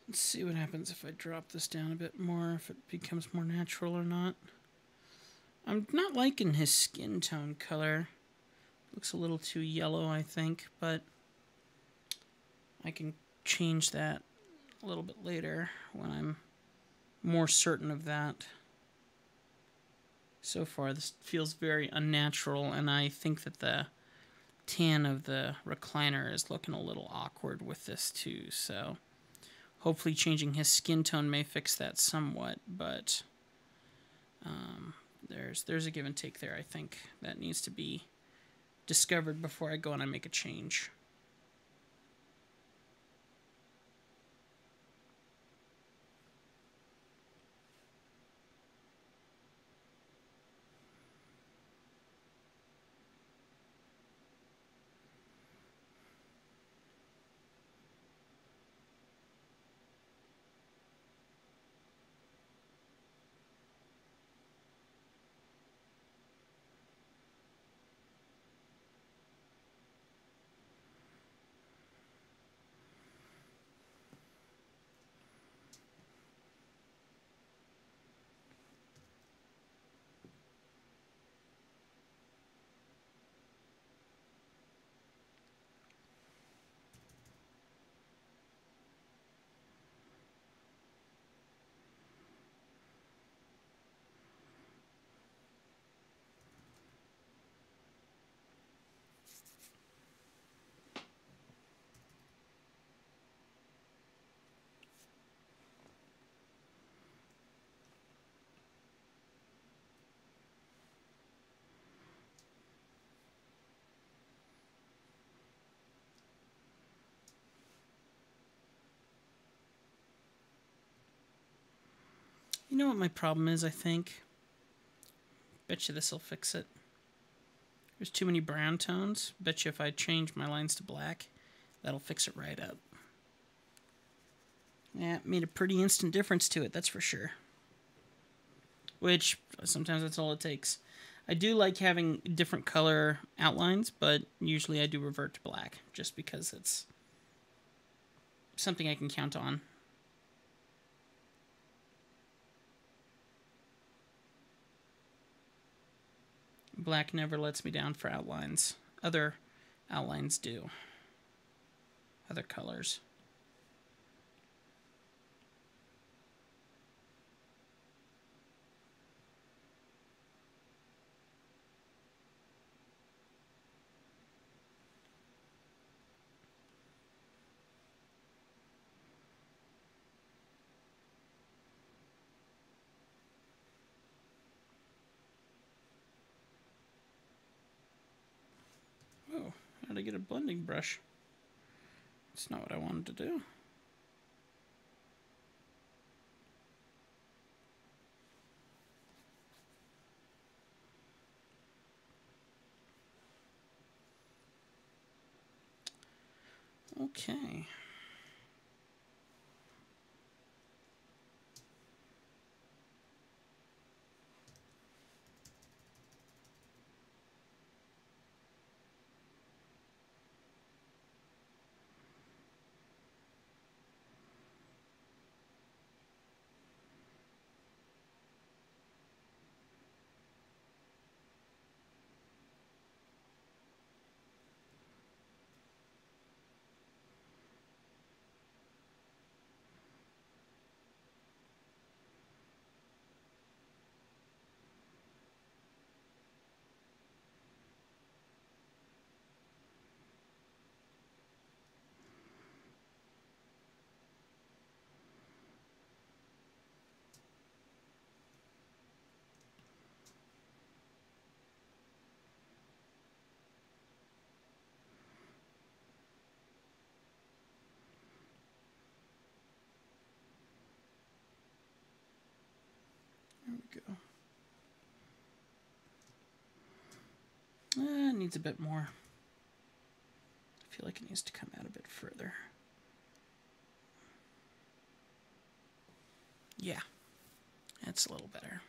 Let's see what happens if I drop this down a bit more, if it becomes more natural or not. I'm not liking his skin tone color. Looks a little too yellow, I think, but I can change that a little bit later when I'm more certain of that. So far, this feels very unnatural, and I think that the tan of the recliner is looking a little awkward with this too, so hopefully changing his skin tone may fix that somewhat, but there's a give and take there, I think, that needs to be discovered before I go and I make a change. You know what my problem is, I think? Bet you this will fix it. There's too many brown tones. Bet you if I change my lines to black, that'll fix it right up. Yeah, it made a pretty instant difference to it, that's for sure. Which, sometimes that's all it takes. I do like having different color outlines, but usually I do revert to black, just because it's something I can count on. Black never lets me down for outlines. Other outlines do. Other colors. Oh, how did I get a blending brush? That's not what I wanted to do. Okay. go. It needs a bit more. I feel like it needs to come out a bit further. Yeah, that's a little better.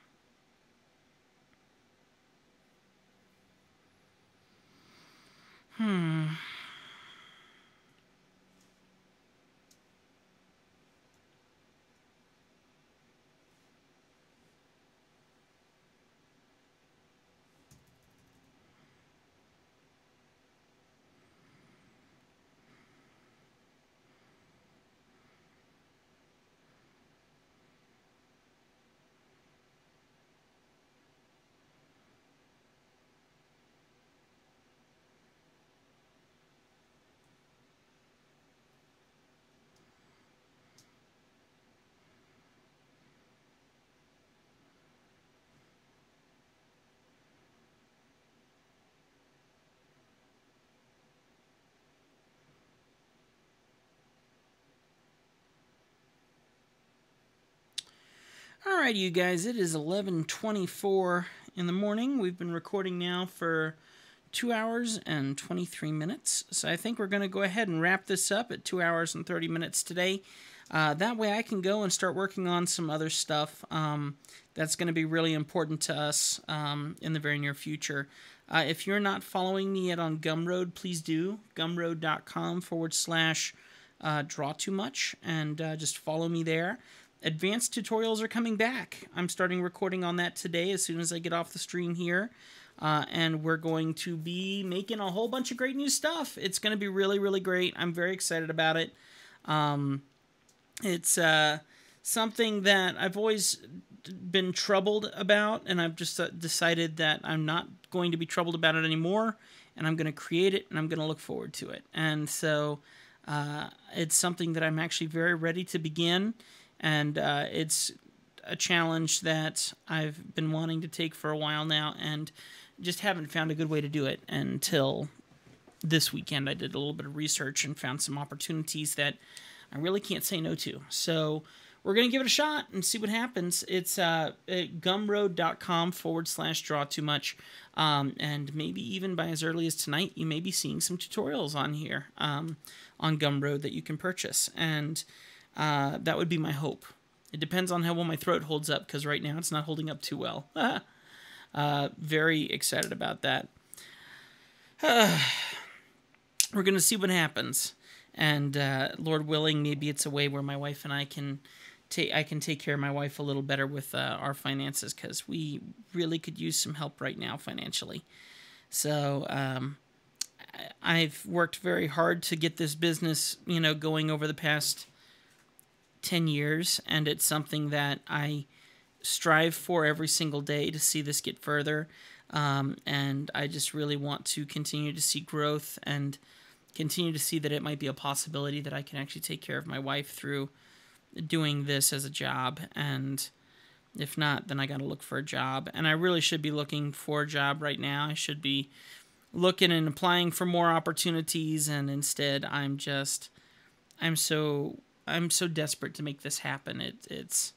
Alright, you guys, it is 11:24 in the morning. We've been recording now for 2 hours and 23 minutes. So I think we're going to go ahead and wrap this up at 2 hours and 30 minutes today. That way I can go and start working on some other stuff that's going to be really important to us in the very near future. If you're not following me yet on Gumroad, please do. Gumroad.com/Draw2Much, and just follow me there. Advanced tutorials are coming back. I'm starting recording on that today as soon as I get off the stream here. And we're going to be making a whole bunch of great new stuff. It's going to be really, really great. I'm very excited about it. It's something that I've always been troubled about, and I've just decided that I'm not going to be troubled about it anymore, and I'm going to create it, and I'm going to look forward to it. And so it's something that I'm actually very ready to begin. And it's a challenge that I've been wanting to take for a while now and just haven't found a good way to do it until this weekend. I did a little bit of research and found some opportunities that I really can't say no to. So we're going to give it a shot and see what happens. It's at gumroad.com/Draw2Much. And maybe even by as early as tonight, you may be seeing some tutorials on here on Gumroad that you can purchase. And that would be my hope. It depends on how well my throat holds up, because right now it's not holding up too well. Very excited about that. We're going to see what happens. And Lord willing, maybe it's a way where my wife and I can take care of my wife a little better with our finances, because we really could use some help right now financially. So I've worked very hard to get this business, going over the past 10 years, and it's something that I strive for every single day to see this get further, and I just really want to continue to see growth and continue to see that it might be a possibility that I can actually take care of my wife through doing this as a job. And if not, then I got to look for a job, and I really should be looking for a job right now. I should be looking and applying for more opportunities, and instead I'm so desperate to make this happen. It's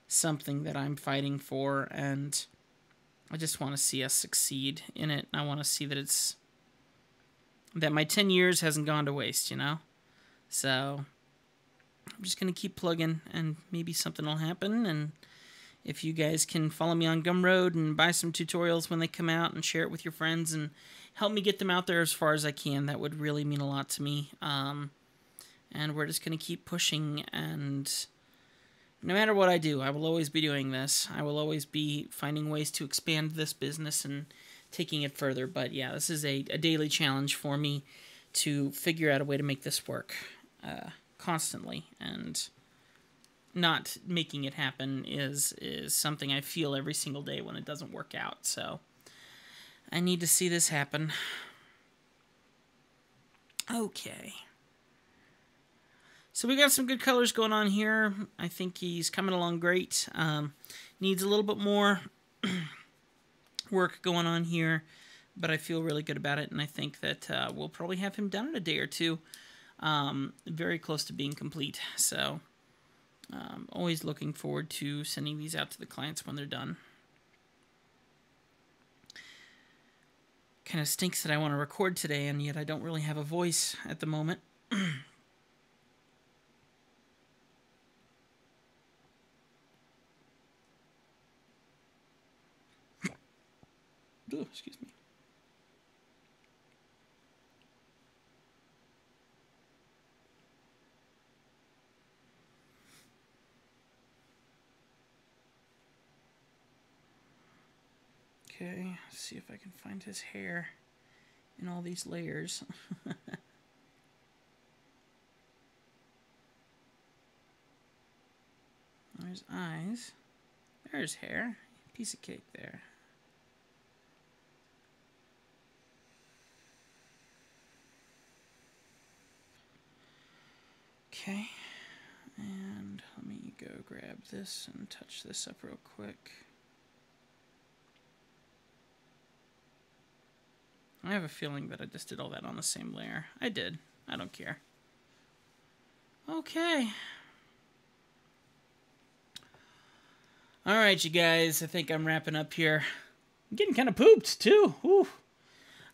something that I'm fighting for, and I just want to see us succeed in it. I want to see that my 10 years hasn't gone to waste, So I'm just going to keep plugging, and maybe something will happen. And if you guys can follow me on Gumroad and buy some tutorials when they come out and share it with your friends and help me get them out there as far as I can, that would really mean a lot to me. And we're just going to keep pushing, and no matter what I do, I will always be doing this. I will always be finding ways to expand this business and taking it further. But yeah, this is a daily challenge for me to figure out a way to make this work constantly, and not making it happen is something I feel every single day when it doesn't work out. So I need to see this happen. Okay. So we got some good colors going on here. I think he's coming along great. Needs a little bit more work going on here, but I feel really good about it, and I think that we'll probably have him done in a day or two. Very close to being complete. So Always looking forward to sending these out to the clients when they're done. Kind of stinks that I want to record today, and yet I don't really have a voice at the moment. Ooh, excuse me. Okay, let's see if I can find his hair in all these layers. There's eyes. There's hair. Piece of cake there. Okay, and let me go grab this and touch this up real quick. I have a feeling that I just did all that on the same layer. I did. I don't care. Okay. Alright, you guys. I think I'm wrapping up here. I'm getting kind of pooped, too. Whew.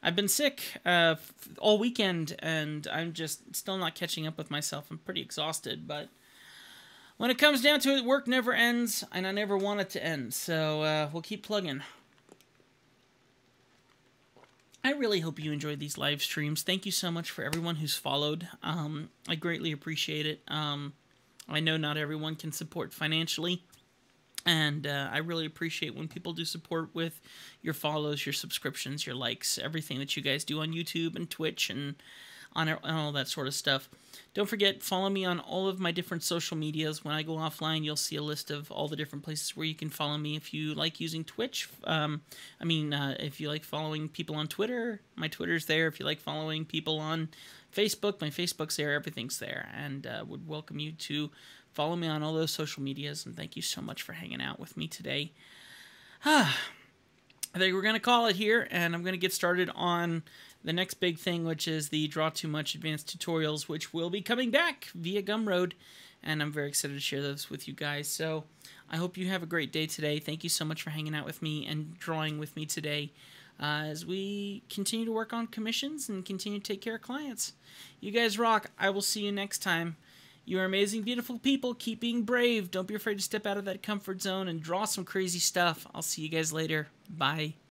I've been sick all weekend, and I'm just still not catching up with myself. I'm pretty exhausted, but when it comes down to it, work never ends, and I never want it to end. So we'll keep plugging. I really hope you enjoyed these live streams. Thank you so much for everyone who's followed. I greatly appreciate it. I know not everyone can support financially, and I really appreciate when people do support with your follows, your subscriptions, your likes, everything that you guys do on YouTube and Twitch and on all that sort of stuff. Don't forget, follow me on all of my different social medias. When I go offline, you'll see a list of all the different places where you can follow me. If you like using Twitch, if you like following people on Twitter, my Twitter's there. If you like following people on Facebook, my Facebook's there. Everything's there. And would welcome you to follow me on all those social medias. And thank you so much for hanging out with me today. I think we're going to call it here, and I'm going to get started on the next big thing, which is the Draw2Much Advanced Tutorials, which will be coming back via Gumroad, and I'm very excited to share those with you guys. So I hope you have a great day today. Thank you so much for hanging out with me and drawing with me today as we continue to work on commissions and continue to take care of clients. You guys rock. I will see you next time. You are amazing, beautiful people. Keep being brave. Don't be afraid to step out of that comfort zone and draw some crazy stuff. I'll see you guys later. Bye.